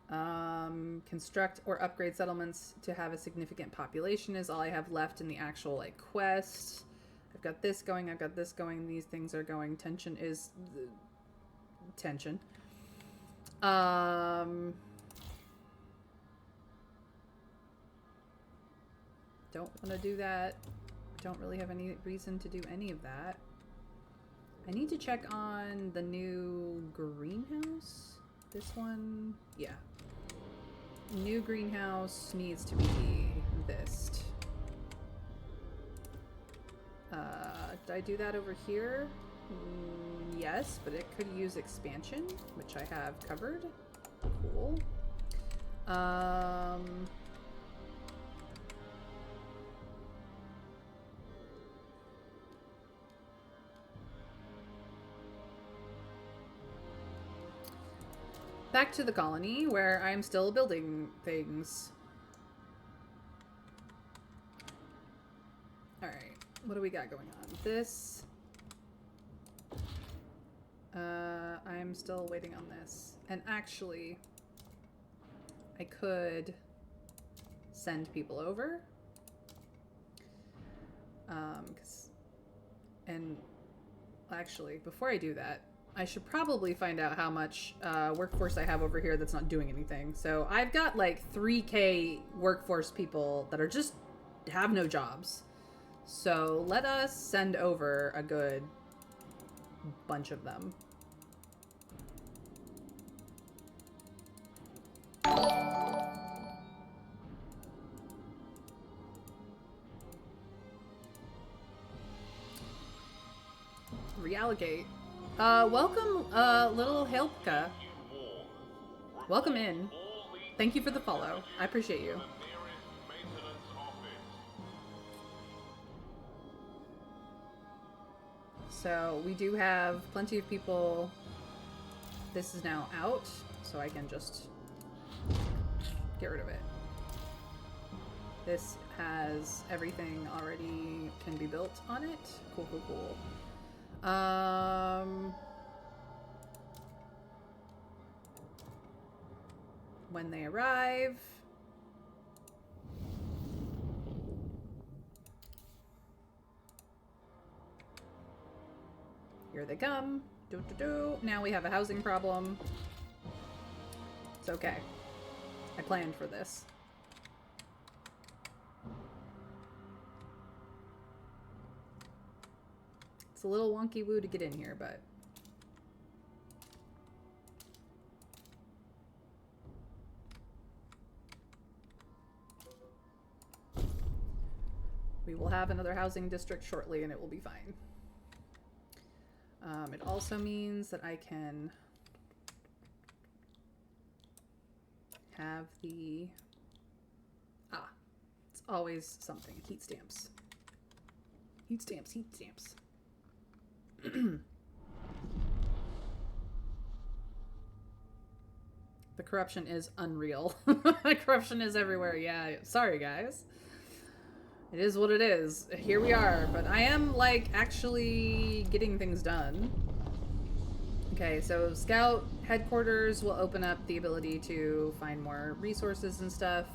Construct or upgrade settlements to have a significant population is all I have left in the actual quest. I've got this going. I've got this going. These things are going. Tension is tension. I, 'cause I rejected them all. That's it. I'm gonna declare myself captain. Look, I'm doing heat stamps. That's what was voted on. And Don't want to do that. Don't really have any reason to do any of that. I need to check on the new greenhouse. This one, yeah. New greenhouse needs to be this. Did I do that over here? Yes, but it could use expansion, which I have covered. Cool. Back to the colony, where I'm still building things. Alright, what do we got going on? This. I'm still waiting on this. And actually, I could send people over. And actually, before I do that, I should probably find out how much workforce I have over here that's not doing anything. So I've got like 3K workforce people that are just have no jobs. So let us send over a good bunch of them. Reallocate. Welcome, little Helpka. Welcome in. Thank you for the follow. I appreciate you. So we do have plenty of people. This is now out, so I can just get rid of it. This has everything already can be built on it. Cool, cool, cool. When they arrive, here they come. Now we have a housing problem. It's okay. I planned for this. It's a little wonky woo to get in here, but we will have another housing district shortly and it will be fine. It also means that I can have the... it's always something. Heat stamps. Heat stamps, heat stamps. The corruption is unreal. Corruption is everywhere. Yeah, sorry guys. It is what it is. Here we are, but I am like actually getting things done. Okay, so Scout headquarters will open up the ability to find more resources and stuff.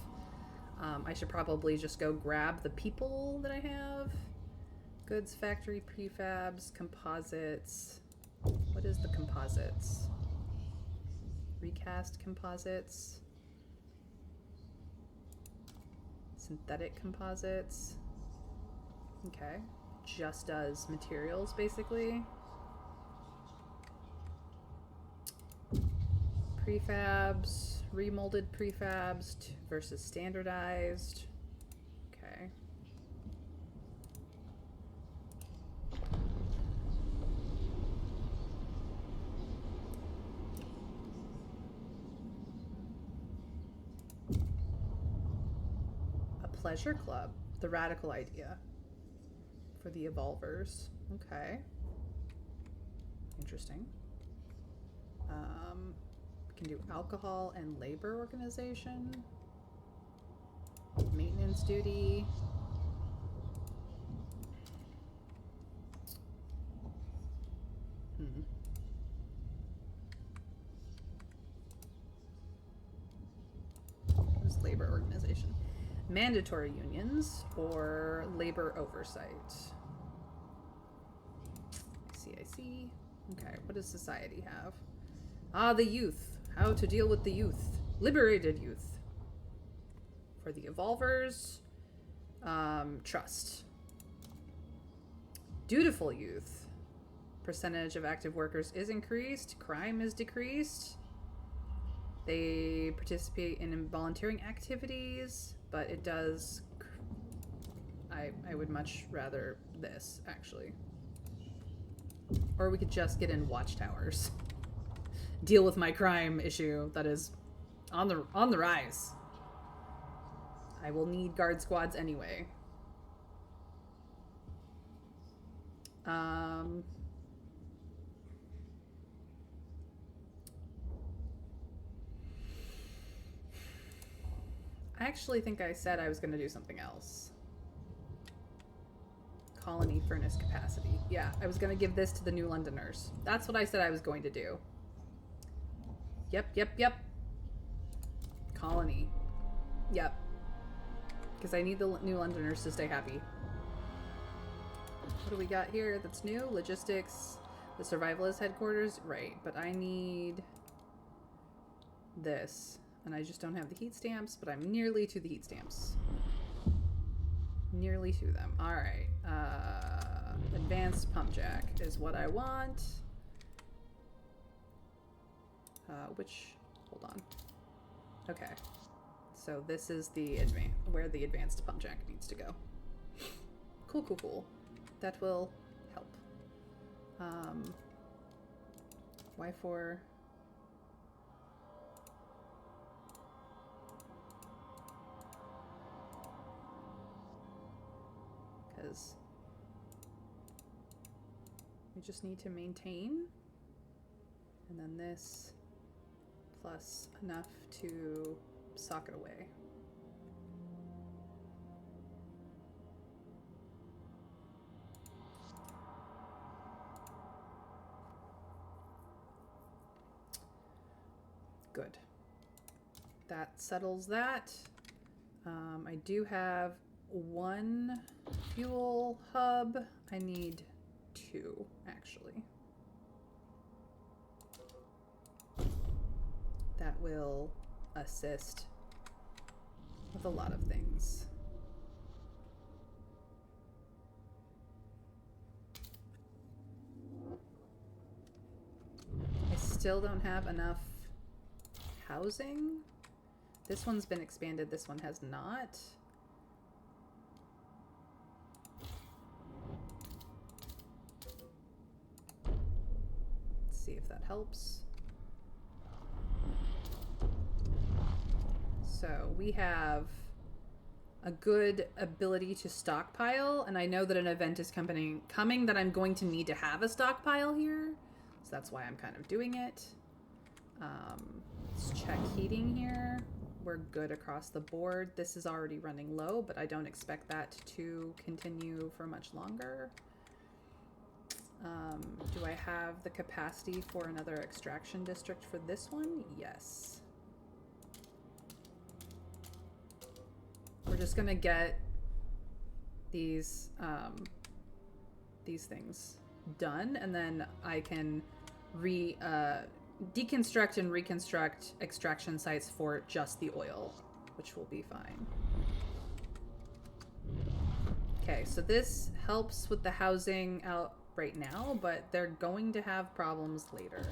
I should probably just go grab the people that I have. Goods factory, prefabs, composites. What is the composites? Recast composites. Synthetic composites. Okay. Just does materials, basically. Prefabs, remolded prefabs versus standardized. Okay. A pleasure club, the radical idea for the evolvers. Okay. Interesting. We can do alcohol and labor organization. Maintenance duty. What is labor organization? Mandatory unions or labor oversight. I see. Okay, what does society have? Ah, the youth. How to deal with the youth. Liberated youth. For the evolvers, Trust. Dutiful youth. Percentage of active workers is increased. Crime is decreased. They participate in volunteering activities, but it does... I would much rather this, actually. Or we could just get in watchtowers. Deal with my crime issue that is on the rise. I will need guard squads anyway. I actually think I said I was going to do something else. Colony furnace capacity. Yeah, I was going to give this to the New Londoners. That's what I said I was going to do. Yep. Colony. Yep. Because I need the New Londoners to stay happy. What do we got here that's new? Logistics. The survivalist headquarters. Right, but I need this. And I just don't have the heat stamps, but I'm nearly to the heat stamps. Nearly to them. Alright. Advanced pump jack is what I want. Hold on. Okay. So this is the where the advanced pump jack needs to go. Cool. That will help. Y4. Because we just need to maintain. And then this plus enough to sock it away. Good. That settles that. I do have one fuel hub. I need two, actually. That will assist with a lot of things. I still don't have enough housing. This one's been expanded, this one has not. Let's see if that helps. So we have a good ability to stockpile, and I know that an event is coming that I'm going to need to have a stockpile here, so that's why I'm kind of doing it. Let's check heating here. We're good across the board. This is already running low, but I don't expect that to continue for much longer. Do I have the capacity for another extraction district for this one? Yes. We're just gonna get these things done, and then I can deconstruct and reconstruct extraction sites for just the oil, which will be fine. Okay, so this helps with the housing out right now, but they're going to have problems later.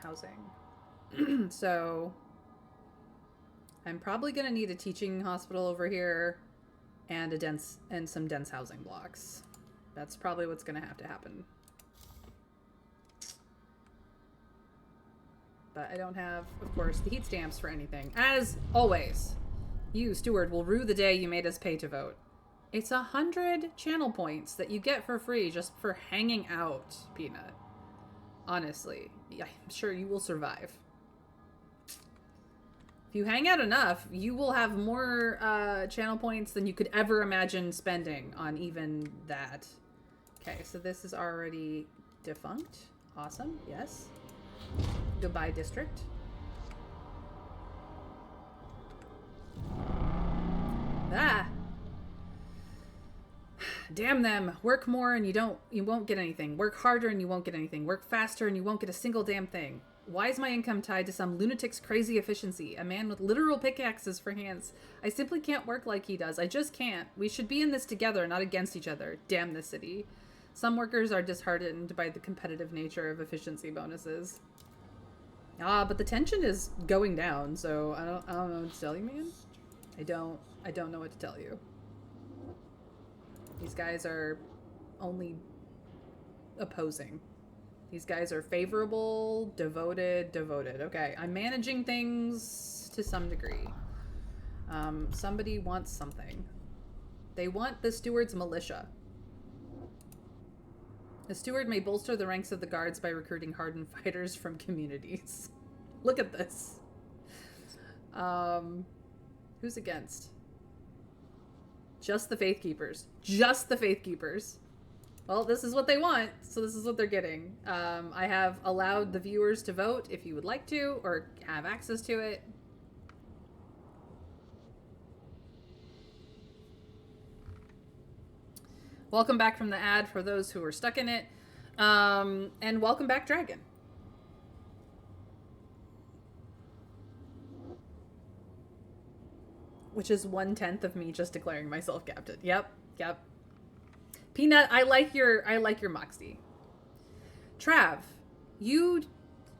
Housing. So I'm probably going to need a teaching hospital over here and some dense housing blocks. That's probably what's going to have to happen. But I don't have, of course, the heat stamps for anything. As always, you, Steward, will rue the day you made us pay to vote. It's 100 channel points that you get for free just for hanging out, Peanut. Honestly, I'm sure you will survive. If you hang out enough, you will have more channel points than you could ever imagine spending on even that. Okay, so this is already defunct. Awesome, yes. Goodbye, district. Ah! Damn them. Work more and you won't get anything. Work harder and you won't get anything. Work faster and you won't get a single damn thing. Why is my income tied to some lunatic's crazy efficiency? A man with literal pickaxes for hands. I simply can't work like he does. I just can't. We should be in this together, not against each other. Damn this city. Some workers are disheartened by the competitive nature of efficiency bonuses. But the tension is going down, so I don't know what to tell you, man. I don't know what to tell you. These guys are only opposing. These guys are favorable, devoted. Okay, I'm managing things to some degree. Somebody wants something. They want the steward's militia. The steward may bolster the ranks of the guards by recruiting hardened fighters from communities. Look at this. Who's against? Just the Faithkeepers. Just the Faithkeepers. Well, this is what they want, so this is what they're getting. I have allowed the viewers to vote if you would like to, or have access to it. Welcome back from the ad for those who are stuck in it. And welcome back, Dragon. Which is 1/10 of me just declaring myself captain. Yep. Peanut, I like your moxie. Trav, you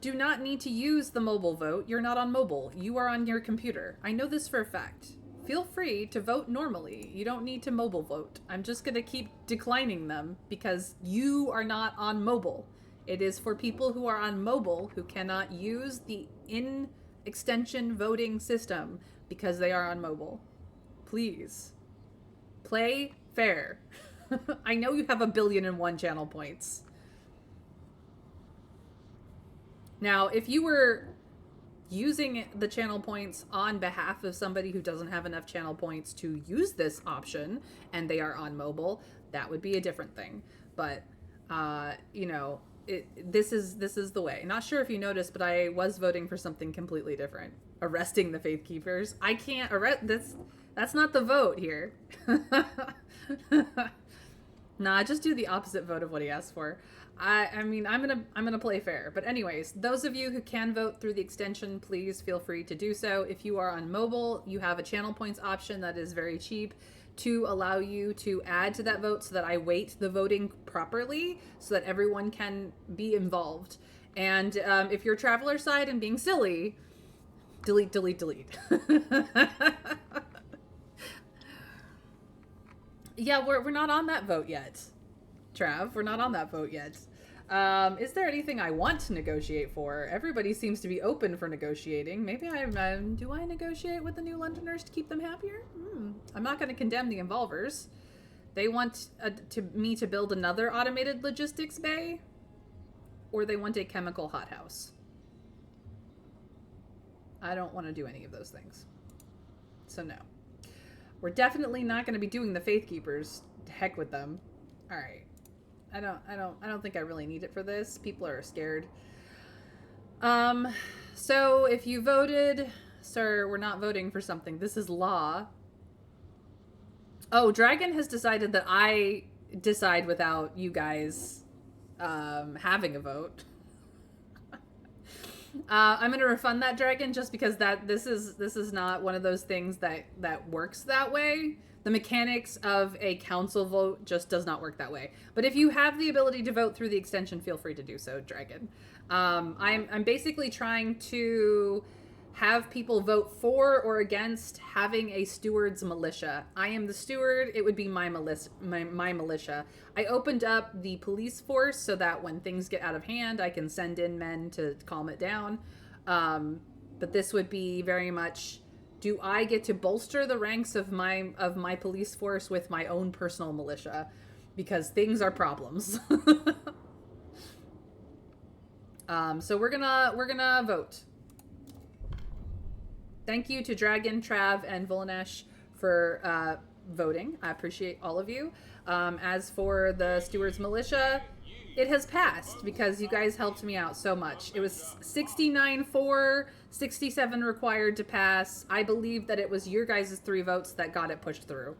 do not need to use the mobile vote. You're not on mobile. You are on your computer. I know this for a fact. Feel free to vote normally. You don't need to mobile vote. I'm just going to keep declining them because you are not on mobile. It is for people who are on mobile who cannot use the in-extension voting system because they are on mobile. Please. Play fair. I know you have 1,000,000,001 channel points. Now, if you were using the channel points on behalf of somebody who doesn't have enough channel points to use this option and they are on mobile, that would be a different thing. But, you know, this is the way. Not sure if you noticed, but I was voting for something completely different. Arresting the Faithkeepers. I can't arrest this. That's not the vote here. Nah, just do the opposite vote of what he asked for. I mean, I'm gonna play fair. But anyways, those of you who can vote through the extension, please feel free to do so. If you are on mobile, you have a channel points option that is very cheap to allow you to add to that vote so that I weight the voting properly so that everyone can be involved. And if you're traveler side and being silly, delete. Yeah, we're not on that vote yet, Trav. We're not on that vote yet. Is there anything I want to negotiate for? Everybody seems to be open for negotiating. Maybe do I negotiate with the New Londoners to keep them happier? I'm not going to condemn the Involvers. They want me to build another automated logistics bay, or they want a chemical hothouse. I don't want to do any of those things. So no. We're definitely not going to be doing the Faithkeepers. Heck with them. All right. I don't think I really need it for this. People are scared. So if you voted, sir, we're not voting for something. This is law. Oh, Dragon has decided that I decide without you guys having a vote. I'm gonna refund that, Dragon, just because this is not one of those things that works that way. The mechanics of a council vote just does not work that way. But if you have the ability to vote through the extension, feel free to do so, Dragon. I'm basically trying to have people vote for or against having a steward's militia. I am the steward. It would be my militia. I opened up the police force so that when things get out of hand, I can send in men to calm it down. But this would be very much, do I get to bolster the ranks of my police force with my own personal militia? Because things are problems. So we're gonna vote. Thank you to Dragon, Trav, and Volanesh for voting. I appreciate all of you. As for the Steward's Militia, it has passed because you guys helped me out so much. It was 69 for, 67 required to pass. I believe that it was your guys' 3 votes that got it pushed through.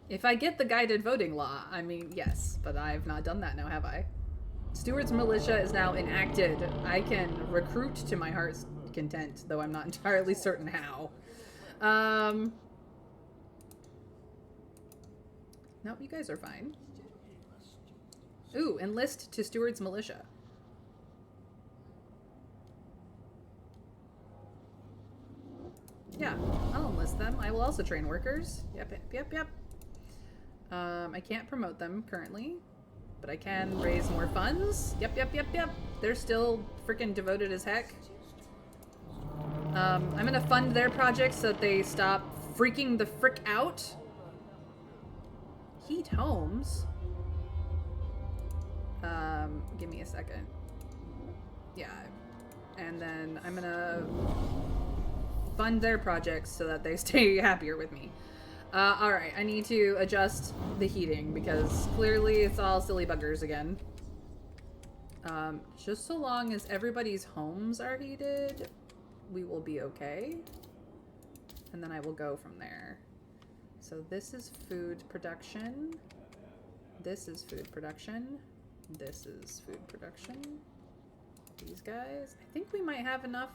If I get the guided voting law, I mean, yes, but I've not done that now, have I? Stewart's militia is now enacted. I can recruit to my heart's content, though I'm not entirely certain how. Nope, you guys are fine. Ooh, enlist to Stewart's militia. Yeah, I'll enlist them. I will also train workers. Yep. I can't promote them currently, but I can raise more funds. Yep. They're still freaking devoted as heck. I'm gonna fund their projects so that they stop freaking the frick out. Heat homes. Give me a second. Yeah, and then I'm gonna fund their projects so that they stay happier with me. Alright, I need to adjust the heating because clearly it's all silly buggers again. Just so long as everybody's homes are heated, we will be okay. And then I will go from there. So this is food production. This is food production. This is food production. These guys. I think we might have enough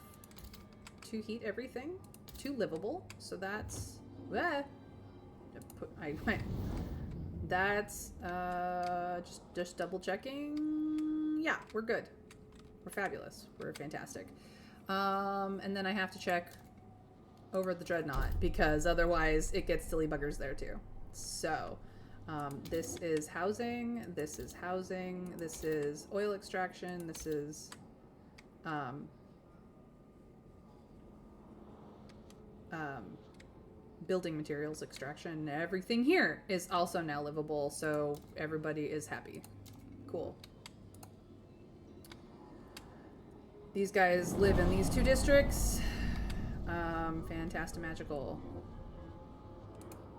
to heat everything to livable. So that's... That's just double checking. Yeah, we're good. We're fabulous. We're fantastic. And then I have to check over the dreadnought because otherwise it gets silly buggers there too. So this is housing. This is housing. This is oil extraction. This is building materials extraction. Everything here is also now livable, so everybody is happy. Cool. These guys live in these two districts. Fantastimagical.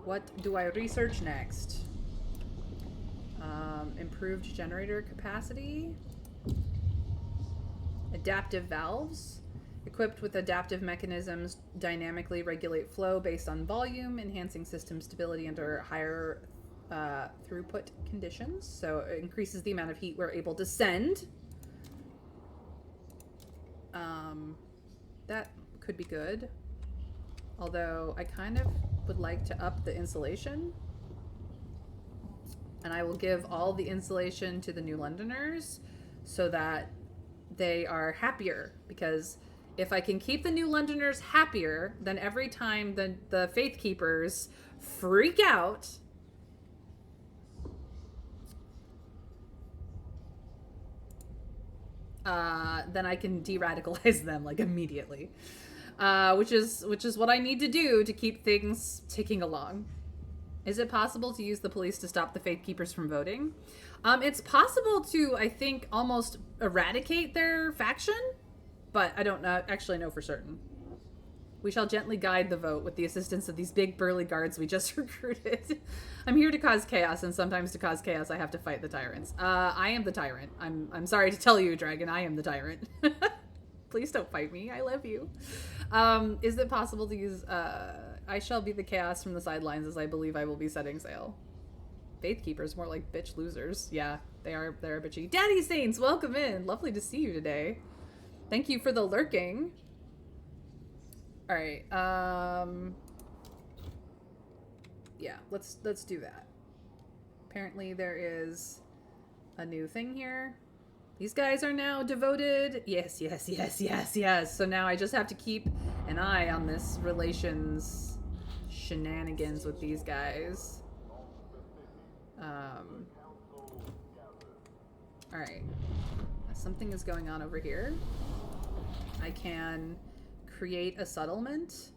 What do I research next? Improved generator capacity. Adaptive valves. Equipped with adaptive mechanisms, dynamically regulate flow based on volume, enhancing system stability under higher throughput conditions. So it increases the amount of heat we're able to send. That could be good. Although I kind of would like to up the insulation. And I will give all the insulation to the New Londoners so that they are happier. Because if I can keep the New Londoners happier, then every time the Faith Keepers freak out, then I can de-radicalize them like immediately, which is what I need to do to keep things ticking along. Is it possible to use the police to stop the Faith Keepers from voting? It's possible to, I think, almost eradicate their faction, but I don't actually know for certain. We shall gently guide the vote with the assistance of these big burly guards we just recruited. I'm here to cause chaos, and sometimes to cause chaos I have to fight the tyrants. I am the tyrant. I'm sorry to tell you, Dragon, I am the tyrant. Please don't fight me. I love you. Is it possible to use... I shall be the chaos from the sidelines as I believe I will be setting sail. Faith Keepers, more like bitch losers. Yeah, they're bitchy. Daddy Saints, welcome in. Lovely to see you today. Thank you for the lurking. All right. Yeah, let's do that. Apparently there is a new thing here. These guys are now devoted. Yes. So now I just have to keep an eye on this relations shenanigans with these guys. All right. Something is going on over here. I can create a settlement.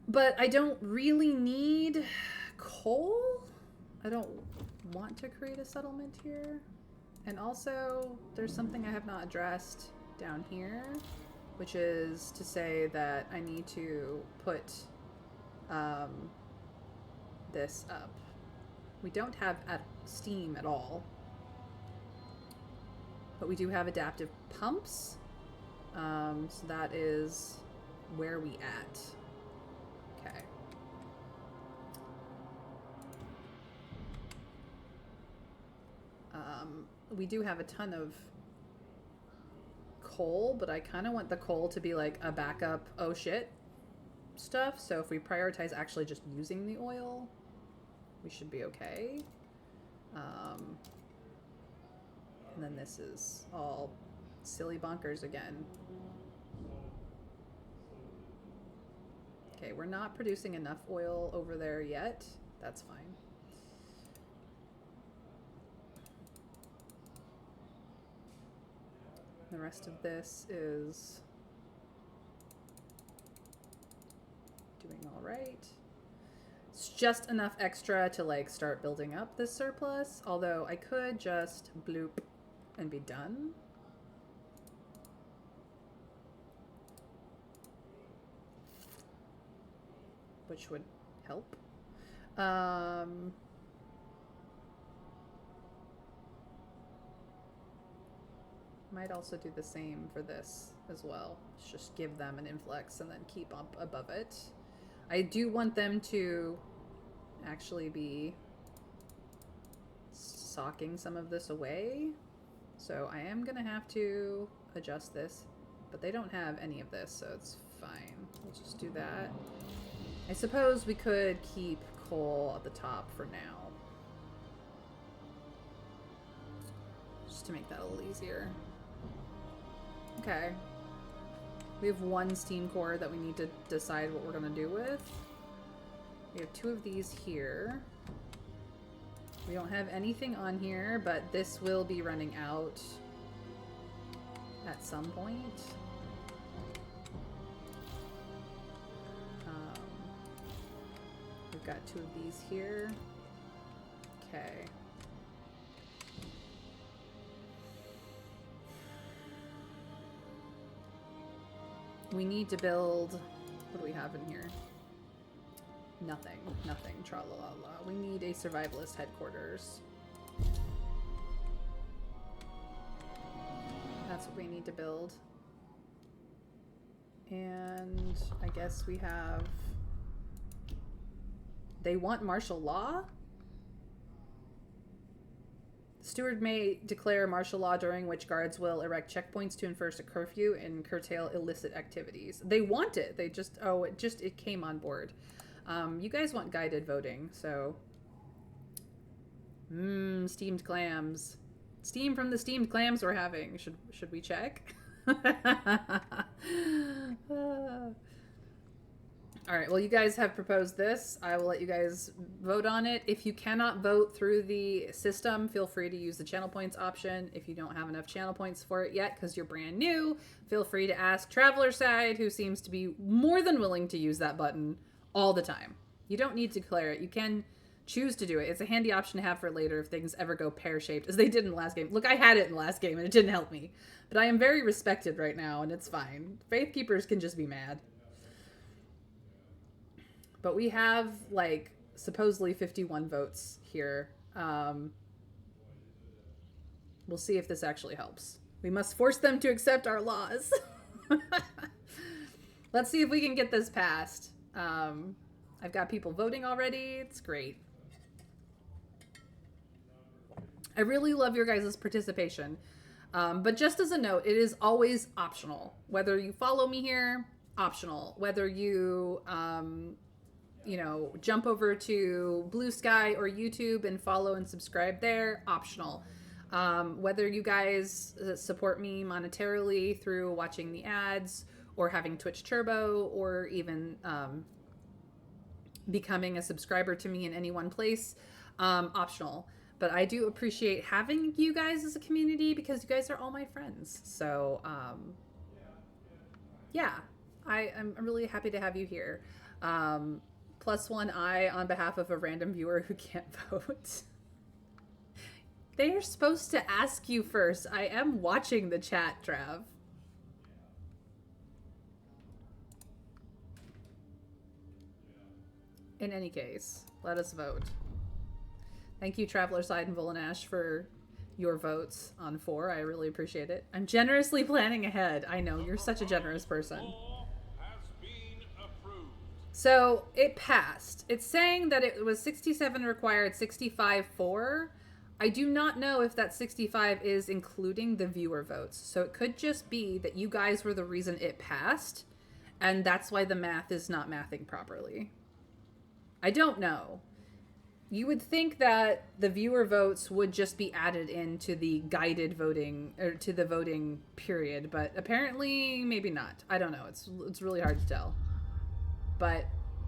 But I don't really need coal. I don't want to create a settlement here. And also, there's something I have not addressed down here, which is to say that I need to put this up. We don't have steam at all. But we do have adaptive pumps. So that is where we at. Okay. We do have a ton of coal, but I kind of want the coal to be like a backup oh shit stuff. So if we prioritize actually just using the oil, we should be okay. And then this is all silly bonkers again. Okay, we're not producing enough oil over there yet. That's fine. The rest of this is doing all right. It's just enough extra to like start building up this surplus, although I could just bloop and be done. Which would help. Might also do the same for this as well. Just give them an influx and then keep up above it. I do want them to actually be socking some of this away. So I am going to have to adjust this. But they don't have any of this, so it's fine. We'll just do that. I suppose we could keep coal at the top for now. Just to make that a little easier. Okay. We have one steam core that we need to decide what we're going to do with. We have 2 of these here. We don't have anything on here, but this will be running out at some point. We've got 2 of these here. Okay. We need to build... What do we have in here? Nothing. Nothing. Tra-la-la-la. We need a survivalist headquarters. That's what we need to build. And I guess we have... They want martial law? The steward may declare martial law during which guards will erect checkpoints to enforce a curfew and curtail illicit activities. They want it. They just... Oh, it came on board. You guys want guided voting, so... Steamed clams. Steam from the steamed clams we're having. Should we check? Alright, well, you guys have proposed this. I will let you guys vote on it. If you cannot vote through the system, feel free to use the channel points option. If you don't have enough channel points for it yet because you're brand new, feel free to ask Traveler Side, who seems to be more than willing to use that button all the time. You don't need to declare it. You can choose to do it. It's a handy option to have for later if things ever go pear-shaped, as they did in the last game. Look, I had it in the last game, and it didn't help me. But I am very respected right now, and it's fine. Faith Keepers can just be mad. But we have, like, supposedly 51 votes here. We'll see if this actually helps. We must force them to accept our laws. Let's see if we can get this passed. I've got people voting already. It's great. I really love your guys' participation. But just as a note, it is always optional. Whether you follow me here, optional. Whether you... you know, jump over to Blue Sky or YouTube and follow and subscribe there, optional. Whether you guys support me monetarily through watching the ads or having Twitch Turbo or even becoming a subscriber to me in any one place, optional. But I do appreciate having you guys as a community because you guys are all my friends. So, yeah, I'm really happy to have you here. +1 eye on behalf of a random viewer who can't vote. They are supposed to ask you first. I am watching the chat, Trav. In any case, let us vote. Thank you, Traveler Side and Volanash, for your votes on 4. I really appreciate it. I'm generously planning ahead. I know, you're such a generous person. So it passed. It's saying that it was 67 required, 65 for. I do not know if that 65 is including the viewer votes. So it could just be that you guys were the reason it passed, and that's why the math is not mathing properly. I don't know. You would think that the viewer votes would just be added into the guided voting, or to the voting period, but apparently maybe not. I don't know. It's really hard to tell. But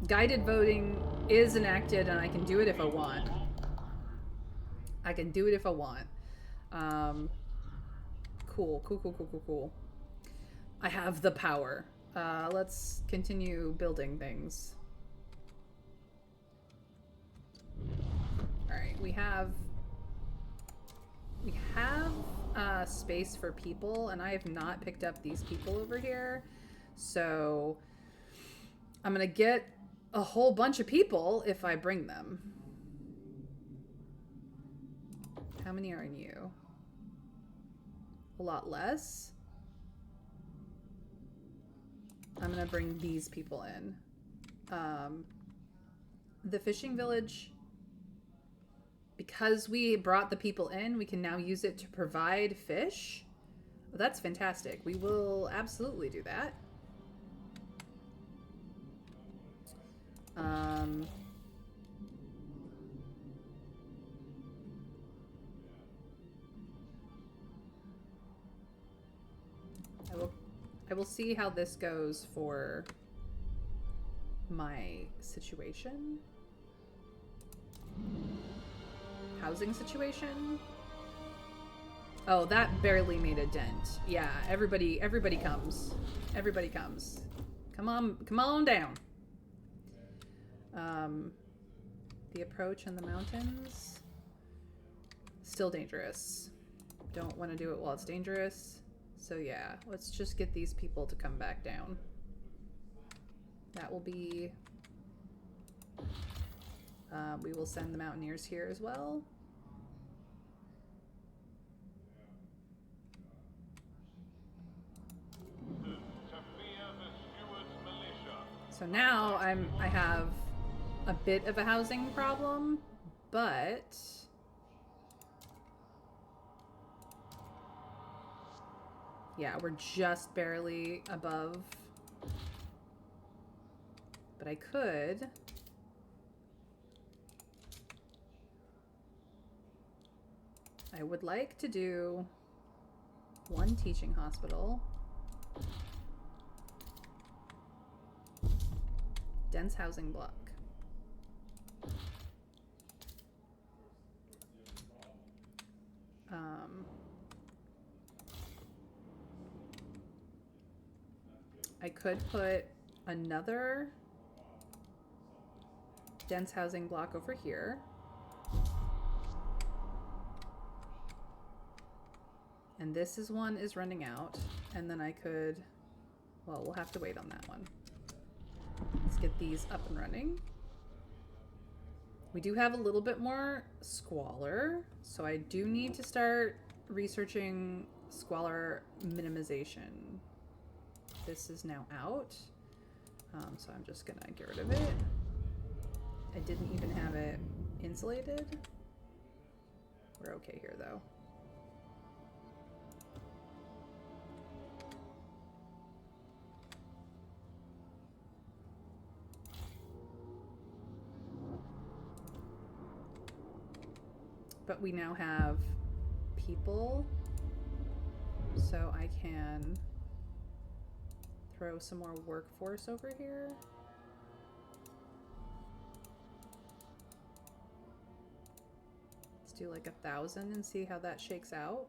guided voting is enacted, and I can do it if I want. I can do it if I want. Cool. I have the power. Let's continue building things. Alright, we have space for people, and I have not picked up these people over here. So I'm gonna get a whole bunch of people if I bring them. How many are in you? A lot less. I'm gonna bring these people in. The fishing village, because we brought the people in, we can now use it to provide fish. Well, that's fantastic. We will absolutely do that. I will see how this goes for my situation. Housing situation. Oh, that barely made a dent. Yeah, everybody comes. Everybody comes. Come on down. The approach in the mountains. Still dangerous. Don't want to do it while it's dangerous. So yeah, let's just get these people to come back down. That will be... we will send the mountaineers here as well. So now I have a bit of a housing problem, but yeah, we're just barely above. But I would like to do one teaching hospital. Dense housing block. I could put another dense housing block over here. And this one is running out. And then I could, well, we'll have to wait on that one. Let's get these up and running. We do have a little bit more squalor, so I do need to start researching squalor minimization. This is now out, so I'm just gonna get rid of it. I didn't even have it insulated. We're okay here though. But we now have people, so I can throw some more workforce over here. Let's do like 1,000 and see how that shakes out.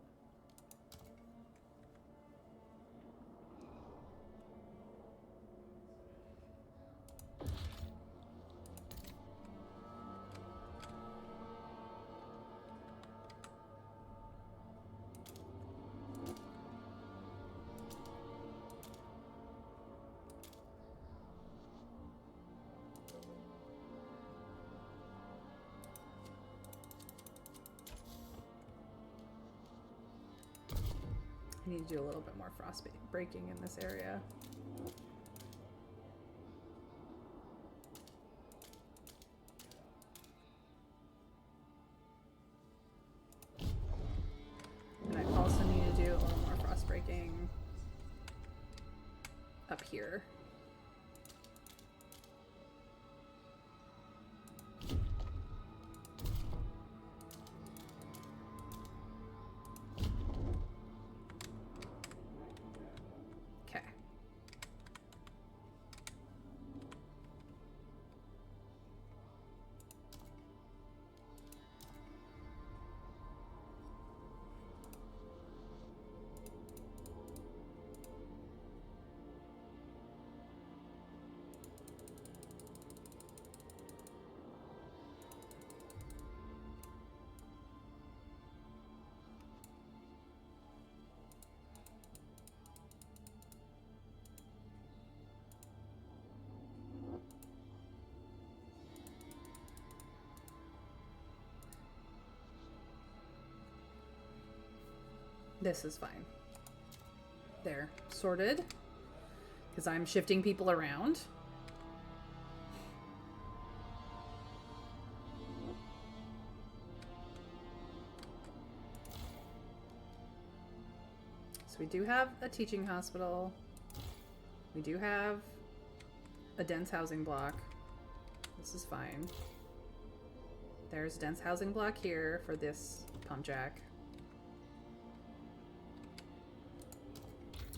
I need to do a little bit more frost breaking in this area. up here. Okay. This is fine. There, sorted. Because I'm shifting people around. So we do have a teaching hospital. We do have a dense housing block. This is fine. There's a dense housing block here for this pump jack.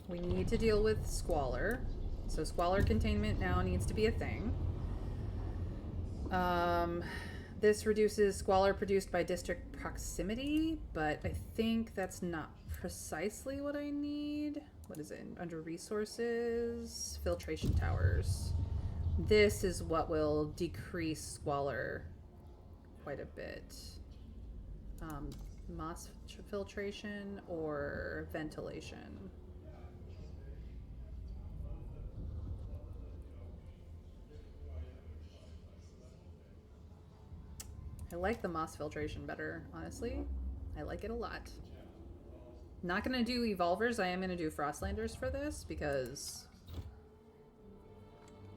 We need to deal with squalor. So squalor containment now needs to be a thing. This reduces squalor produced by district proximity, but I think that's not precisely what I need. What is it? Under resources, filtration towers. This is what will decrease squalor quite a bit. Moss filtration or ventilation. I like the moss filtration better, honestly. I like it a lot. Not gonna do evolvers, I am gonna do frostlanders for this because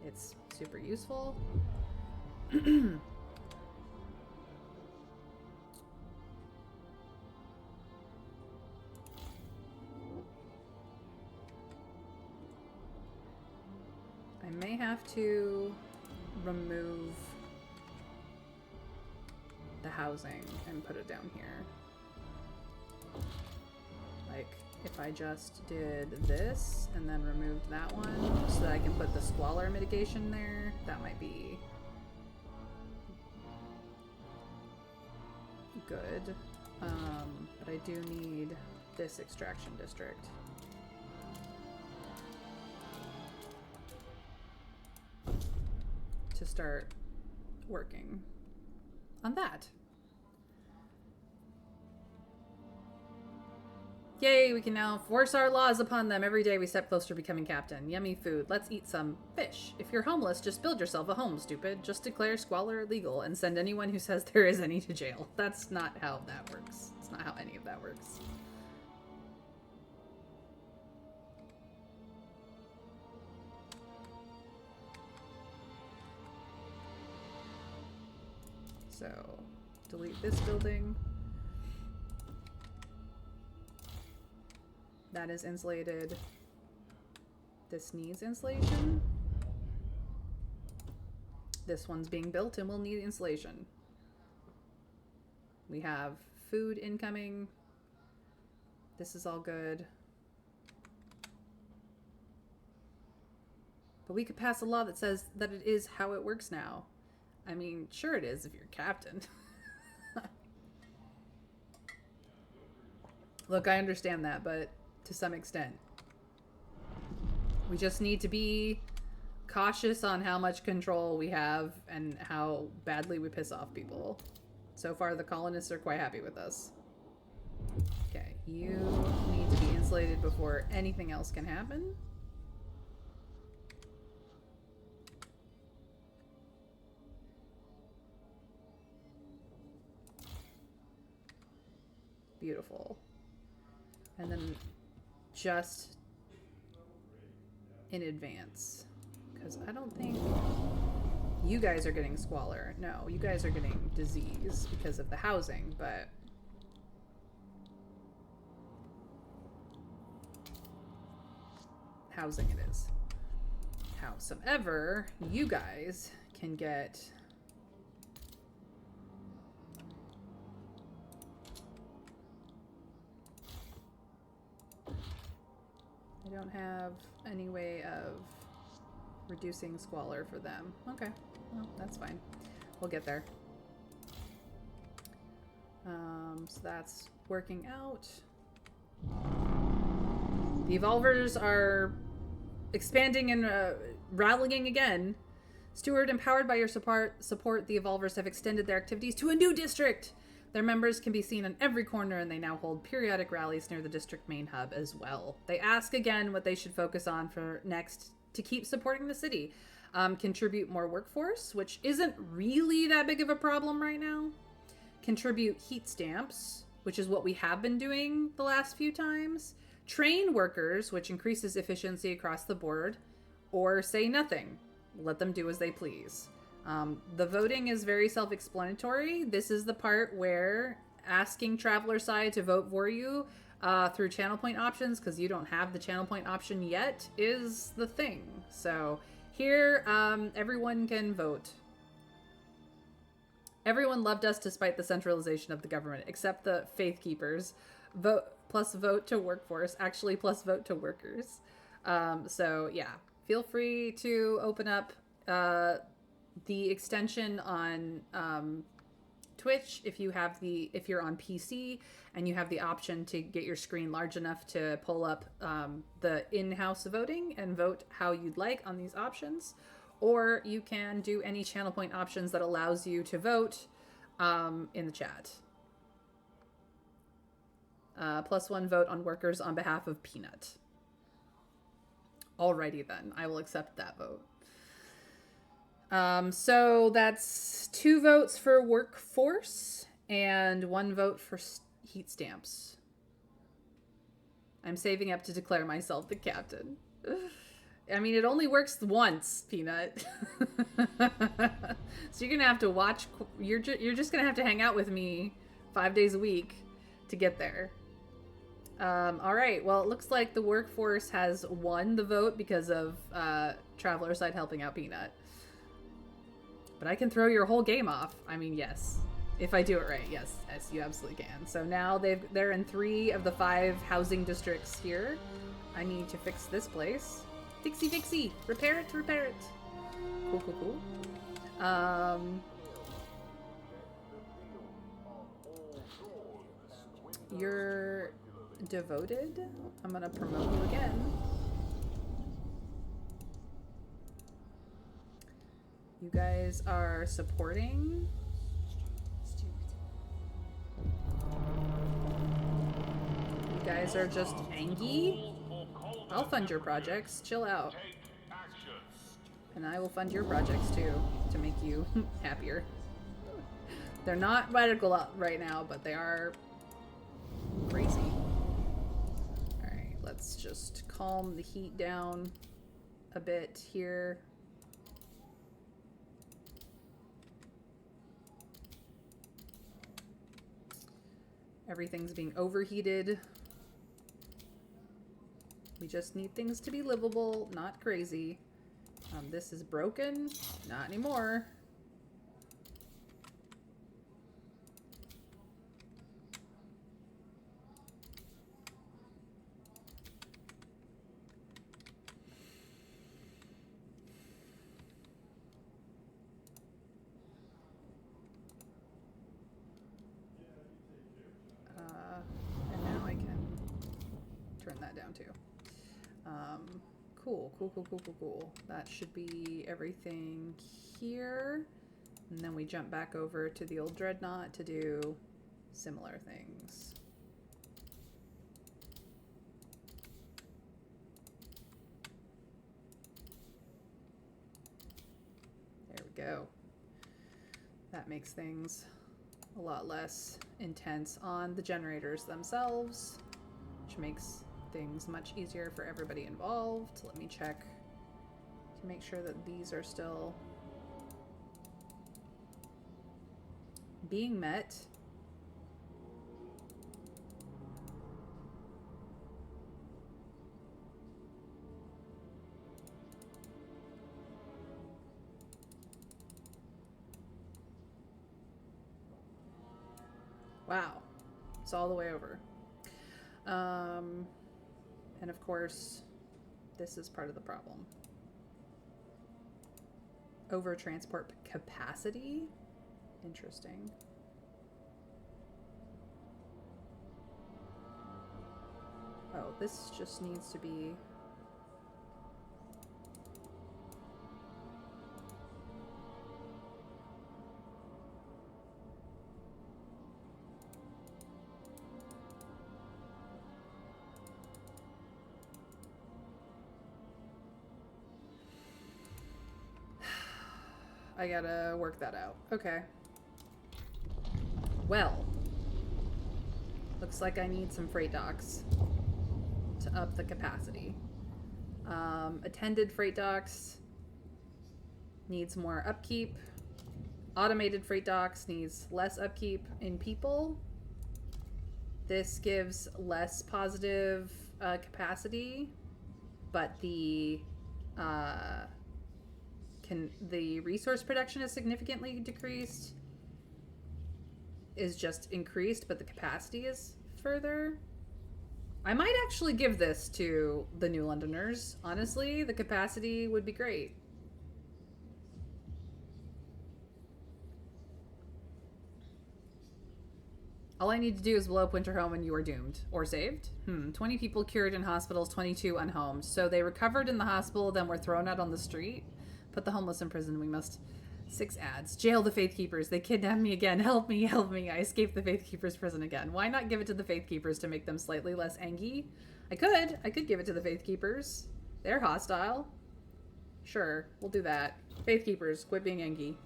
it's super useful. I may have to remove the housing and put it down here. Like, if I just did this and then removed that one so that I can put the squalor mitigation there, that might be good. But I do need this extraction district. To start working on that. Yay, we can now force our laws upon them. Every day we step closer to becoming captain. Yummy food. Let's eat some fish. If you're homeless, just build yourself a home, stupid. Just declare squalor illegal and send anyone who says there is any to jail. That's not how that works. It's not how any of that works. So, delete this building. That is insulated. This needs insulation. This one's being built and will need insulation. We have food incoming. This is all good. But we could pass a law that says that it is how it works now. I mean, sure it is if you're captain. Look, I understand that, but to some extent. We just need to be cautious on how much control we have and how badly we piss off people. So far, the colonists are quite happy with us. Okay, you need to be insulated before anything else can happen. Beautiful. And then just in advance, because I don't think you guys are getting squalor. No, you guys are getting disease because of the housing, but housing it is. Howsoever, you guys can get... I don't have any way of reducing squalor for them. Okay, well, that's fine. We'll get there. So that's working out. The Evolvers are expanding and rallying again. Steward, empowered by your support, the Evolvers have extended their activities to a new district. Their members can be seen on every corner, and they now hold periodic rallies near the district main hub as well. They ask again what they should focus on for next to keep supporting the city. Contribute more workforce, which isn't really that big of a problem right now. Contribute heat stamps, which is what we have been doing the last few times. Train workers, which increases efficiency across the board. Or say nothing. Let them do as they please. The voting is very self-explanatory. This is the part where asking Traveler Side to vote for you through channel point options, because you don't have the channel point option yet, is the thing. So here, everyone can vote. Everyone loved us despite the centralization of the government, except the Faith Keepers. Vote plus vote to workforce, actually plus vote to workers. So yeah, feel free to open up the extension on Twitch if you're on PC and you have the option to get your screen large enough to pull up the in-house voting and vote how you'd like on these options. Or you can do any channel point options that allows you to vote in the chat. +1 vote on workers on behalf of Peanut. Alrighty then, I will accept that vote. So that's 2 votes for workforce and 1 vote for heat stamps. I'm saving up to declare myself the captain. I mean, it only works once, Peanut. So you're gonna have to watch. You're just gonna have to hang out with me 5 days a week to get there. All right. Well, it looks like the workforce has won the vote because of Traveler Side helping out Peanut. But I can throw your whole game off. I mean, yes, if I do it right. Yes, you absolutely can. So now they're in 3 of the 5 housing districts here. I need to fix this place. Fixie, repair it. Cool. You're devoted. I'm gonna promote you again. You guys are supporting. You guys are just angry. I'll fund your projects. Chill out. And I will fund your projects too, to make you happier. They're not radical right now, but they are crazy. Alright, let's just calm the heat down a bit here. Everything's being overheated. We just need things to be livable, not crazy. This is broken. Not anymore. And now I can turn that down too. Cool. That should be everything here. And then we jump back over to the old Dreadnought to do similar things. There we go. That makes things a lot less intense on the generators themselves, which makes things much easier for everybody involved. Let me check to make sure that these are still being met. Wow. It's all the way over. And of course, this is part of the problem. Over transport capacity? Interesting. Oh, this just needs to be... I gotta work that out. Okay. Well. Looks like I need some freight docks to up the capacity. Attended freight docks needs more upkeep. Automated freight docks needs less upkeep in people. This gives less positive capacity, but the resource production is significantly decreased. Is just increased, but the capacity is further. I might actually give this to the New Londoners. Honestly, the capacity would be great. All I need to do is blow up Winterhome and you are doomed. Or saved? 20 people cured in hospitals, 22 unhomed. So they recovered in the hospital, then were thrown out on the street. Put the homeless in prison. We must... 6 ads. Jail the Faith Keepers. They kidnapped me again. Help me, help me. I escaped the Faith Keepers prison again. Why not give it to the Faith Keepers to make them slightly less angy? I could give it to the Faith Keepers. They're hostile. Sure, we'll do that. Faith Keepers, quit being angy.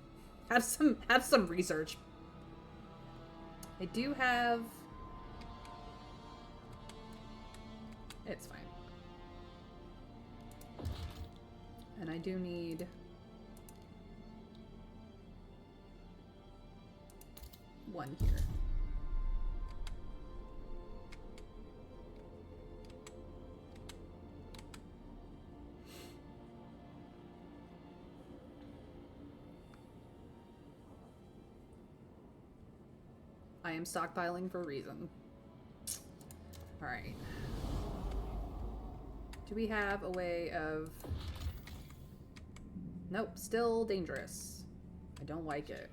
Have some research. I do have... It's fine. And I do need... one here. I am stockpiling for a reason. All right. Do we have a way of... Nope, still dangerous. I don't like it.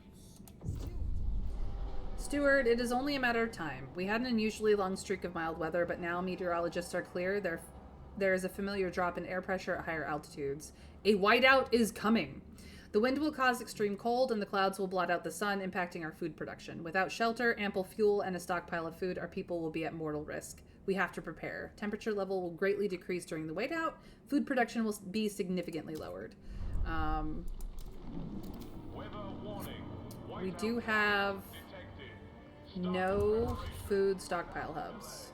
Steward, it is only a matter of time. We had an unusually long streak of mild weather, but now meteorologists are clear. There is a familiar drop in air pressure at higher altitudes. A whiteout is coming. The wind will cause extreme cold, and the clouds will blot out the sun, impacting our food production. Without shelter, ample fuel, and a stockpile of food, our people will be at mortal risk. We have to prepare. Temperature level will greatly decrease during the whiteout. Food production will be significantly lowered. Weather warning. We do have... no food stockpile hubs.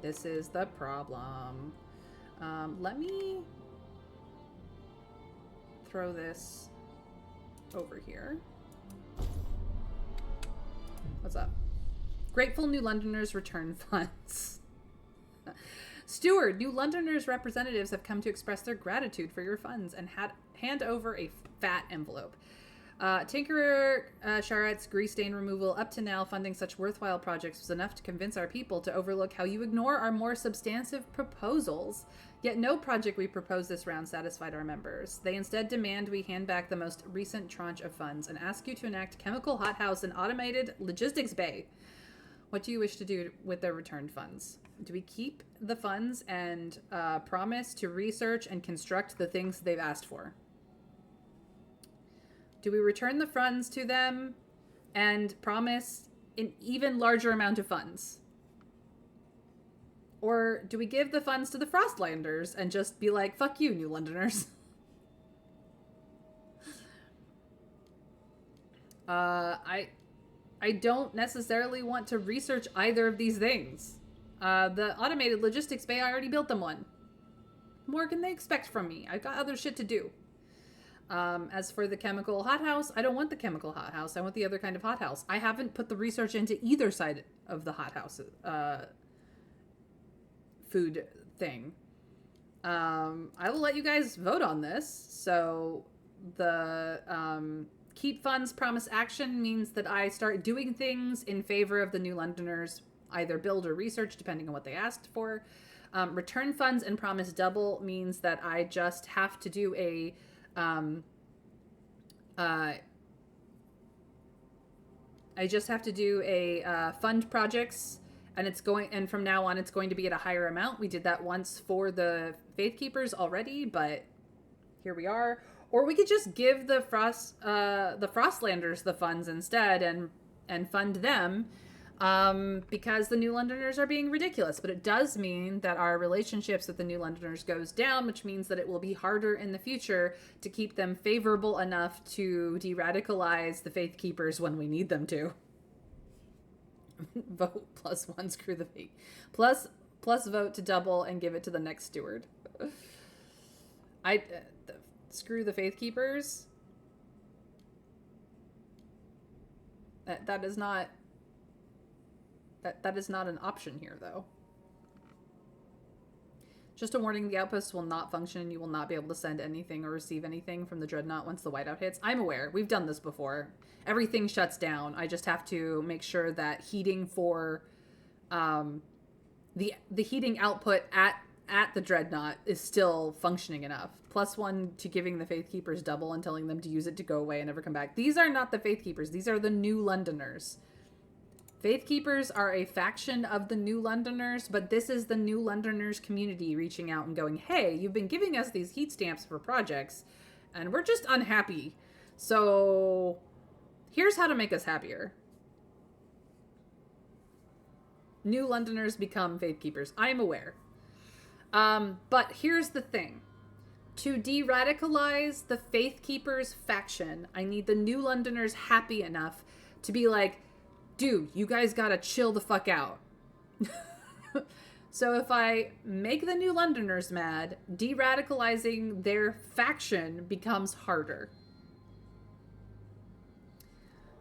This is the problem. Let me throw this over here. What's up? Grateful New Londoners return funds. Steward, New Londoners representatives have come to express their gratitude for your funds and hand over a fat envelope. Tinkerer Charette's grease stain removal, up to now funding such worthwhile projects, was enough to convince our people to overlook how you ignore our more substantive proposals. Yet no project we proposed this round satisfied our members. They instead demand we hand back the most recent tranche of funds and ask you to enact chemical hothouse and automated logistics bay. What do you wish to do with their returned funds? Do we keep the funds and promise to research and construct the things they've asked for? Do we return the funds to them and promise an even larger amount of funds? Or do we give the funds to the Frostlanders and just be like, fuck you, New Londoners? I don't necessarily want to research either of these things. The automated logistics bay, I already built them one. What more can they expect from me? I've got other shit to do. As for the chemical hothouse, I don't want the chemical hothouse. I want the other kind of hothouse. I haven't put the research into either side of the hothouse food thing. I will let you guys vote on this. So the keep funds, promise action means that I start doing things in favor of the New Londoners, either build or research, depending on what they asked for. Return funds and promise double means that I just have to do a fund projects, and from now on it's going to be at a higher amount. We did that once for the Faith Keepers already, but here we are. Or we could just give the Frostlanders the funds instead and fund them, because the New Londoners are being ridiculous. But it does mean that our relationships with the New Londoners goes down, which means that it will be harder in the future to keep them favorable enough to de-radicalize the Faith Keepers when we need them to. Vote +1, screw the Faith. Plus vote to double and give it to the next steward. Screw the Faith Keepers. That is not an option here, though. Just a warning, the outpost will not function. You will not be able to send anything or receive anything from the Dreadnought once the whiteout hits. I'm aware. We've done this before. Everything shuts down. I just have to make sure that heating for the heating output at the Dreadnought is still functioning enough. +1 to giving the Faith Keepers double and telling them to use it to go away and never come back. These are not the Faith Keepers. These are the New Londoners. Faith Keepers are a faction of the New Londoners, but this is the New Londoners community reaching out and going, hey, you've been giving us these heat stamps for projects, and we're just unhappy. So here's how to make us happier. New Londoners become Faith Keepers. I am aware. But here's the thing. To de-radicalize the Faith Keepers faction, I need the New Londoners happy enough to be like, dude, you guys gotta chill the fuck out. So if I make the New Londoners mad, de-radicalizing their faction becomes harder.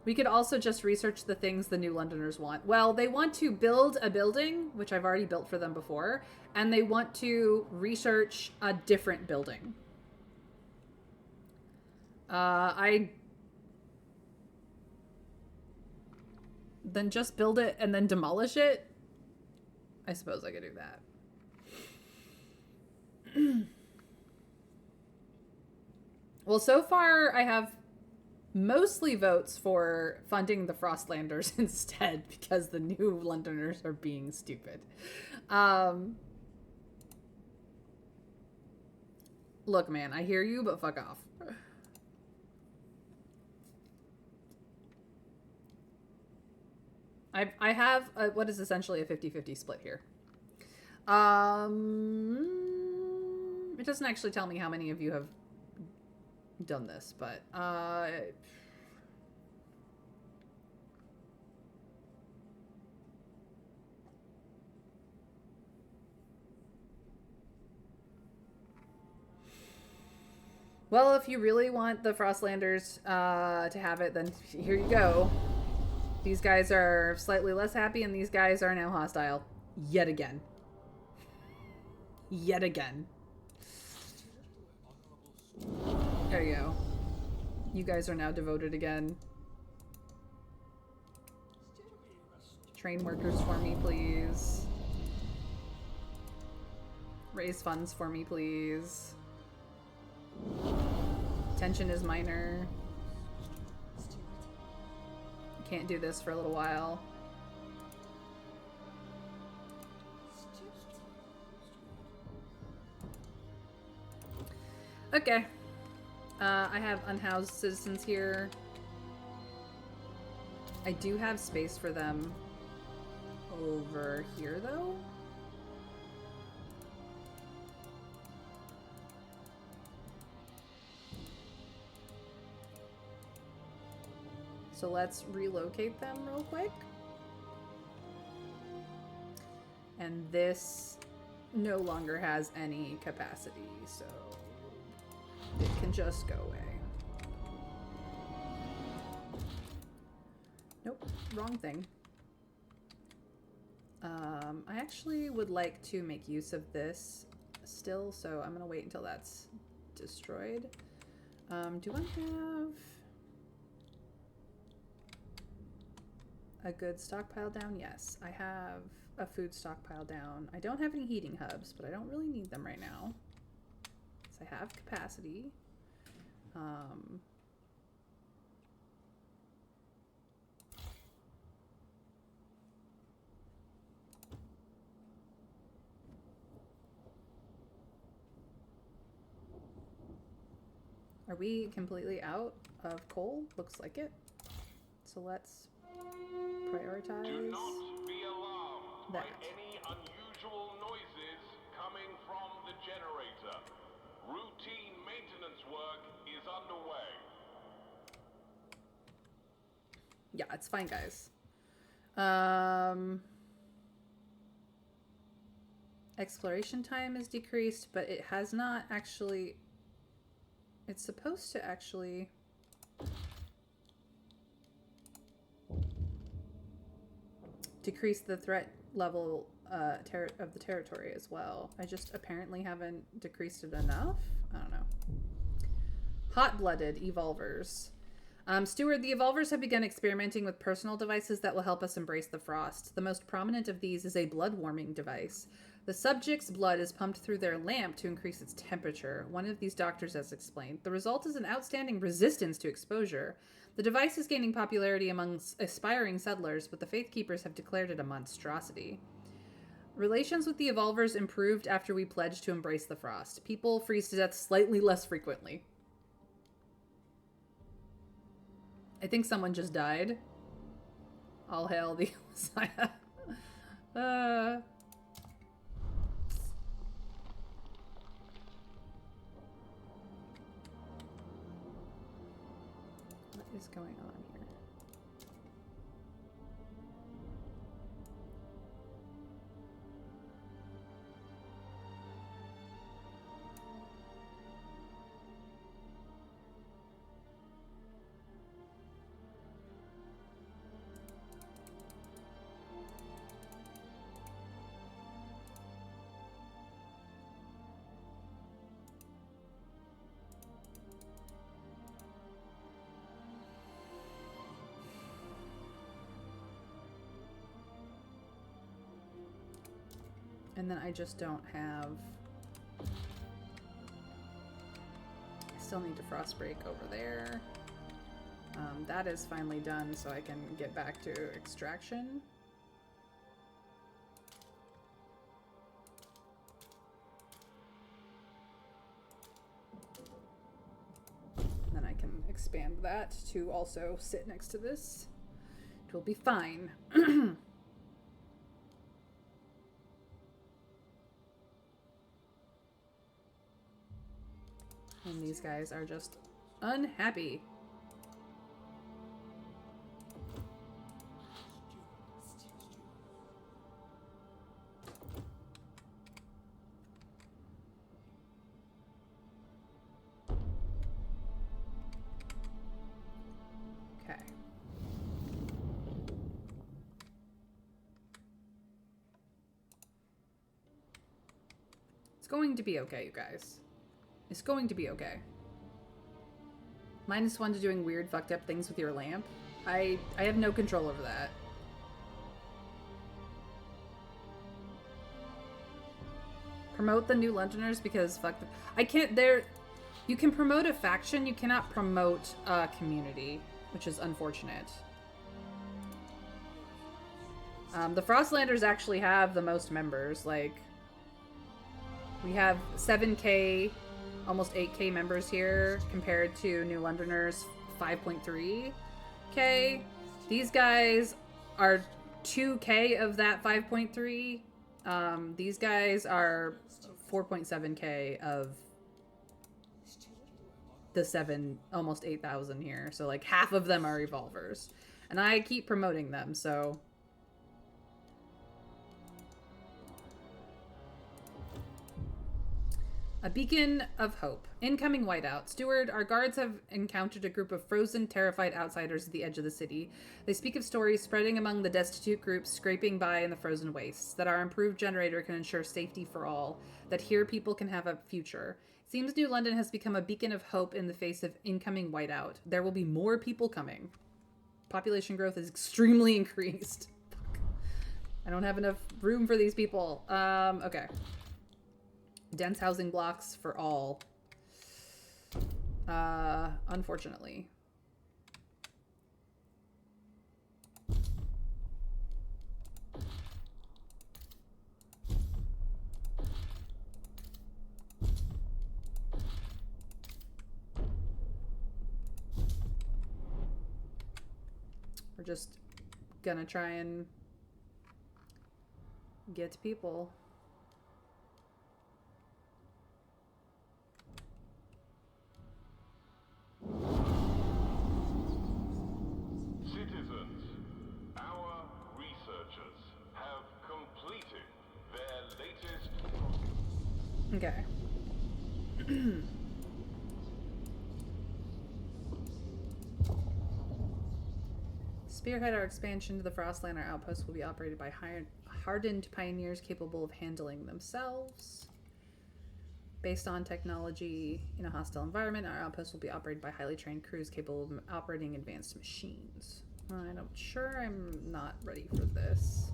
We could also just research the things the New Londoners want. Well, they want to build a building, which I've already built for them before, and they want to research a different building. Then just build it and then demolish it? I suppose I could do that. Well, so far I have mostly votes for funding the Frostlanders instead, because the New Londoners are being stupid. Look, man, I hear you, but fuck off. I have what is essentially a 50-50 split here. It doesn't actually tell me how many of you have done this, but well, if you really want the Frostlanders to have it, then here you go. These guys are slightly less happy, and these guys are now hostile. Yet again. Yet again. There you go. You guys are now devoted again. Train workers for me, please. Raise funds for me, please. Tension is minor. Can't do this for a little while. Okay. I have unhoused citizens here. I do have space for them over here, though. So let's relocate them real quick. And this no longer has any capacity, so it can just go away. Nope, wrong thing. I actually would like to make use of this still, so I'm gonna wait until that's destroyed. Do I have... a good stockpile down? Yes. I have a food stockpile down. I don't have any heating hubs, but I don't really need them right now. So I have capacity. Are we completely out of coal? Looks like it. So let's prioritize Do not be alarmed by that. any unusual noises coming from the generator. Routine maintenance work is underway. Yeah, it's fine, guys. Exploration time is decreased, but it has not actually... It's supposed to actually... decrease the threat level of the territory as well. I just apparently haven't decreased it enough. I don't know. Hot-blooded evolvers. Steward, the evolvers have begun experimenting with personal devices that will help us embrace the frost. The most prominent of these is a blood-warming device. The subject's blood is pumped through their lamp to increase its temperature. One of these doctors has explained. The result is an outstanding resistance to exposure. The device is gaining popularity among aspiring settlers, but the Faith Keepers have declared it a monstrosity. Relations with the evolvers improved after we pledged to embrace the frost. People freeze to death slightly less frequently. I think someone just died. All hail the Messiah. What is going on here? And then I just don't have... I still need to frost break over there. That is finally done, so I can get back to extraction. And then I can expand that to also sit next to this. It will be fine. And these guys are just unhappy. Okay. It's going to be okay, you guys. It's going to be okay. -1 to doing weird, fucked up things with your lamp. I have no control over that. Promote the New Londoners because fuck them. I can't, you can promote a faction, you cannot promote a community, which is unfortunate. The Frostlanders actually have the most members, like, we have 7k, almost 8k members here compared to New Londoners 5.3k. These guys are 2k of that 5.3. These guys are 4.7k of the 7, almost 8,000 here. So like half of them are evolvers. And I keep promoting them, so... A beacon of hope. Incoming whiteout. Steward, our guards have encountered a group of frozen, terrified outsiders at the edge of the city. They speak of stories spreading among the destitute groups scraping by in the frozen wastes, that our improved generator can ensure safety for all, that here people can have a future. It seems New London has become a beacon of hope in the face of incoming whiteout. There will be more people coming. population growth is extremely increased. Fuck. I don't have enough room for these people. Okay. Dense housing blocks for all. Unfortunately. We're just gonna try and get people. Citizens, our researchers have completed their latest... Okay. Spearhead our expansion to the Frostland. Our outposts will be operated by hardened pioneers capable of handling themselves. Based on technology in a hostile environment, our outposts will be operated by highly trained crews capable of operating advanced machines. I'm sure I'm not ready for this.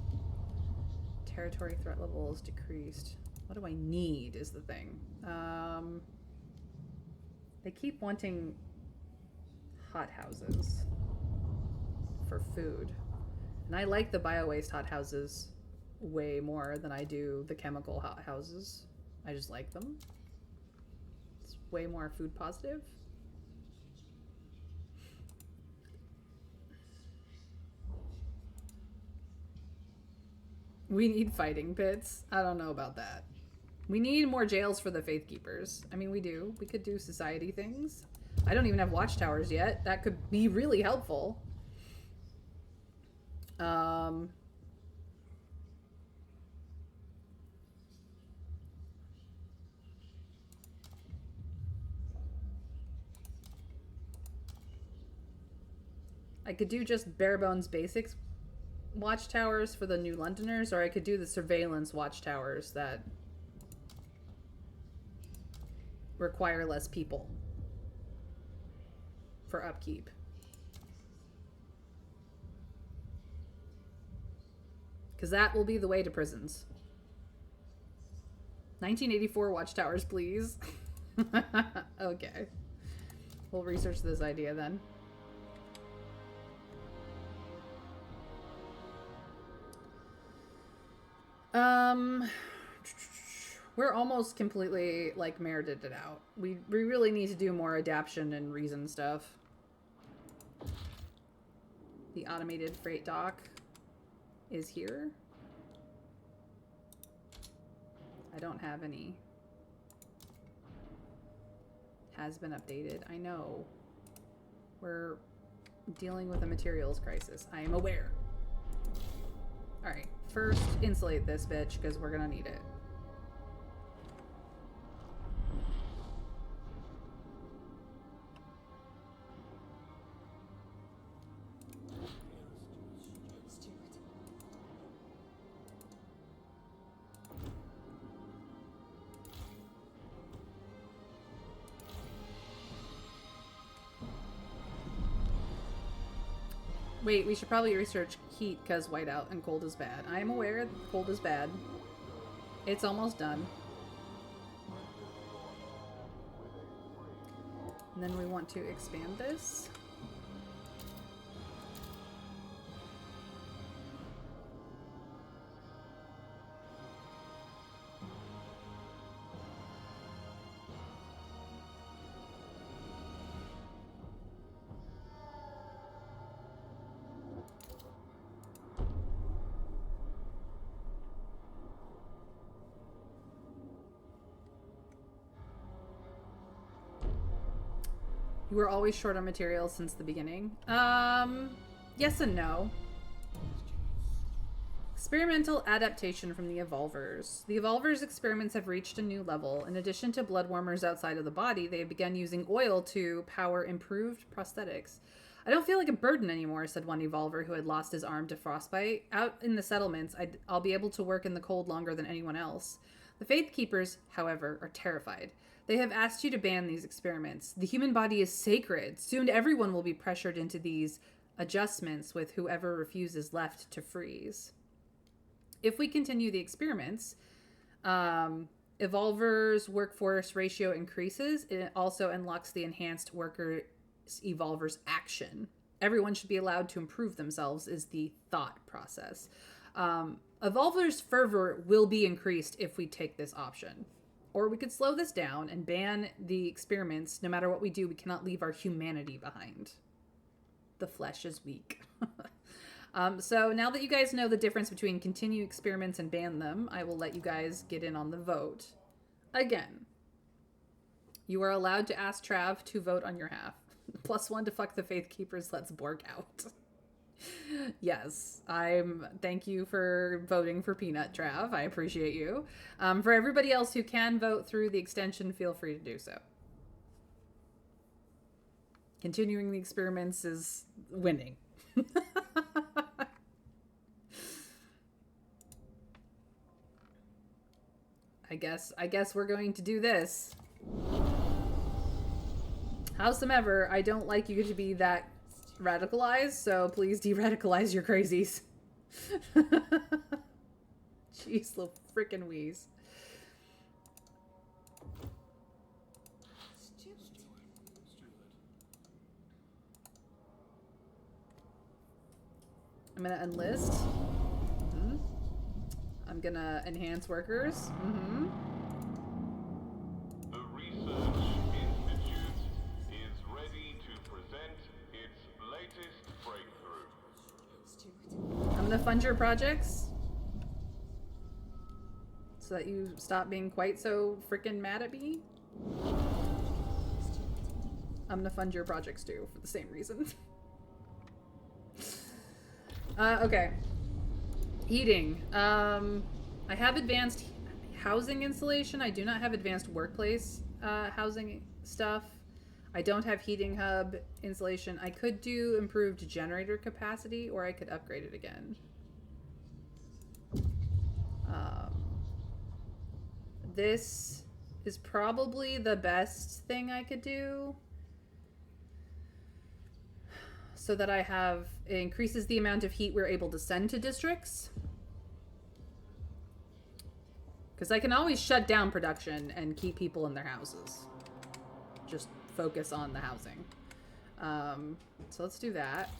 Territory threat level is decreased. What do I need is the thing. They keep wanting hothouses for food. And I like the bio-waste hothouses way more than I do the chemical hothouses. I just like them. It's way more food positive. We need fighting pits. I don't know about that. We need more jails for the Faith Keepers. I mean, we do. We could do society things. I don't even have watchtowers yet. That could be really helpful. I could do just bare bones basics watchtowers for the New Londoners, or I could do the surveillance watchtowers that require less people for upkeep. Because that will be the way to prisons. 1984 watchtowers, please. Okay. We'll research this idea then. We're almost completely, like, merited it out. We really need to do more adaption and reason stuff. The automated freight dock is here. I don't have any. Has been updated. I know. We're dealing with a materials crisis. I am aware. Alright, first insulate this bitch, because we're gonna need it. Wait, we should probably research heat because whiteout and cold is bad. I am aware that cold is bad. It's almost done. And then we want to expand this. You were always short on materials since the beginning. Yes and no. Experimental adaptation from the Evolvers. The Evolvers' experiments have reached a new level. In addition to blood warmers outside of the body, they have begun using oil to power improved prosthetics. I don't feel like a burden anymore, said one Evolver who had lost his arm to frostbite. Out in the settlements, I'll be able to work in the cold longer than anyone else. The Faith Keepers, however, are terrified. They have asked you to ban these experiments. The human body is sacred. Soon everyone will be pressured into these adjustments with whoever refuses left to freeze. If we continue the experiments, Evolver's workforce ratio increases. It also unlocks the enhanced workers Evolver's action. Everyone should be allowed to improve themselves is the thought process. Evolver's fervor will be increased if we take this option. Or we could slow this down and ban the experiments. No matter what we do, we cannot leave our humanity behind. The flesh is weak. So now that you guys know the difference between continue experiments and ban them, I will let you guys get in on the vote. Again, you are allowed to ask Trav to vote on your half. +1 to fuck the Faith Keepers, let's Borg out. Yes, thank you for voting for Peanut, Trav. I appreciate you. For everybody else who can vote through the extension, feel free to do so. Continuing the experiments is winning. I guess we're going to do this. Howsomever, I don't like you to be that radicalized, so please de-radicalize your crazies. Jeez, little frickin' wheeze. I'm gonna enlist. I'm gonna enhance workers. The Research Institute is ready to present its latest breakthrough. I'm gonna fund your projects so that you stop being quite so freaking mad at me. I'm gonna fund your projects too for the same reason. Okay. Heating. I have advanced housing insulation. I do not have advanced workplace housing stuff. I don't have heating hub insulation. I could do improved generator capacity, or I could upgrade it again. This is probably the best thing I could do, so that it increases the amount of heat we're able to send to districts. Because I can always shut down production and keep people in their houses. Just focus on the housing. So let's do that.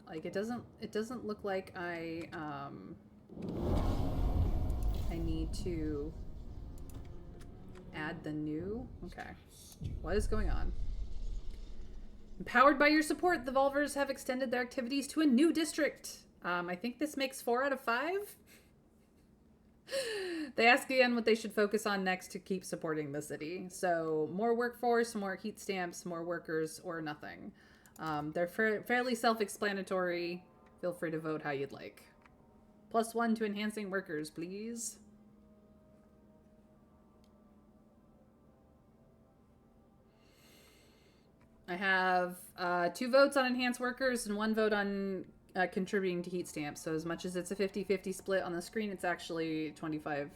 Like, it doesn't look like I need to add the new. Okay. What is going on? Empowered by your support, the Volvers have extended their activities to a new district. I think this makes 4 out of 5. They ask again what they should focus on next to keep supporting the city. So more workforce, more heat stamps, more workers, or nothing. They're fairly self-explanatory. Feel free to vote how you'd like. +1 to enhancing workers, please. I have 2 votes on enhanced workers and 1 vote on contributing to heat stamps. So as much as it's a 50-50 split on the screen, it's actually 25-75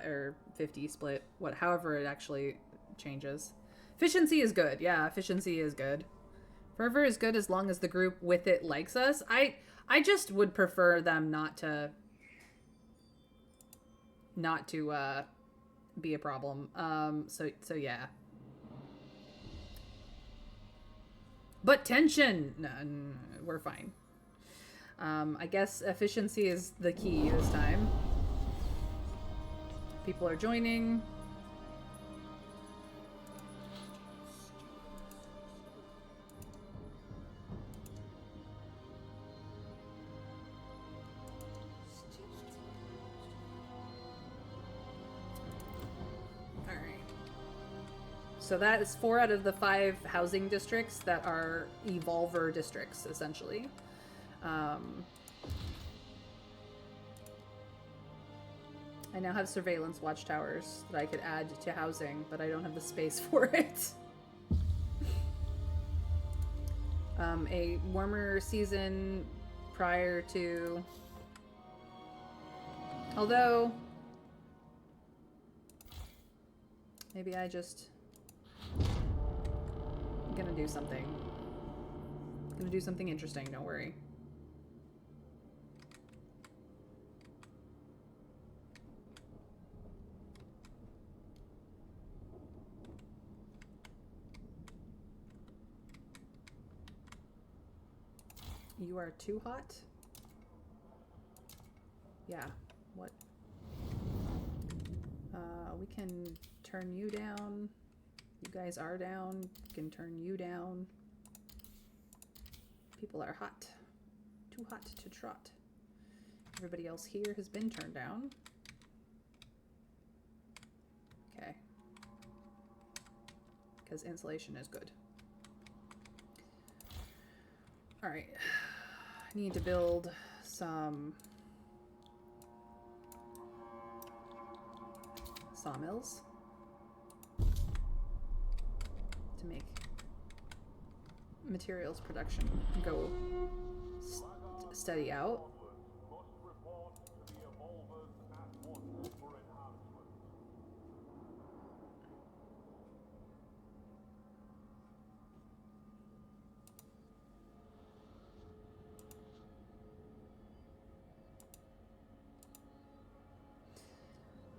or 50 split. However it actually changes. Efficiency is good. Yeah, efficiency is good. Fervor is good as long as the group with it likes us. I just would prefer them not to be a problem. So yeah. But tension! No, we're fine. I guess efficiency is the key this time. People are joining. So that is 4 out of the 5 housing districts that are Evolver districts, essentially. I now have surveillance watchtowers that I could add to housing, but I don't have the space for it. A warmer season prior to Although, maybe I just... I'm gonna do something. I'm gonna do something interesting, don't worry. You are too hot? Yeah, what? We can turn you down. You guys are down. We can turn you down. People are hot. Too hot to trot. Everybody else here has been turned down. Okay. Because insulation is good. Alright. I need to build some sawmills to make materials production go steady out. Must report to the evolvers at once for enhancement.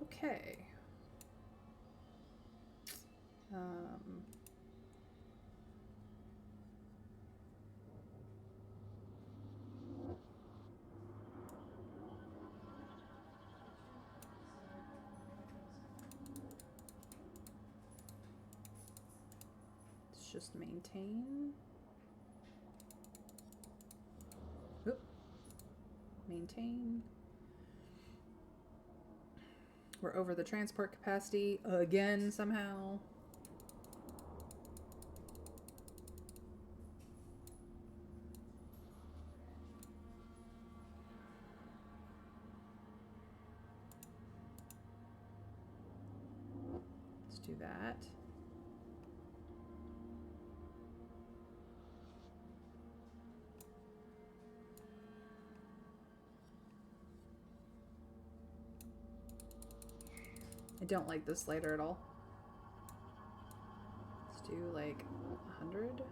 Okay. Let's just maintain. Oop. Maintain. We're over the transport capacity again somehow. Let's do that. I don't like this slider at all. Let's do like 100.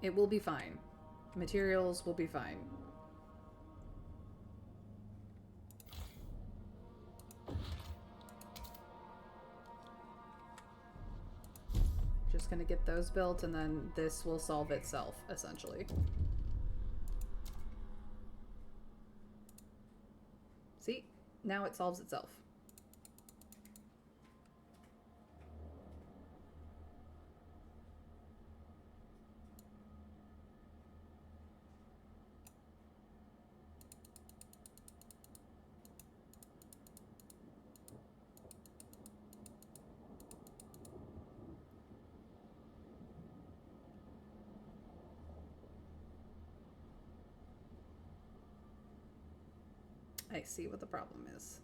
It will be fine. Materials will be fine. Just gonna get those built and then this will solve itself, essentially. See? Now it solves itself. I see what the problem is.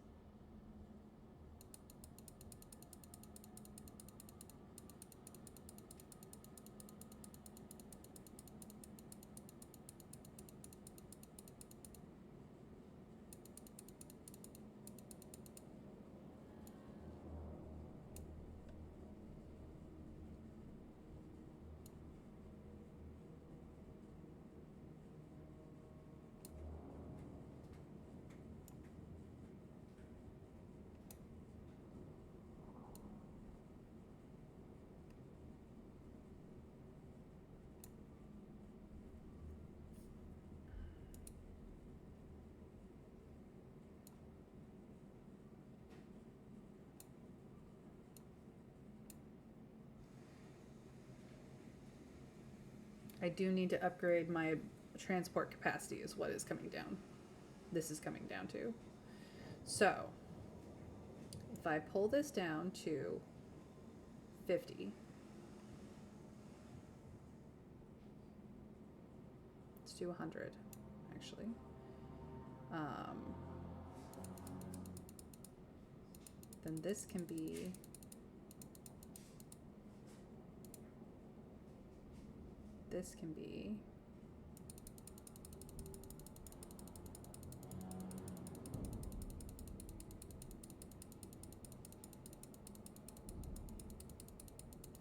I do need to upgrade my transport capacity is what is coming down. This is coming down to. So, if I pull this down to 50. Let's do 100, actually. Then this can be... This can be...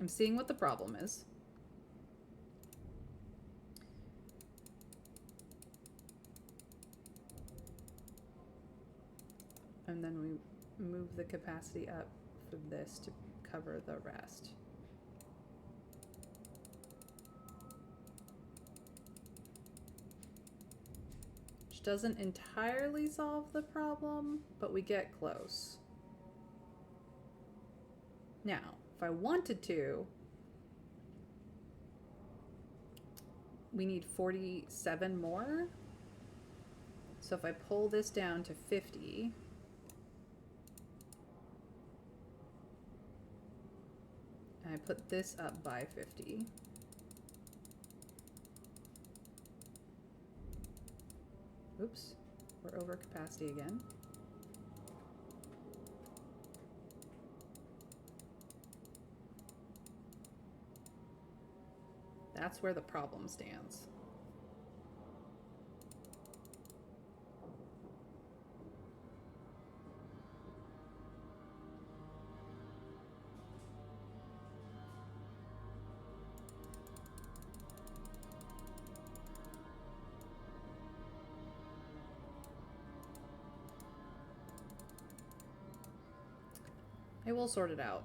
I'm seeing what the problem is. And then we move the capacity up for this to cover the rest. Which doesn't entirely solve the problem, but we get close. Now, if I wanted to, we need 47 more. So if I pull this down to 50, and I put this up by 50, oops, we're over capacity again. That's where the problem stands. I will sort it out.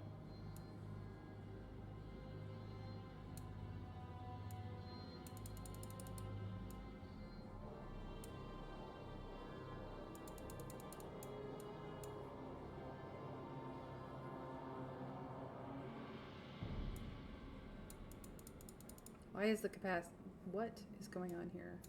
Why is the capacity... What is going on here?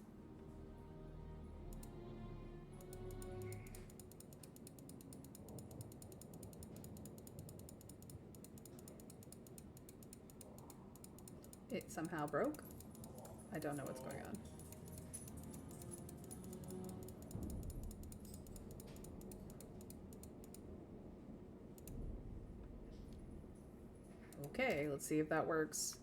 It somehow broke? I don't know what's going on. Okay, let's see if that works.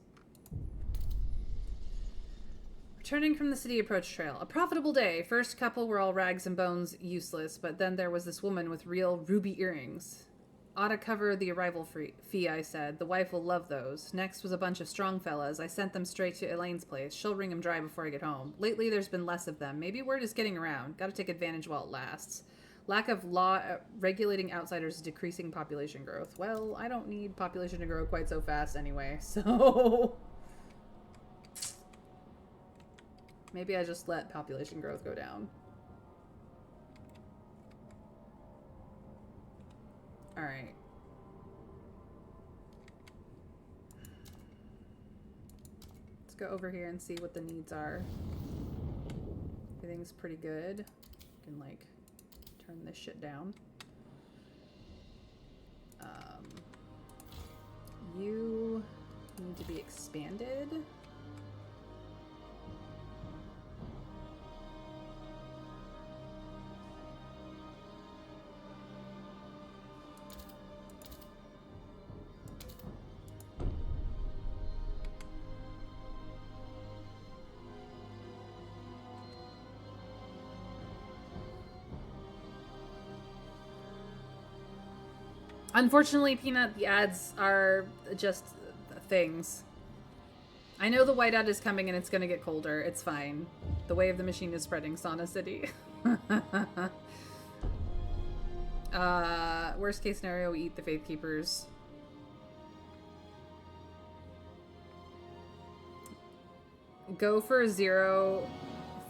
Returning from the city approach trail. A profitable day. First couple were all rags and bones, useless, but then there was this woman with real ruby earrings. Ought to cover the arrival fee, I said. The wife will love those. Next was a bunch of strong fellas. I sent them straight to Elaine's place. She'll wring them dry before I get home. Lately, there's been less of them. Maybe word is getting around. Gotta take advantage while it lasts. Lack of law regulating outsiders is decreasing population growth. Well, I don't need population to grow quite so fast anyway, so... Maybe I just let population growth go down. Alright. Let's go over here and see what the needs are. Everything's pretty good. I can, like, turn this shit down. You need to be expanded. Unfortunately, Peanut, the ads are just things. I know the whiteout is coming and it's gonna get colder. It's fine. The way of the machine is spreading Sauna City. Worst case scenario, we eat the Faith Keepers. Go for 0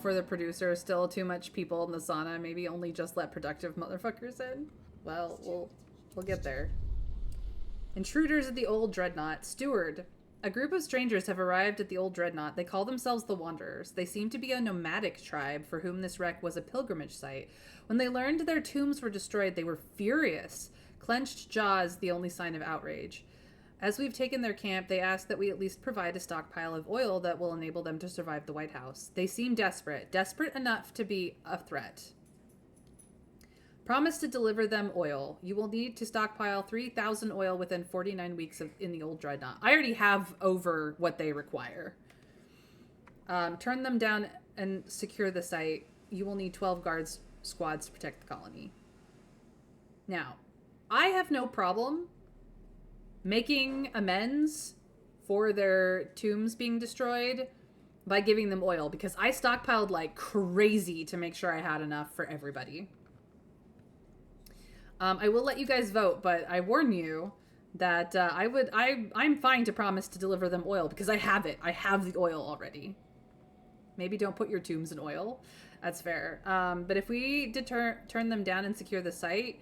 for the producer. Still too much people in the sauna. Maybe only just let productive motherfuckers in. Well, we'll get there. Intruders at the old dreadnought. Steward. A group of strangers have arrived at the old dreadnought. They call themselves the Wanderers. They seem to be a nomadic tribe for whom this wreck was a pilgrimage site. When they learned their tombs were destroyed, they were furious. clenched jaws the only sign of outrage. As we've taken their camp, they ask that we at least provide a stockpile of oil that will enable them to survive the White House. They seem desperate enough to be a threat. Promise to deliver them oil. You will need to stockpile 3,000 oil within 49 weeks in the old dreadnought. I already have over what they require. Turn them down and secure the site. You will need 12 guards squads to protect the colony. Now, I have no problem making amends for their tombs being destroyed by giving them oil, because I stockpiled like crazy to make sure I had enough for everybody. I will let you guys vote, but I warn you that I'm fine to promise to deliver them oil because I have it. I have the oil already. Maybe don't put your tombs in oil. That's fair. But if we did turn them down and secure the site,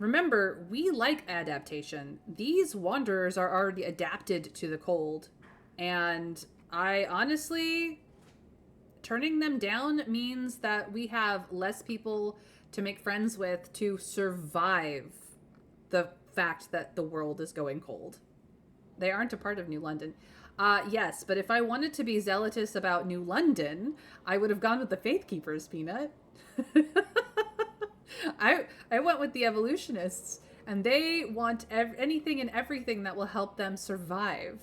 remember, we like adaptation. These wanderers are already adapted to the cold. And I honestly, turning them down means that we have less people to make friends with to survive the fact that the world is going cold. They aren't a part of New London. Yes, but if I wanted to be zealous about New London, I would have gone with the Faith Keepers, Peanut. I went with the evolutionists, and they want anything and everything that will help them survive.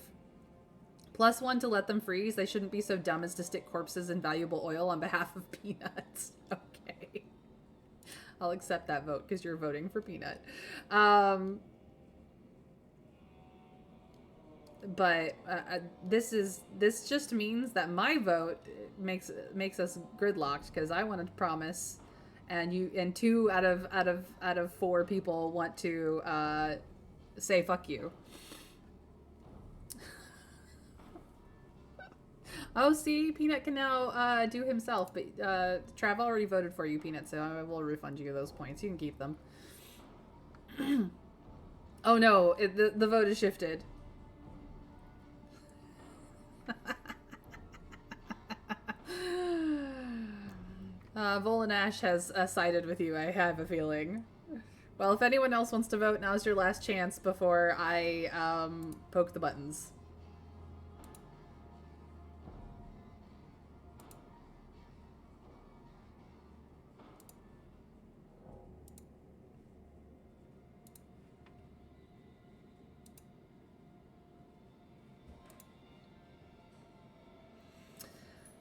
+1 to let them freeze. They shouldn't be so dumb as to stick corpses in valuable oil on behalf of Peanuts. Okay. I'll accept that vote because you're voting for Peanut. But this just means that my vote makes us gridlocked because I wanted to promise, and 2 out of 4 people want to say fuck you. Oh, see, Peanut can now do himself, but Trav already voted for you, Peanut, so I will refund you those points. You can keep them. Oh no, the vote is shifted. Volanash has sided with you, I have a feeling. Well, if anyone else wants to vote, now's your last chance before I poke the buttons.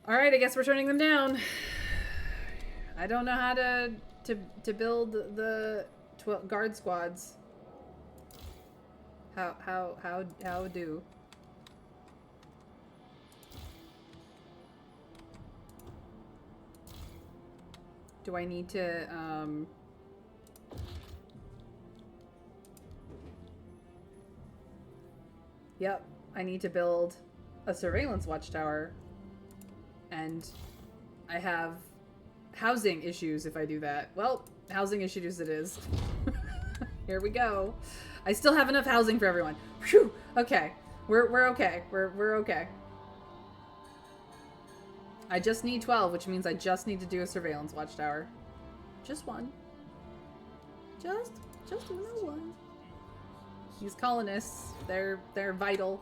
Alright, I guess we're turning them down. I don't know how to build the guard squads. How do? Do I need to, Yep, I need to build a surveillance watchtower. And I have housing issues if I do that. Well, housing issues it is. Here we go. I still have enough housing for everyone. Whew. Okay. We're okay. We're okay. I just need 12, which means I just need to do a surveillance watchtower. Just one. Just one. These colonists, they're vital.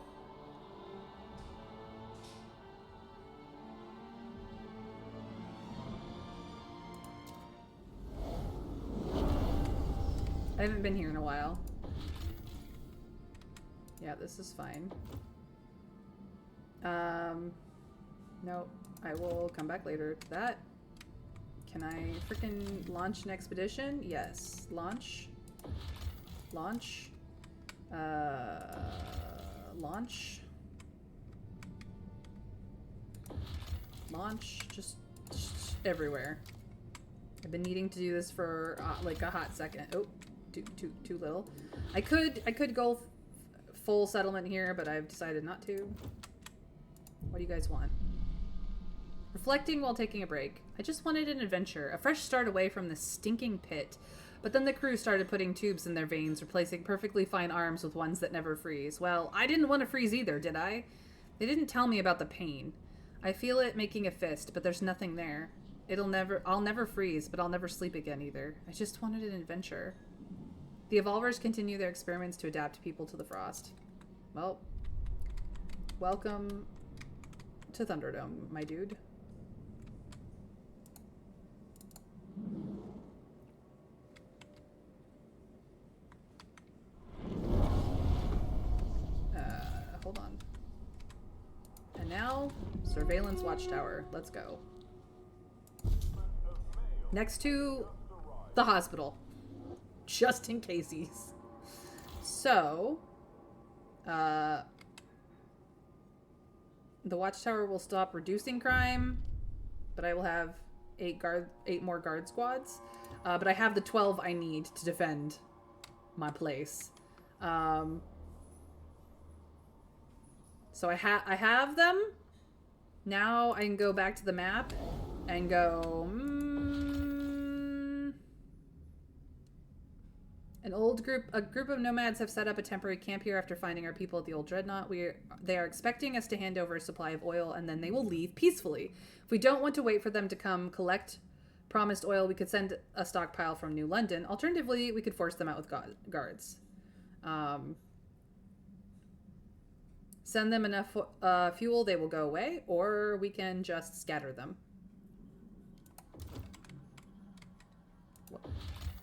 I haven't been here in a while. Yeah, this is fine. Nope. I will come back later to that. Can I freaking launch an expedition? Yes. Launch. Launch. Launch. Launch. Just everywhere. I've been needing to do this for like a hot second. Oh, too little. I could go full settlement here, but I've decided not to. What do you guys want? Reflecting while taking a break. I just wanted an adventure, a fresh start away from this stinking pit. But then the crew started putting tubes in their veins, replacing perfectly fine arms with ones that never freeze. Well, I didn't want to freeze either, did I? They didn't tell me about the pain. I feel it making a fist, but there's nothing there. I'll never freeze, but I'll never sleep again either. I just wanted an adventure. The evolvers continue their experiments to adapt people to the frost. Well, welcome to Thunderdome, my dude. Hold on. And now, Surveillance Watchtower. Let's go. Next to the hospital. Just in casies. So, the Watchtower will stop reducing crime, but I will have 8 more guard squads. But I have the 12 I need to defend my place. So I have them. Now I can go back to the map and go. A group of nomads have set up a temporary camp here after finding our people at the old dreadnought. They are expecting us to hand over a supply of oil, and then they will leave peacefully. If we don't want to wait for them to come collect promised oil, we could send a stockpile from New London. Alternatively, we could force them out with guards. Send them enough fuel, they will go away, or we can just scatter them.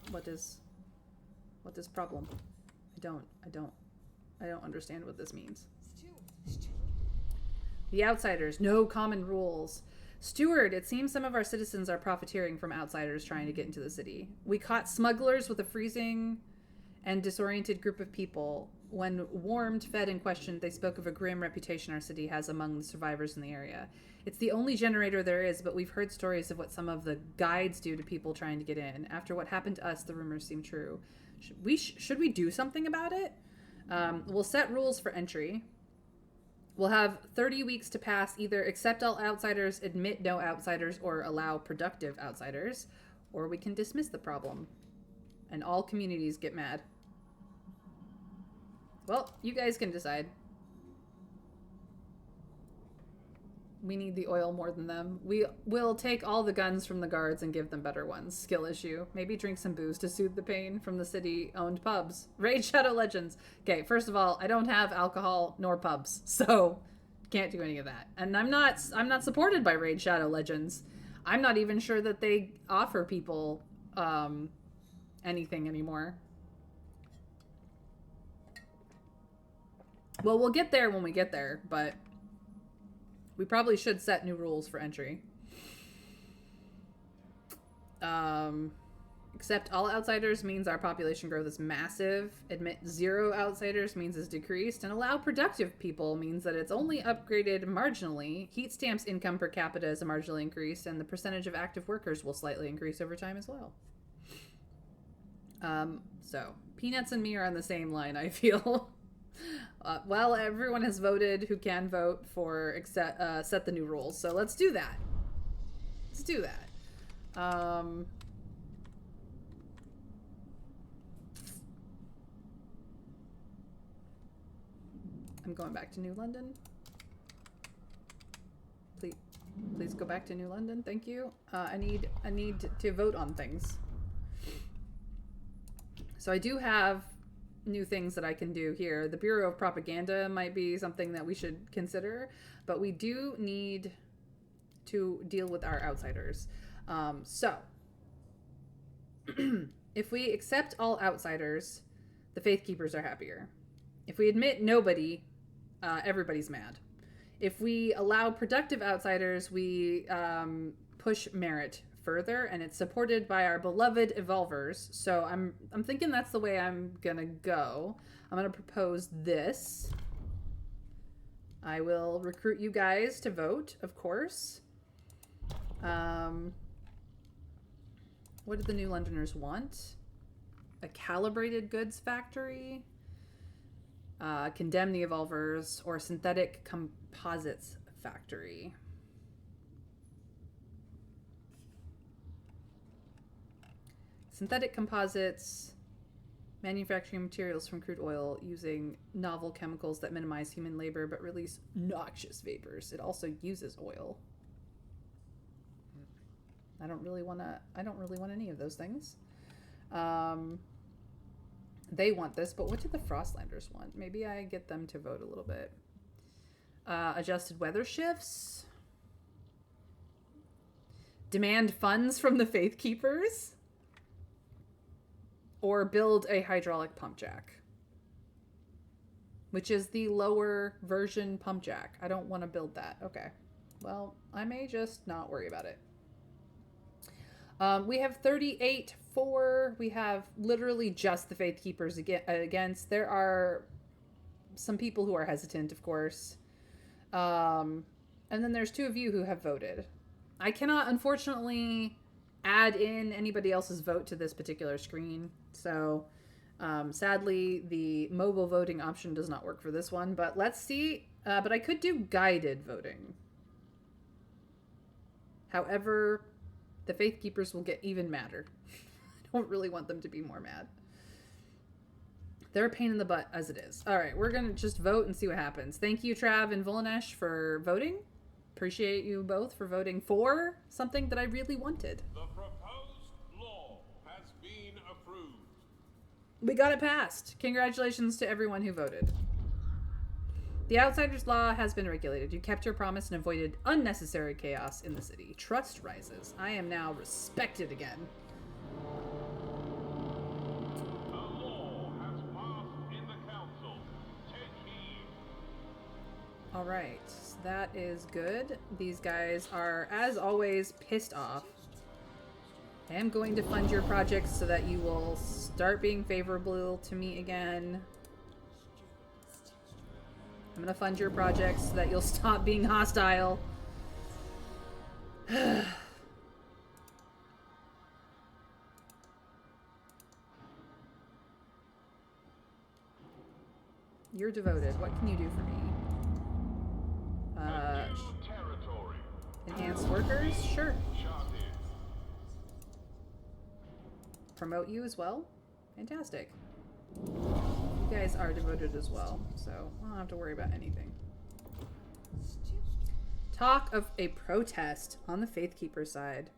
What is problem? I don't understand what this means. Steward. The outsiders, no common rules. Steward, it seems some of our citizens are profiteering from outsiders trying to get into the city. We caught smugglers with a freezing and disoriented group of people. When warmed, fed, and questioned, they spoke of a grim reputation our city has among the survivors in the area. It's the only generator there is, but we've heard stories of what some of the guides do to people trying to get in. After what happened to us, the rumors seem true. Should we do something about it? We'll set rules for entry. We'll have 30 weeks to pass either accept all outsiders, admit no outsiders, or allow productive outsiders, or we can dismiss the problem. And all communities get mad. Well, you guys can decide. We need the oil more than them. We will take all the guns from the guards and give them better ones. Skill issue. Maybe drink some booze to soothe the pain from the city-owned pubs. Raid Shadow Legends. Okay, first of all, I don't have alcohol nor pubs, so can't do any of that. And I'm not supported by Raid Shadow Legends. I'm not even sure that they offer people anything anymore. Well, we'll get there when we get there, but we probably should set new rules for entry. Accept all outsiders means our population growth is massive. Admit 0 outsiders means it's decreased. And allow productive people means that it's only upgraded marginally. Heat stamps income per capita is marginally increased, and the percentage of active workers will slightly increase over time as well. So, Peanuts and me are on the same line, I feel. Well, everyone has voted who can vote for set the new rules. So let's do that. Let's do that. I'm going back to New London. Please go back to New London. Thank you. I need to vote on things. So I do have new things that I can do here. The Bureau of Propaganda might be something that we should consider, but we do need to deal with our outsiders. So, if we accept all outsiders, the Faith Keepers are happier. If we admit nobody, everybody's mad. If we allow productive outsiders, we push merit further, and it's supported by our beloved evolvers. So I'm thinking that's the way I'm gonna go. I'm gonna propose this. I will recruit you guys to vote, of course. What do the New Londoners want? A calibrated goods factory, condemn the evolvers, or synthetic composites factory. Synthetic composites, manufacturing materials from crude oil using novel chemicals that minimize human labor but release noxious vapors. It also uses oil. I don't really want any of those things. They want this, but what do the Frostlanders want? Maybe I get them to vote a little bit. Adjusted weather shifts. Demand funds from the Faith Keepers. Or build a hydraulic pump jack. Which is the lower version pump jack. I don't want to build that. Okay. Well, I may just not worry about it. We have 38 for. We have literally just the Faith Keepers against. There are some people who are hesitant, of course. And then there's 2 of you who have voted. I cannot, unfortunately, add in anybody else's vote to this particular screen. So, sadly, the mobile voting option does not work for this one. But let's see. But I could do guided voting. However, the Faith Keepers will get even madder. I don't really want them to be more mad. They're a pain in the butt as it is. All right, we're going to just vote and see what happens. Thank you, Trav and Volanesh, for voting. Appreciate you both for voting for something that I really wanted. The proposed law has been approved. We got it passed. Congratulations to everyone who voted. The Outsiders Law has been regulated. You kept your promise and avoided unnecessary chaos in the city. Trust rises. I am now respected again. A law has passed in the council. Take heed. All right, that is good. These guys are, as always, pissed off. I am going to fund your projects so that you will start being favorable to me again. I'm going to fund your projects so that you'll stop being hostile. You're devoted. What can you do for me? New territory. Enhance workers? Sure. Charted. Promote you as well? Fantastic. You guys are devoted as well, so I don't have to worry about anything. Talk of a protest on the Faith Keeper side.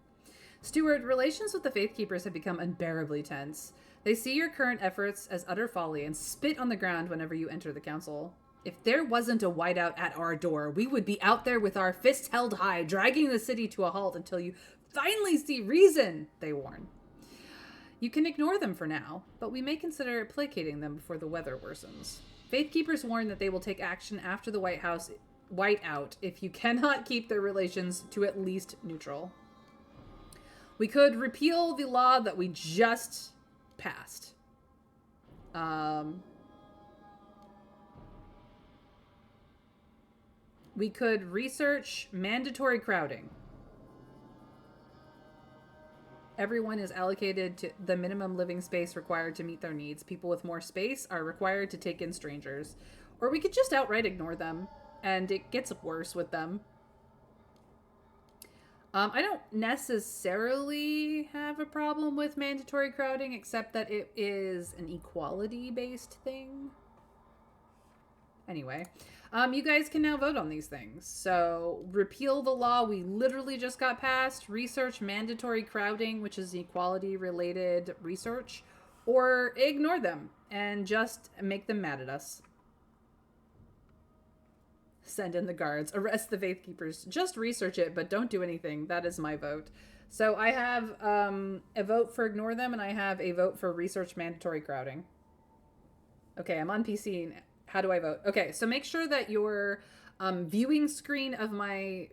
Steward, relations with the Faith Keepers have become unbearably tense. They see your current efforts as utter folly and spit on the ground whenever you enter the council. If there wasn't a whiteout at our door, we would be out there with our fists held high, dragging the city to a halt until you finally see reason, they warn. You can ignore them for now, but we may consider placating them before the weather worsens. Faith Keepers warn that they will take action after the whiteout if you cannot keep their relations to at least neutral. We could repeal the law that we just passed. We could research mandatory crowding. Everyone is allocated to the minimum living space required to meet their needs. People with more space are required to take in strangers. Or we could just outright ignore them, and it gets worse with them. I don't necessarily have a problem with mandatory crowding, except that it is an equality-based thing. Anyway, you guys can now vote on these things. So, repeal the law we literally just got passed, research mandatory crowding, which is equality-related research, or ignore them and just make them mad at us. Send in the guards. Arrest the Faith Keepers. Just research it, but don't do anything. That is my vote. So I have a vote for ignore them, and I have a vote for research mandatory crowding. Okay, I'm on PC. How do I vote? Okay, so make sure that your viewing screen of my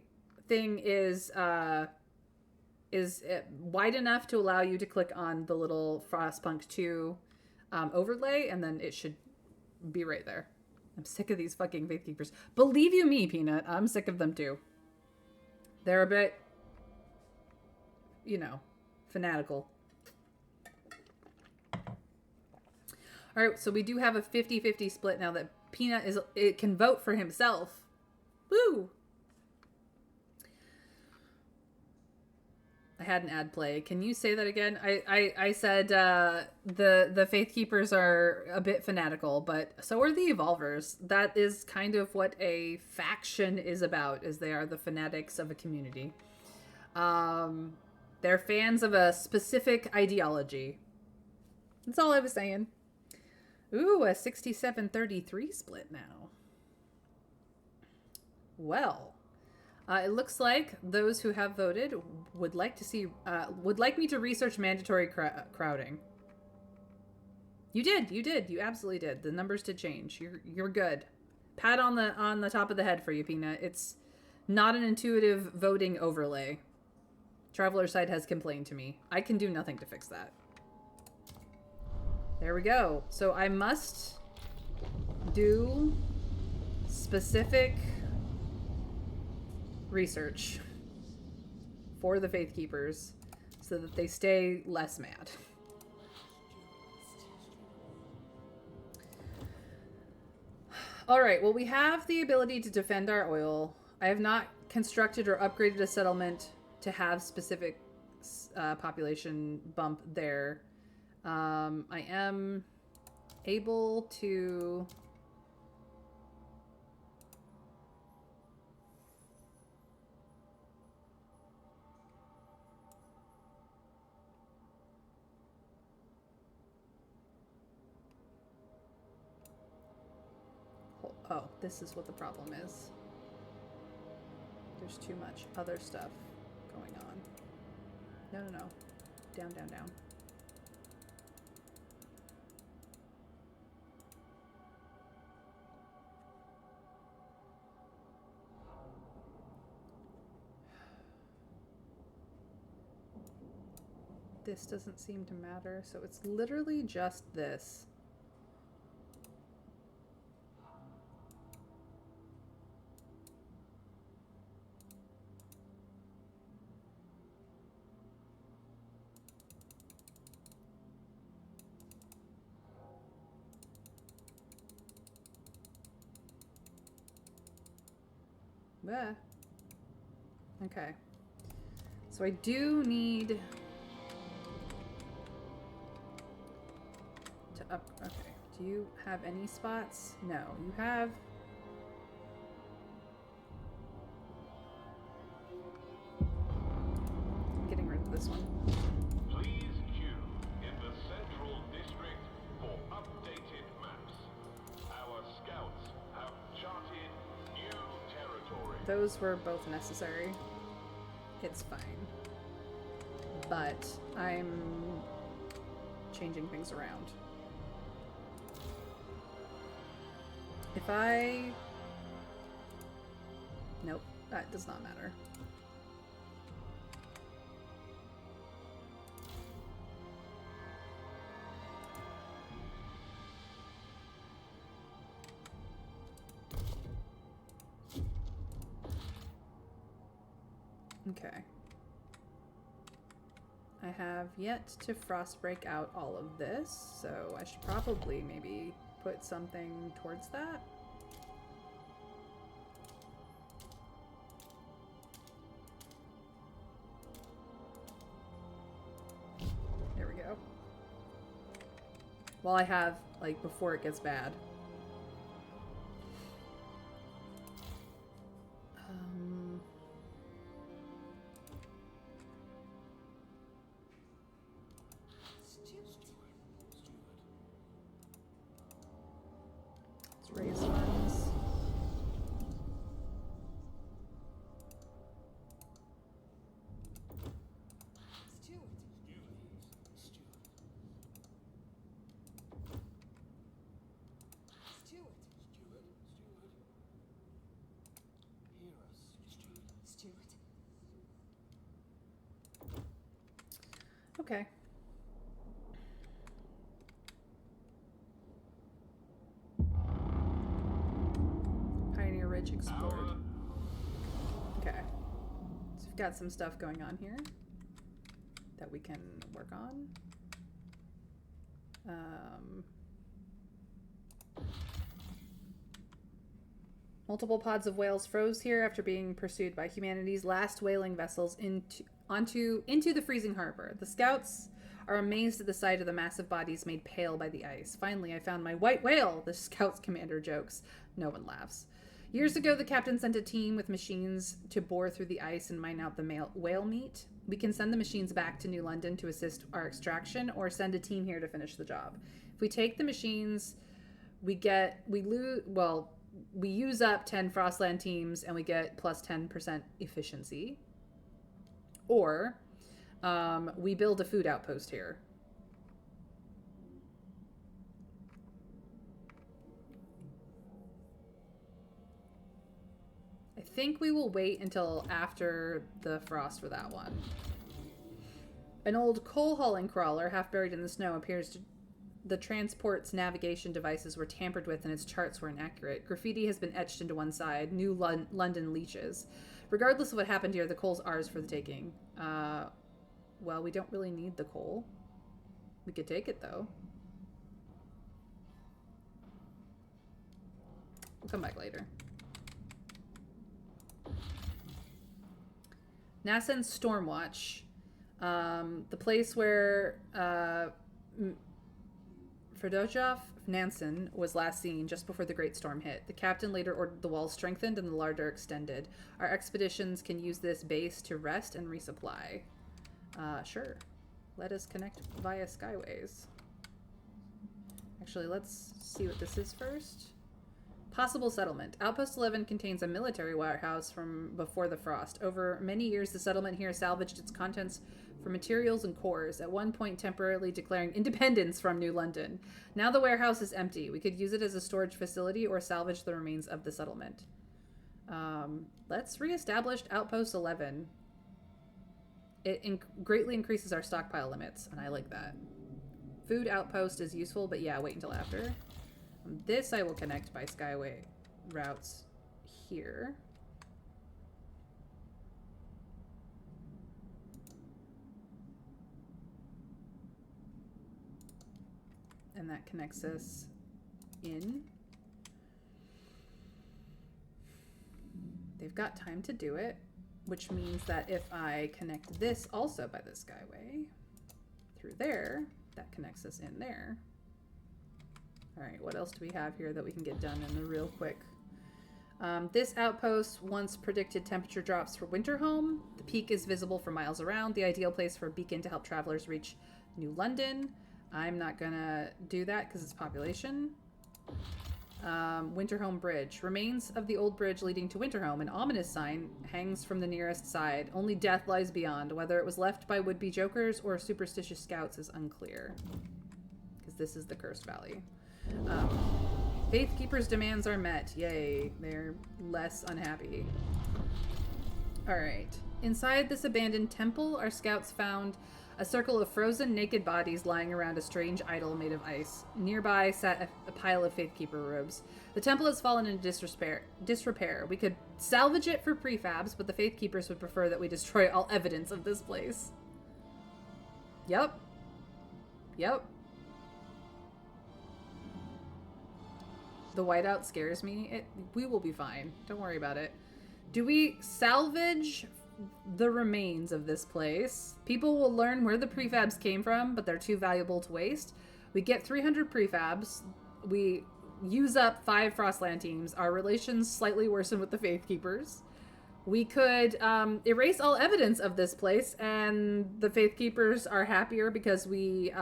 thing is wide enough to allow you to click on the little Frostpunk 2 overlay, and then it should be right there. I'm sick of these fucking Faith Keepers. Believe you me, Peanut, I'm sick of them too. They're a bit, fanatical. All right, so we do have a 50-50 split now that Peanut can vote for himself. Woo! I had an ad play. Can you say that again? I said the Faith Keepers are a bit fanatical, but so are the Evolvers. That is kind of what a faction is about, is they are the fanatics of a community. They're fans of a specific ideology. That's all I was saying. Ooh, a 67-33 split now. Well, it looks like those who have voted would like to see, would like me to research mandatory crowding. You did. You absolutely did. The numbers did change. You're good. Pat on the top of the head for you, Peanut. It's not an intuitive voting overlay. Traveler side has complained to me. I can do nothing to fix that. There we go. So I must do specific research for the Faith Keepers so that they stay less mad. All right, well, we have the ability to defend our oil. I have not constructed or upgraded a settlement to have specific population bump there. I am able to... Oh, this is what the problem is. There's too much other stuff going on. No. Down. This doesn't seem to matter, so it's literally just this. Yeah. Okay. So I do need to up. Okay. Do you have any spots? No. You have. I'm getting rid of this one. Please queue in the Central District for updated maps. Our scouts have charted new territory. Those were both necessary. It's fine. But I'm changing things around. If I... Nope, that does not matter. Okay. I have yet to frost break out all of this, so I should probably maybe put something towards that. There we go. While I have, like, before it gets bad. Raise funds. Okay. Pioneer Ridge explored. Okay. So we've got some stuff going on here that we can work on. Multiple pods of whales froze here after being pursued by humanity's last whaling vessels into the freezing harbor. The scouts are amazed at the sight of the massive bodies made pale by the ice. Finally, I found my white whale, the scout's commander jokes. No one laughs. Years ago, the captain sent a team with machines to bore through the ice and mine out the whale meat. We can send the machines back to New London to assist our extraction, or send a team here to finish the job. If we take the machines, we use up 10 Frostland teams and we get plus 10% efficiency. Or we build a food outpost here. I think we will wait until after the frost for that one. An old coal hauling crawler, half buried in the snow, appears to... The transport's navigation devices were tampered with and its charts were inaccurate. Graffiti has been etched into one side. New London leeches. Regardless of what happened here, the coal's ours for the taking. Well, we don't really need the coal. We could take it, though. We'll come back later. Nassen's Stormwatch. The place where Ferdojov Nansen was last seen just before the Great Storm hit. The captain later ordered the walls strengthened and the larder extended. Our expeditions can use this base to rest and resupply. Sure. Let us connect via skyways. Actually, let's see what this is first. Possible settlement. Outpost 11 contains a military warehouse from before the frost. Over many years, the settlement here salvaged its contents for materials and cores, at one point temporarily declaring independence from New London. Now the warehouse is empty. We could use it as a storage facility or salvage the remains of the settlement. Let's reestablish Outpost 11. It greatly increases our stockpile limits, and I like that. Food outpost is useful, but yeah, wait until after. This I will connect by skyway routes here. And that connects us in. They've got time to do it, which means that if I connect this also by the skyway through there, that connects us in there. All right, what else do we have here that we can get done in the real quick? This outpost once predicted temperature drops for Winterhome. The peak is visible for miles around, the ideal place for a beacon to help travelers reach New London. I'm not gonna do that because it's population. Winterhome Bridge. Remains of the old bridge leading to Winterhome. An ominous sign hangs from the nearest side. Only death lies beyond. Whether it was left by would-be jokers or superstitious scouts is unclear. Because this is the Cursed Valley. Faithkeeper's demands are met. Yay. They're less unhappy. Alright. Inside this abandoned temple, our scouts found a circle of frozen, naked bodies lying around a strange idol made of ice. Nearby sat a pile of Faithkeeper robes. The temple has fallen into disrepair. We could salvage it for prefabs, but the Faithkeepers would prefer that we destroy all evidence of this place. Yep. Yep. The whiteout scares me. We will be fine. Don't worry about it. Do we salvage the remains of this place? People will learn where the prefabs came from, but they're too valuable to waste. We get 300 prefabs. We use up 5 Frostland teams. Our relations slightly worsen with the Faithkeepers. We could erase all evidence of this place, and the Faithkeepers are happier because we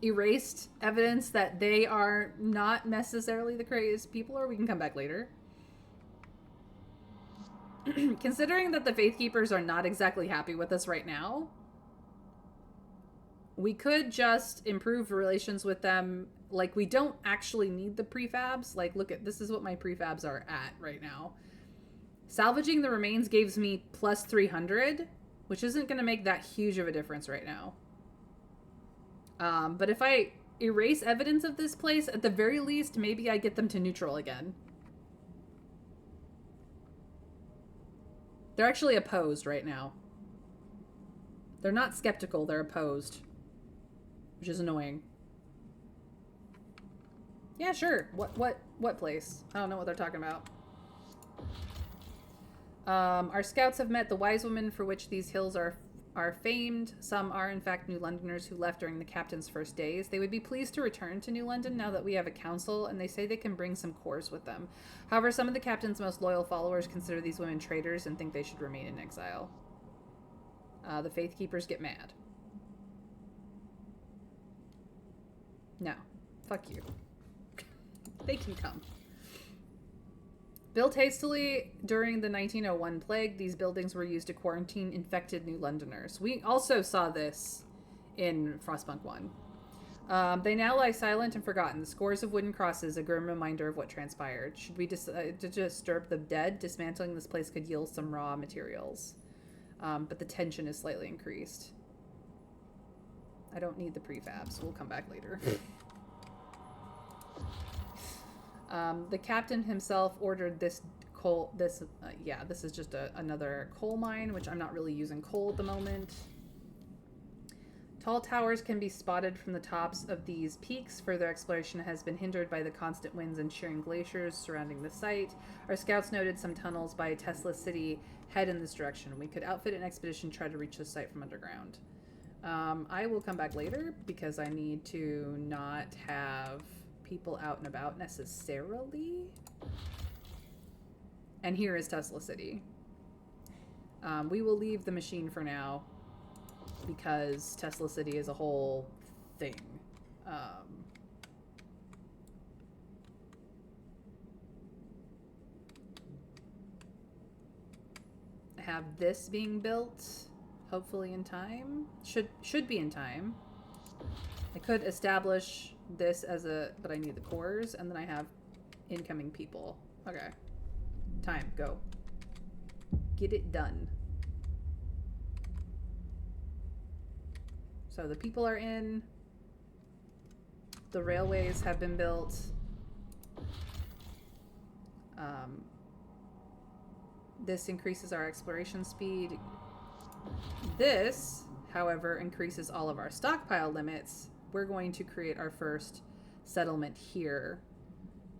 erased evidence that they are not necessarily the craziest people, or we can come back later. Considering that the Faithkeepers are not exactly happy with us right now, we could just improve relations with them. Like, we don't actually need the prefabs. Like, look at, this is what my prefabs are at right now. Salvaging the remains gives me plus 300, which isn't going to make that huge of a difference right now. But if I erase evidence of this place, at the very least, maybe I get them to neutral again. They're actually opposed right now. They're not skeptical, they're opposed. Which is annoying. Yeah, sure. What place? I don't know what they're talking about. Our scouts have met the wise women for which these hills are famed. Some are, in fact, New Londoners who left during the captain's first days. They would be pleased to return to New London now that we have a council, and they say they can bring some cores with them. However, some of the captain's most loyal followers consider these women traitors and think they should remain in exile. The Faithkeepers get mad. No. Fuck you. They can come. Built hastily during the 1901 plague, these buildings were used to quarantine infected New Londoners. We also saw this in Frostpunk 1. They now lie silent and forgotten. Scores of wooden crosses, a grim reminder of what transpired. Should we decide to disturb the dead? Dismantling this place could yield some raw materials. But the tension is slightly increased. I don't need the prefabs. We'll come back later. The captain himself ordered this coal. This is just another coal mine, which I'm not really using coal at the moment. Tall towers can be spotted from the tops of these peaks. Further exploration has been hindered by the constant winds and shearing glaciers surrounding the site. Our scouts noted some tunnels by Tesla City head in this direction. We could outfit an expedition to try to reach the site from underground. I will come back later because I need to not have people out and about necessarily. And here is Tesla City. We will leave the machine for now because Tesla City is a whole thing. I have this being built, hopefully in time. Should be in time. I could establish this as but I need the cores, and then I have incoming people. Okay. Time, go. Get it done. So the people are in. The railways have been built. This increases our exploration speed. This, however, increases all of our stockpile limits. We're going to create our first settlement here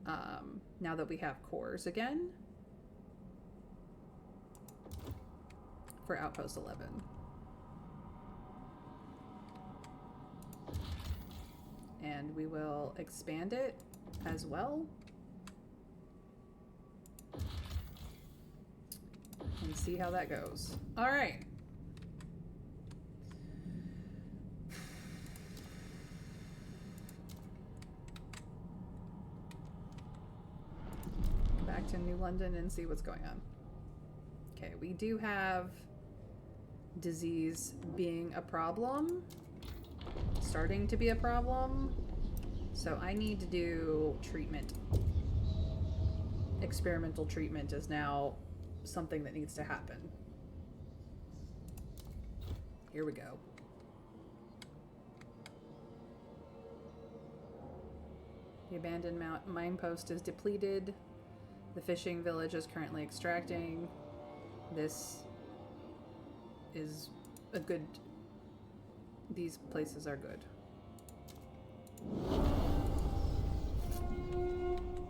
now that we have cores again for Outpost 11. And we will expand it as well and see how that goes. All right. Back to New London and see what's going on. Okay, we do have disease being a problem. Starting to be a problem. So I need to do treatment. Experimental treatment is now something that needs to happen. Here we go. The abandoned mine post is depleted. The fishing village is currently extracting. This is a good... These places are good.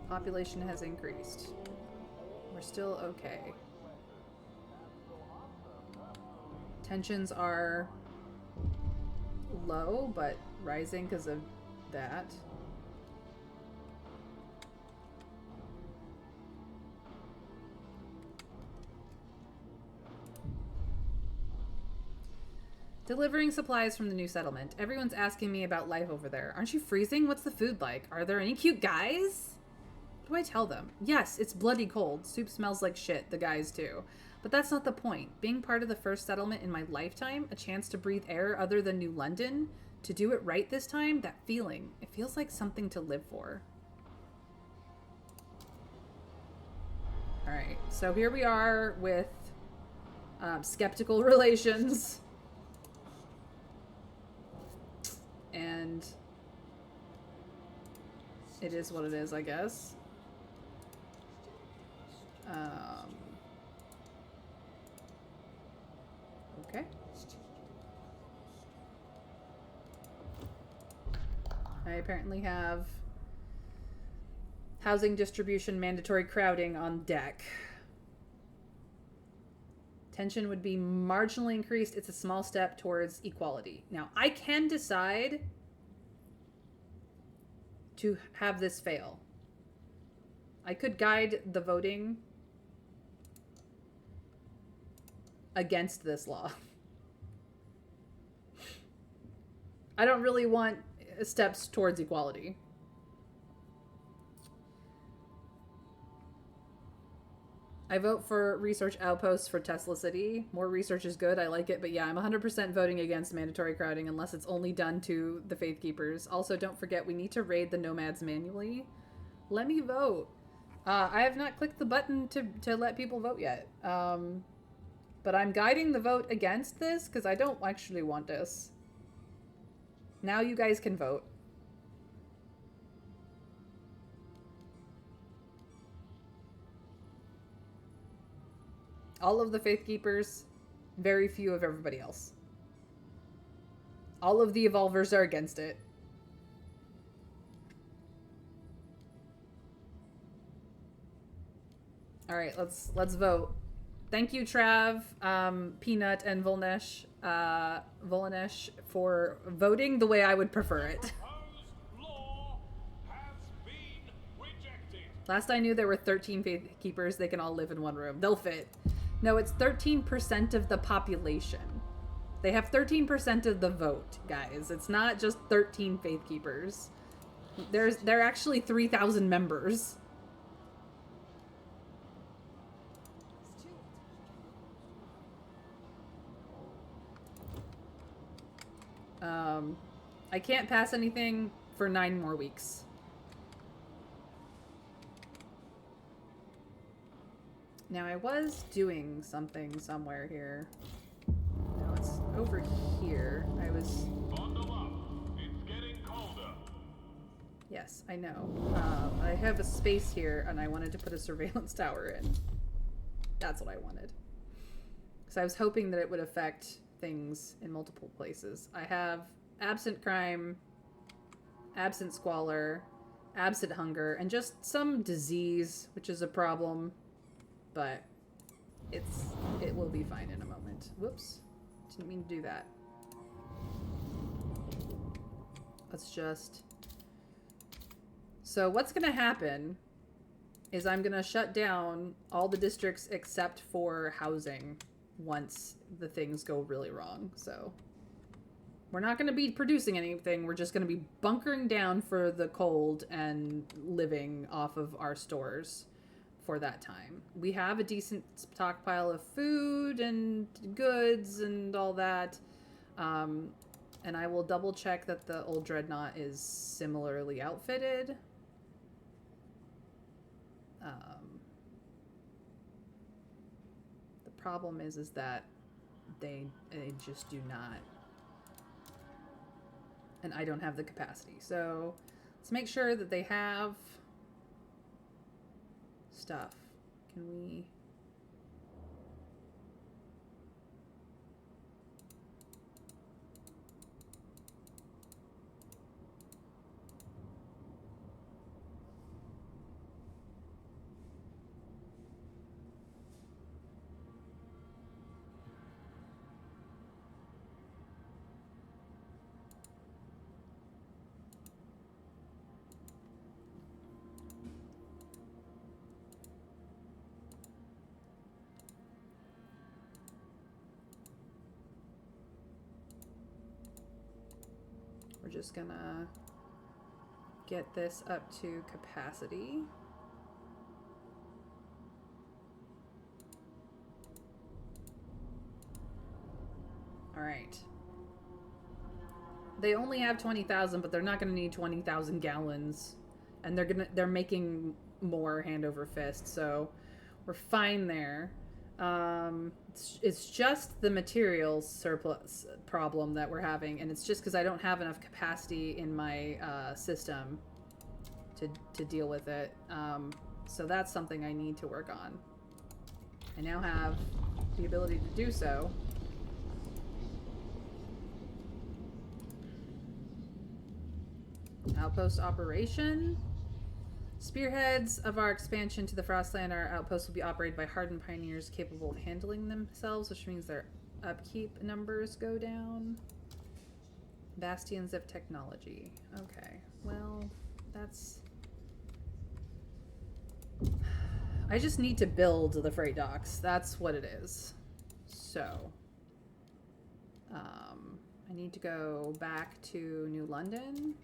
Population has increased. We're still okay. Tensions are low, but rising because of that. Delivering supplies from the new settlement. Everyone's asking me about life over there. Aren't you freezing? What's the food like? Are there any cute guys? What do I tell them? Yes, it's bloody cold. Soup smells like shit. The guys too. But that's not the point. Being part of the first settlement in my lifetime, a chance to breathe air other than New London, to do it right this time, that feeling, it feels like something to live for. All right, so here we are with skeptical relations. And it is what it is, I guess. Okay. I apparently have housing distribution mandatory crowding on deck. Tension would be marginally increased. It's a small step towards equality. Now, I can decide to have this fail. I could guide the voting against this law. I don't really want steps towards equality. I vote for research outposts for Tesla City. More research is good. I like it. But yeah, I'm 100% voting against mandatory crowding unless it's only done to the Faith Keepers. Also, don't forget, we need to raid the nomads manually. Let me vote. I have not clicked the button to let people vote yet. But I'm guiding the vote against this because I don't actually want this. Now you guys can vote. All of the Faith Keepers, very few of everybody else. All of the Evolvers are against it. All right, let's vote. Thank you, Trav, Peanut, and Volnesh, for voting the way I would prefer it. Law has been rejected. Last I knew, there were 13 Faith Keepers. They can all live in one room. They'll fit. No, it's 13% of the population. They have 13% of the vote, guys. It's not just 13 Faith Keepers. There are actually 3,000 members. I can't pass anything for 9 more weeks. Now, I was doing something somewhere here. No, it's over here. Bundle up. It's getting colder. Yes, I know. I have a space here, and I wanted to put a surveillance tower in. That's what I wanted. So I was hoping that it would affect things in multiple places. I have absent crime, absent squalor, absent hunger, and just some disease, which is a problem. But it will be fine in a moment. Whoops. Didn't mean to do that. Let's just... So what's going to happen is I'm going to shut down all the districts except for housing once the things go really wrong. So we're not going to be producing anything. We're just going to be bunkering down for the cold and living off of our stores for that time. We have a decent stockpile of food and goods and all that. And I will double check that the old dreadnought is similarly outfitted. The problem is that they just do not. And I don't have the capacity. So let's make sure that they have stuff. Can we... We're just gonna get this up to capacity. All right. They only have 20,000, but they're not gonna need 20,000 gallons, and they're making more hand over fist, so we're fine there. It's just the materials surplus problem that we're having, and it's just because I don't have enough capacity in my system to deal with it. So that's something I need to work on. I now have the ability to do so. Outpost operation. Spearheads of our expansion to the Frostland, our outposts will be operated by hardened pioneers capable of handling themselves, which means their upkeep numbers go down. Bastions of technology. Okay, well, that's... I just need to build the freight docks. That's what it is. So, I need to go back to New London.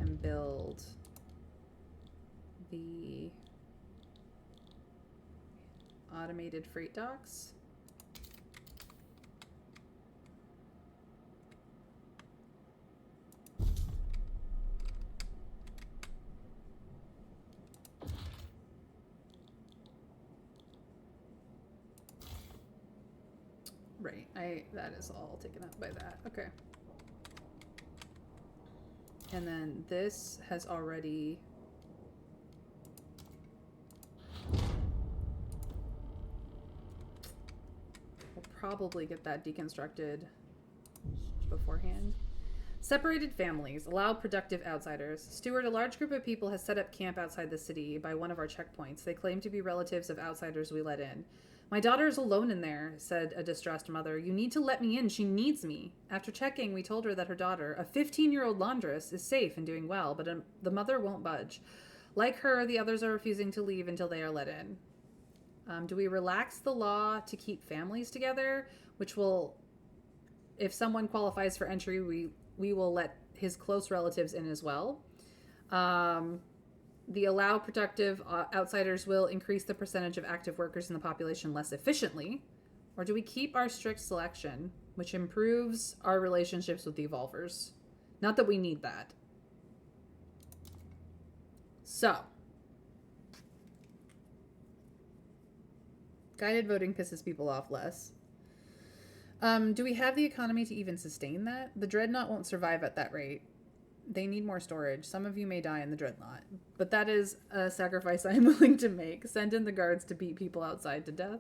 and build the automated freight docks. Right, that is all taken up by that. Okay. And then this has already... We'll probably get that deconstructed beforehand. Separated families. Allow productive outsiders. Steward, a large group of people has set up camp outside the city by one of our checkpoints. They claim to be relatives of outsiders we let in. My daughter is alone in there, said a distressed mother. You need to let me in. She needs me. After checking, we told her that her daughter, a 15-year-old laundress, is safe and doing well, but the mother won't budge. Like her, the others are refusing to leave until they are let in. Do we relax the law to keep families together, which will, if someone qualifies for entry, we will let his close relatives in as well. The allow productive outsiders will increase the percentage of active workers in the population less efficiently. Or do we keep our strict selection, which improves our relationships with the evolvers? Not that we need that. So, guided voting pisses people off less. Do we have the economy to even sustain that? The Dreadnought won't survive at that rate. They need more storage. Some of you may die in the Dreadnought. But that is a sacrifice I am willing to make. Send in the guards to beat people outside to death.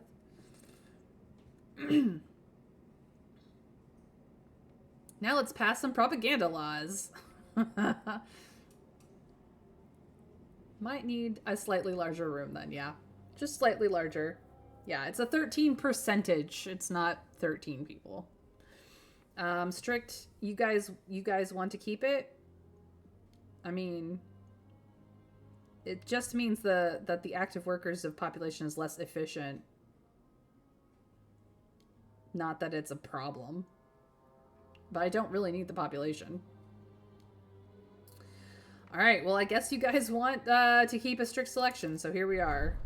Now let's pass some propaganda laws. Might need a slightly larger room then, yeah. Just slightly larger. Yeah, it's a 13 percentage. It's not 13 people. Strict, you guys want to keep it? I mean, it just means that the active workers of population is less efficient. Not that it's a problem. But I don't really need the population. Alright, well I guess you guys want to keep a strict selection, so here we are.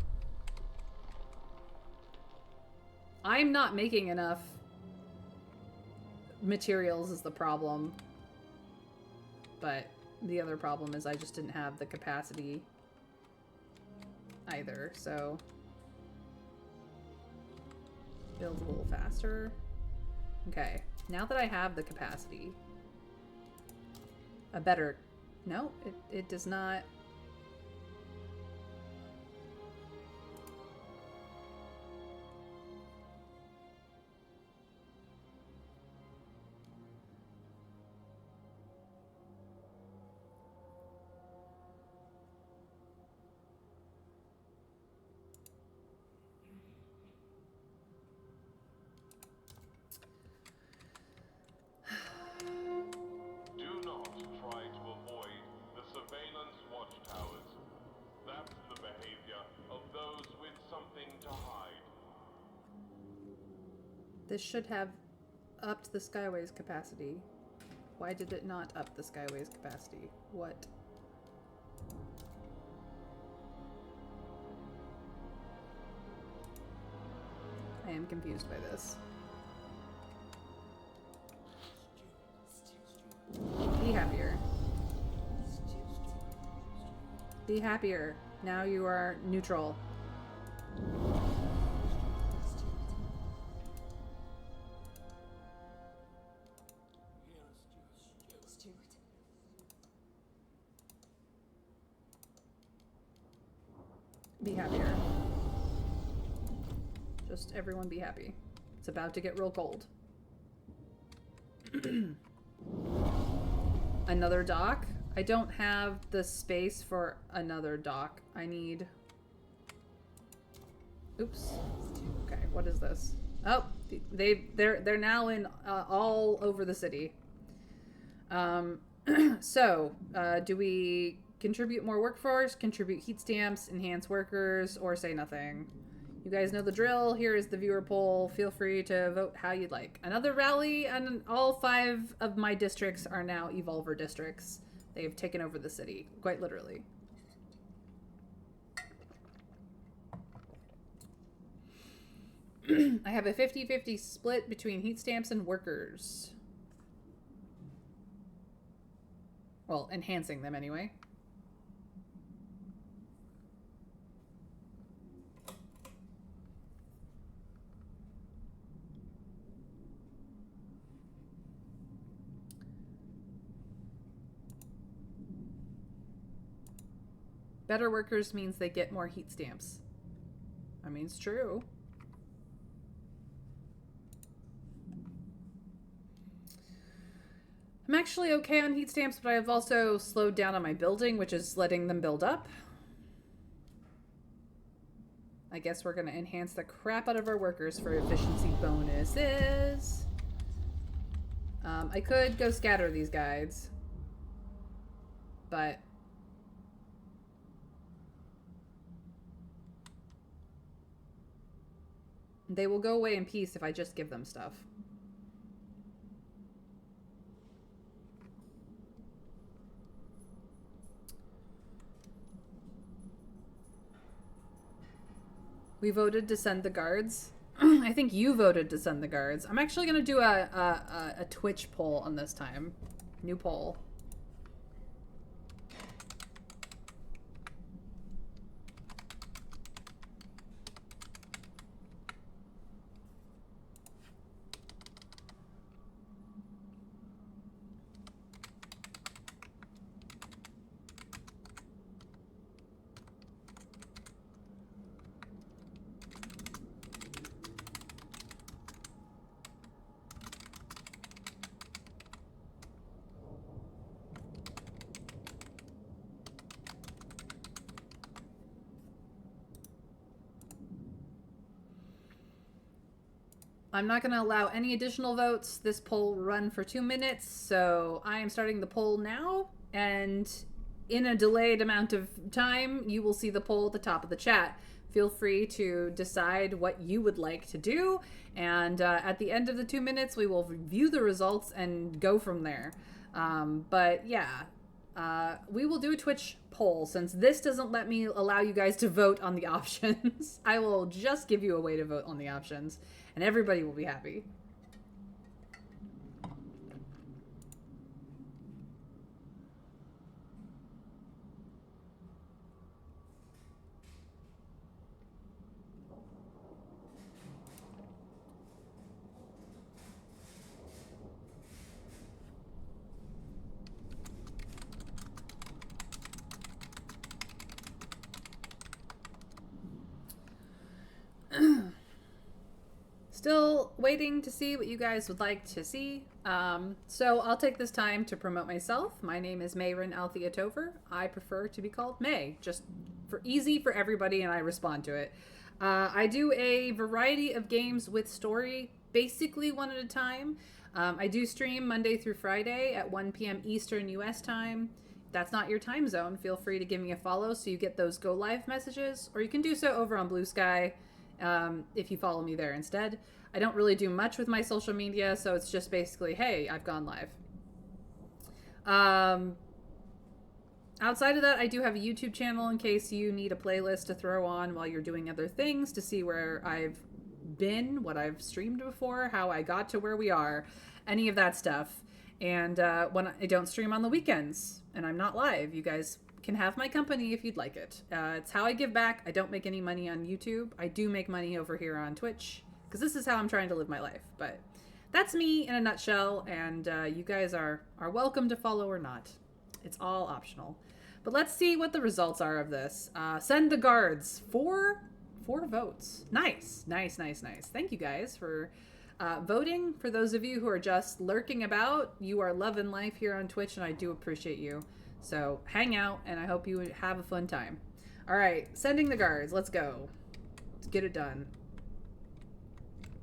I'm not making enough materials is the problem. But the other problem is I just didn't have the capacity either, so build a little faster. Okay, now that I have the capacity, a better... No, it does not... This should have upped the Skyway's capacity. Why did it not up the Skyway's capacity? What? I am confused by this. Be happier. Be happier. Now you are neutral. Be happier. Just everyone be happy. It's about to get real cold. Another dock? I don't have the space for another dock. I need... Oops. Okay, what is this? Oh, they're now in all over the city. So, do we contribute more workforce, contribute heat stamps, enhance workers, or say nothing? You guys know the drill. Here is the viewer poll. Feel free to vote how you'd like. Another rally, and all 5 of my districts are now Evolver districts. They have taken over the city, quite literally. I have a 50-50 split between heat stamps and workers. Well, enhancing them anyway. Better workers means they get more heat stamps. I mean, it's true. I'm actually okay on heat stamps, but I've also slowed down on my building, which is letting them build up. I guess we're going to enhance the crap out of our workers for efficiency bonuses. I could go scatter these guides, but they will go away in peace if I just give them stuff. We voted to send the guards. I think you voted to send the guards. I'm actually going to do a Twitch poll on this time. New poll. I'm not going to allow any additional votes. This poll will run for 2 minutes, so I am starting the poll now, and in a delayed amount of time, you will see the poll at the top of the chat. Feel free to decide what you would like to do, and at the end of the 2 minutes, we will review the results and go from there. But yeah, we will do a Twitch poll. Since this doesn't let me allow you guys to vote on the options, I will just give you a way to vote on the options, and everybody will be happy. Still waiting to see what you guys would like to see. So I'll take this time to promote myself. My name is Mayrin Althea Tover. I prefer to be called May, just for easy for everybody, and I respond to it. I do a variety of games with story, basically one at a time. I do stream Monday through Friday at 1 p.m. Eastern US time. If that's not your time zone, feel free to give me a follow so you get those go live messages, or you can do so over on Blue Sky. If you follow me there instead. I don't really do much with my social media, so it's just basically, hey, I've gone live. Outside of that, I do have a YouTube channel in case you need a playlist to throw on while you're doing other things to see where I've been, what I've streamed before, how I got to where we are, any of that stuff. And when I don't stream on the weekends and I'm not live, you guys can have my company if you'd like it. It's how I give back. I don't make any money on YouTube. I do make money over here on Twitch because this is how I'm trying to live my life. But that's me in a nutshell, and you guys are welcome to follow or not. It's all optional. But let's see what the results are of this. Send the guards. Four votes. Nice. Thank you guys for voting. For those of you who are just lurking about, you are loving life here on Twitch, and I do appreciate you. So hang out, and I hope you have a fun time. All right, sending the guards. Let's go. Let's get it done.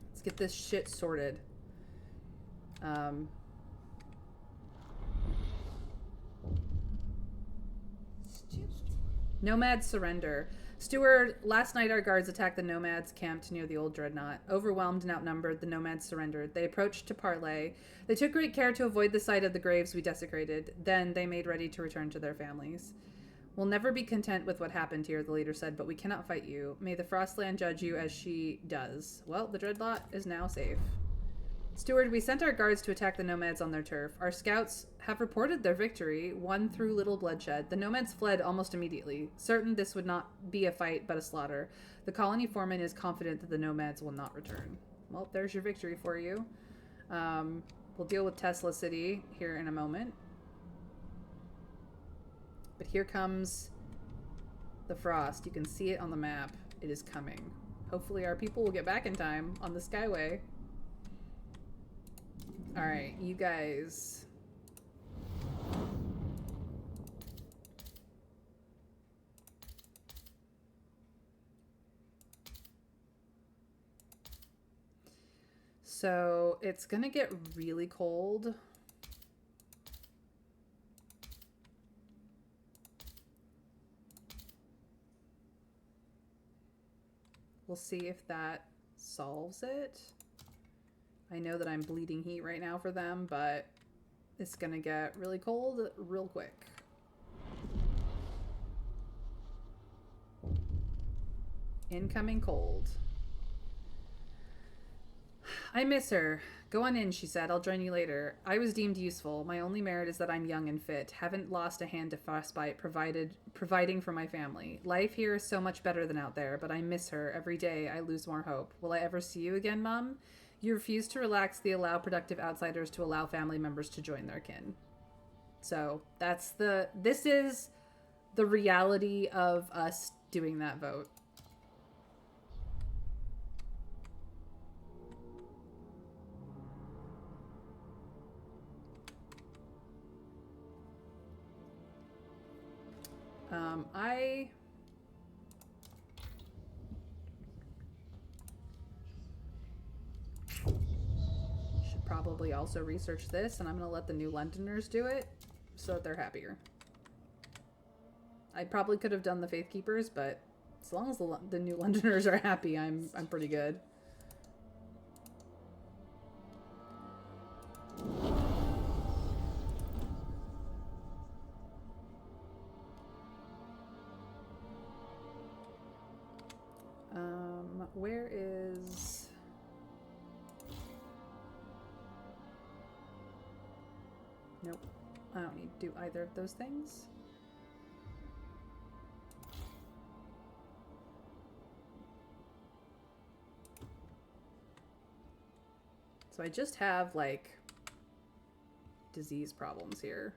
Let's get this shit sorted. Nomad surrender. Steward, last night our guards attacked the nomads camped near the old dreadnought. Overwhelmed and outnumbered, the nomads surrendered. They approached to parley. They took great care to avoid the sight of the graves we desecrated. Then they made ready to return to their families. We'll never be content with what happened here, the leader said, but we cannot fight you. May the Frostland judge you as she does. Well, the dreadnought is now safe. Steward, we sent our guards to attack the nomads on their turf. Our scouts have reported their victory, won through little bloodshed. The nomads fled almost immediately, certain this would not be a fight but a slaughter. The colony foreman is confident that the nomads will not return. Well, there's your victory for you. We'll deal with Tesla City here in a moment. But here comes the frost. You can see it on the map. It is coming. Hopefully our people will get back in time on the Skyway. Alright, you guys. So it's gonna get really cold. We'll see if that solves it. I know that I'm bleeding heat right now for them, but it's gonna get really cold real quick. Incoming cold. I miss her. Go on in, she said. I'll join you later. I was deemed useful. My only merit is that I'm young and fit. Haven't lost a hand to frostbite, providing for my family. Life here is so much better than out there, but I miss her. Every day I lose more hope. Will I ever see you again, Mum? You refuse to relax the allow productive outsiders to allow family members to join their kin. So this is the reality of us doing that vote. I should probably also research this, and I'm going to let the New Londoners do it so that they're happier. I probably could have done the Faith Keepers, but as long as the New Londoners are happy, I'm pretty good. Where is... Nope. I don't need to do either of those things. So I just have, like, disease problems here.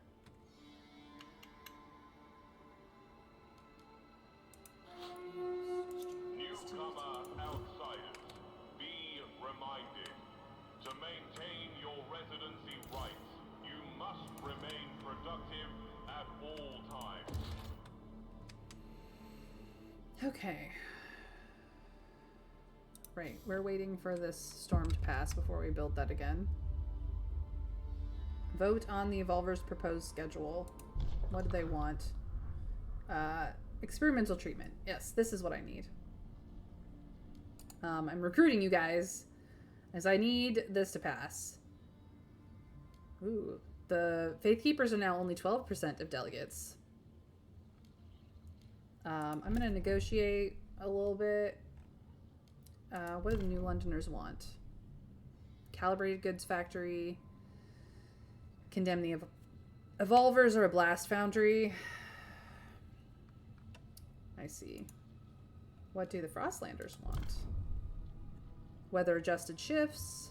Okay. Right, we're waiting for this storm to pass before we build that again. Vote on the Evolver's proposed schedule. What do they want? Experimental treatment. Yes, this is what I need. I'm recruiting you guys as I need this to pass. Ooh, the Faith Keepers are now only 12% of delegates. I'm going to negotiate a little bit. What do the New Londoners want? Calibrated goods factory. Condemn the Evolvers or a blast foundry. I see. What do the Frostlanders want? Weather adjusted shifts.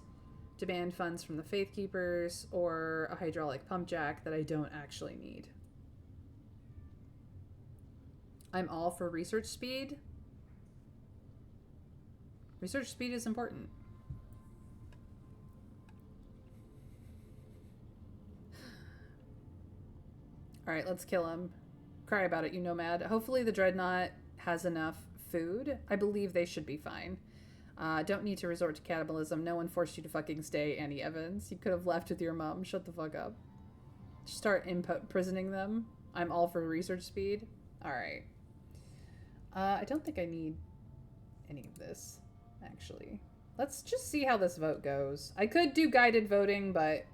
Demand funds from the Faith Keepers. Or a hydraulic pump jack that I don't actually need. I'm all for research speed. Research speed is important. Alright, let's kill him. Cry about it, you nomad. Hopefully the Dreadnought has enough food. I believe they should be fine. Don't need to resort to cannibalism. No one forced you to fucking stay, Annie Evans. You could have left with your mom. Shut the fuck up. Start imprisoning them. I'm all for research speed. Alright. I don't think I need any of this, actually. Let's just see how this vote goes. I could do guided voting, but...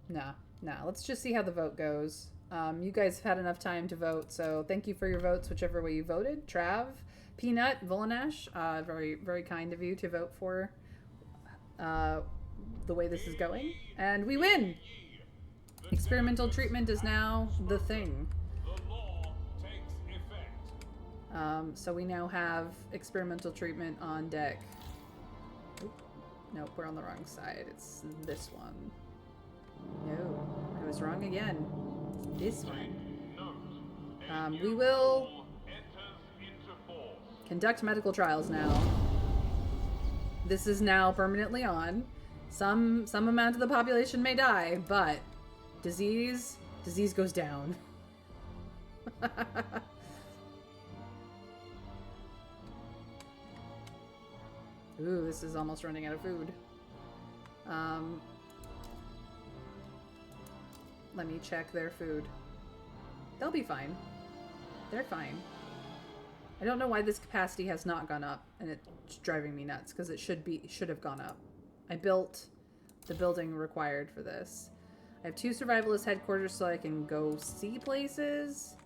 Nah. Let's just see how the vote goes. You guys have had enough time to vote, so thank you for your votes, whichever way you voted. Trav, Peanut, Volanash, very, very kind of you to vote for the way this is going. And we win! Experimental treatment is now the thing. The law takes effect. So we now have experimental treatment on deck. Oop. Nope, we're on the wrong side. It's this one. No, I was wrong again. This one. We will conduct medical trials now. This is now permanently on. Some amount of the population may die, but disease goes down. Ooh, this is almost running out of food. Let me check their food. They'll be fine. They're fine. I don't know why this capacity has not gone up, and it's driving me nuts, because it should have gone up. I built the building required for this. I have 2 survivalist headquarters so I can go see places.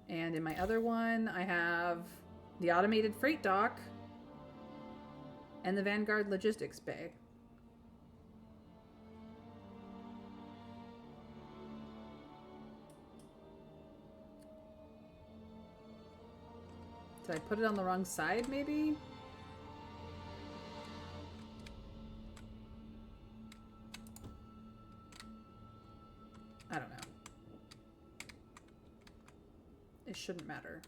And in my other one, I have the automated freight dock and the Vanguard logistics bay. Did I put it on the wrong side, maybe? I don't know. It shouldn't matter.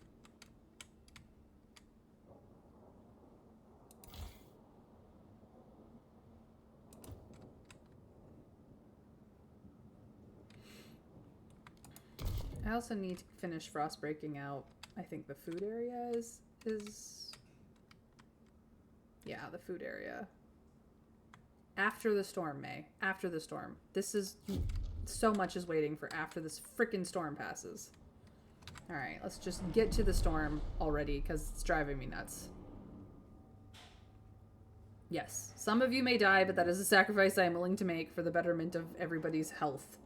I also need to finish frost breaking out. I think the food area is yeah, the food area. After the storm, May. After the storm. This is... So much is waiting for after this frickin' storm passes. Alright, let's just get to the storm already, because it's driving me nuts. Yes, some of you may die, but that is a sacrifice I am willing to make for the betterment of everybody's health.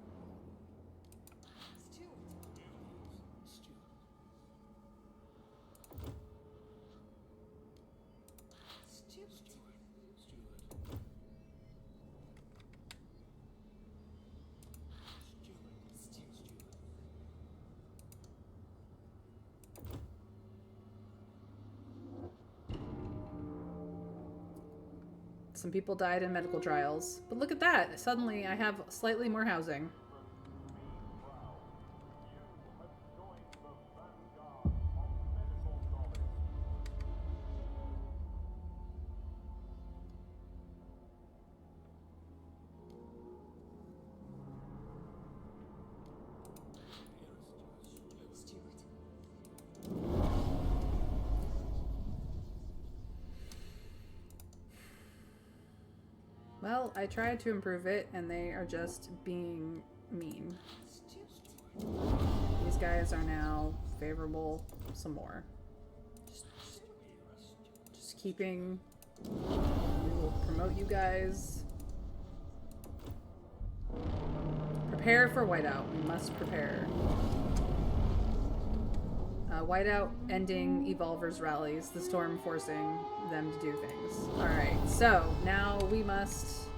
Some people died in medical trials. But look at that! Suddenly I have slightly more housing. Well, I tried to improve it, and they are just being mean. These guys are now favorable some more. Just keeping... We will promote you guys. Prepare for whiteout. We must prepare. Whiteout ending Evolver's rallies, the storm forcing them to do things. Alright, so now we must...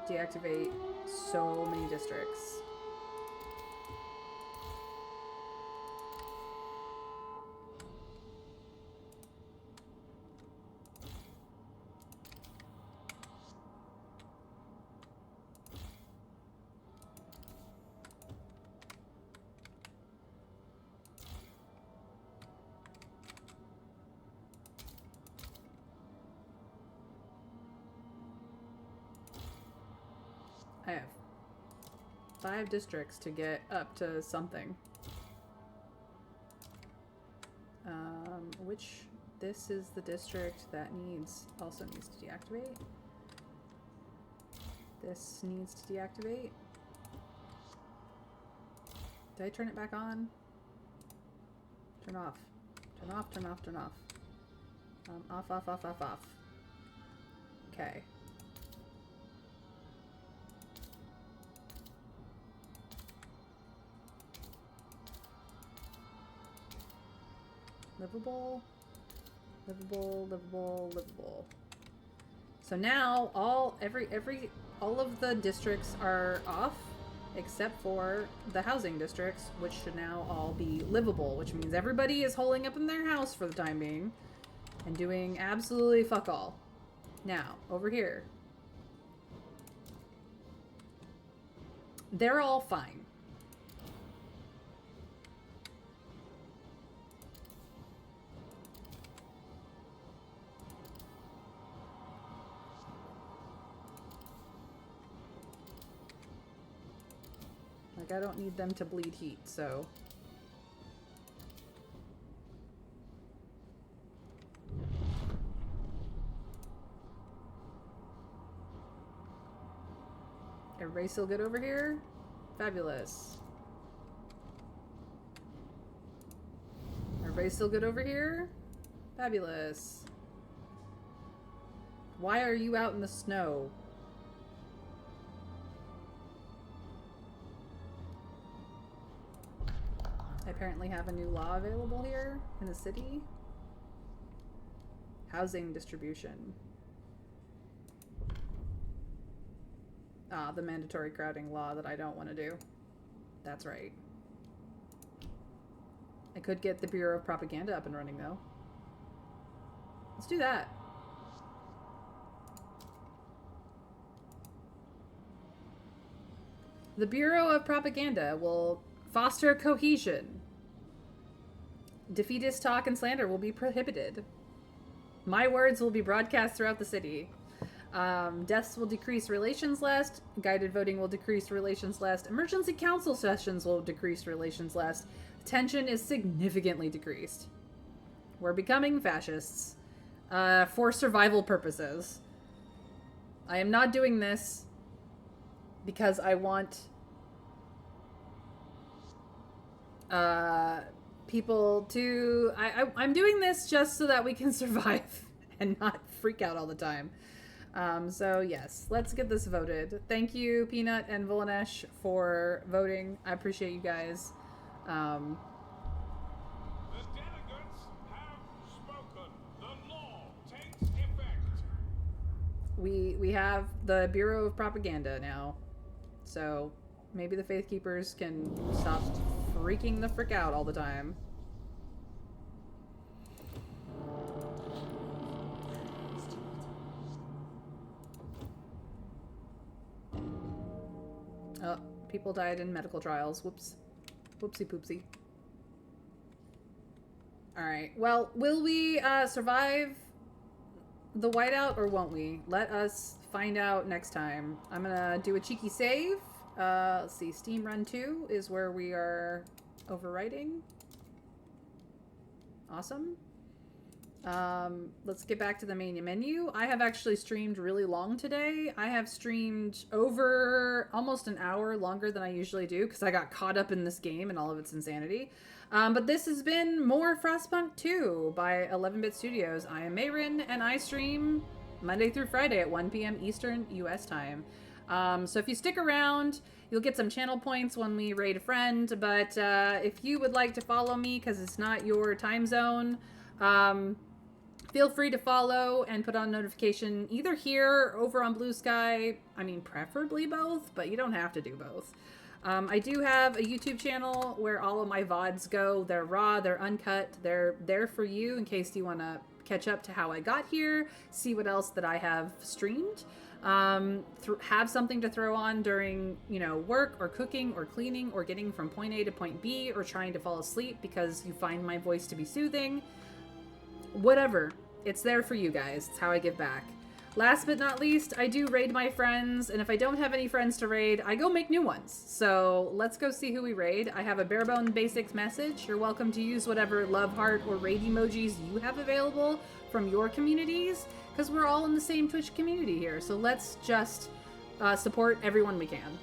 deactivate so many districts. I have 5 districts to get up to something. Which this is the district that also needs to deactivate. This needs to deactivate. Did I turn it back on? Turn off. Turn off, turn off, turn off. Off, off, off, off, off. Okay. Livable, livable, livable, livable. So now all of the districts are off except for the housing districts, which should now all be livable, which means everybody is holing up in their house for the time being and doing absolutely fuck all. Now, over here. They're all fine. Like, I don't need them to bleed heat, so... Everybody still good over here? Fabulous. Everybody still good over here? Fabulous. Why are you out in the snow? I apparently have a new law available here in the city. Housing distribution. Ah, the mandatory crowding law that I don't want to do. That's right. I could get the Bureau of Propaganda up and running, though. Let's do that. The Bureau of Propaganda will foster cohesion. Defeatist talk and slander will be prohibited. My words will be broadcast throughout the city. Deaths will decrease relations last. Guided voting will decrease relations last. Emergency council sessions will decrease relations last. Tension is significantly decreased. We're becoming fascists. For survival purposes. I am not doing this because I want people to... I'm doing this just so that we can survive and not freak out all the time. So yes, let's get this voted. Thank you, Peanut and Volanesh, for voting. I appreciate you guys. The delegates have spoken. The law takes effect. We have the Bureau of Propaganda now. So maybe the Faith Keepers can stop freaking the frick out all the time. Oh, people died in medical trials. Whoops. Whoopsie poopsie. Alright, well, will we survive the whiteout or won't we? Let us find out next time. I'm gonna do a cheeky save. Let's see, Steam Run 2 is where we are overwriting. Awesome. Let's get back to the main menu. I have actually streamed really long today. I have streamed over almost an hour longer than I usually do because I got caught up in this game and all of its insanity. But this has been more Frostpunk 2 by 11-Bit Studios. I am Mayrin, and I stream Monday through Friday at 1 p.m. Eastern US time. So if you stick around, you'll get some channel points when we raid a friend. But if you would like to follow me because it's not your time zone, feel free to follow and put on notification either here or over on Blue Sky. I mean, preferably both, but you don't have to do both. I do have a YouTube channel where all of my VODs go. They're raw, they're uncut, they're there for you in case you want to catch up to how I got here, see what else that I have streamed. Have something to throw on during, you know, work or cooking or cleaning or getting from point A to point B or trying to fall asleep because you find my voice to be soothing. Whatever. It's there for you guys. It's how I give back. Last but not least, I do raid my friends, and if I don't have any friends to raid, I go make new ones. So let's go see who we raid. I have a barebone basics message. You're welcome to use whatever love heart or raid emojis you have available from your communities, because we're all in the same Twitch community here. So let's just support everyone we can.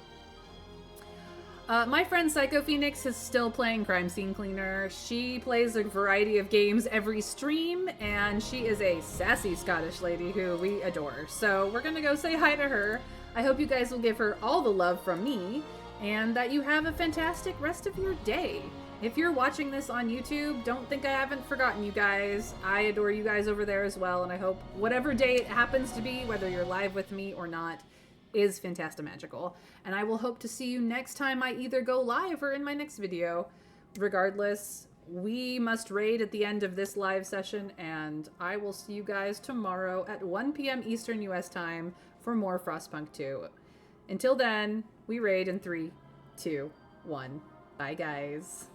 My friend Psycho Phoenix is still playing Crime Scene Cleaner. She plays a variety of games every stream, and she is a sassy Scottish lady who we adore. So we're gonna go say hi to her. I hope you guys will give her all the love from me, and that you have a fantastic rest of your day. If you're watching this on YouTube, don't think I haven't forgotten you guys. I adore you guys over there as well, and I hope whatever day it happens to be, whether you're live with me or not, is fantastimagical. And I will hope to see you next time I either go live or in my next video. Regardless, we must raid at the end of this live session, and I will see you guys tomorrow at 1 p.m. Eastern US time for more Frostpunk 2. Until then, we raid in 3, 2, 1. Bye, guys.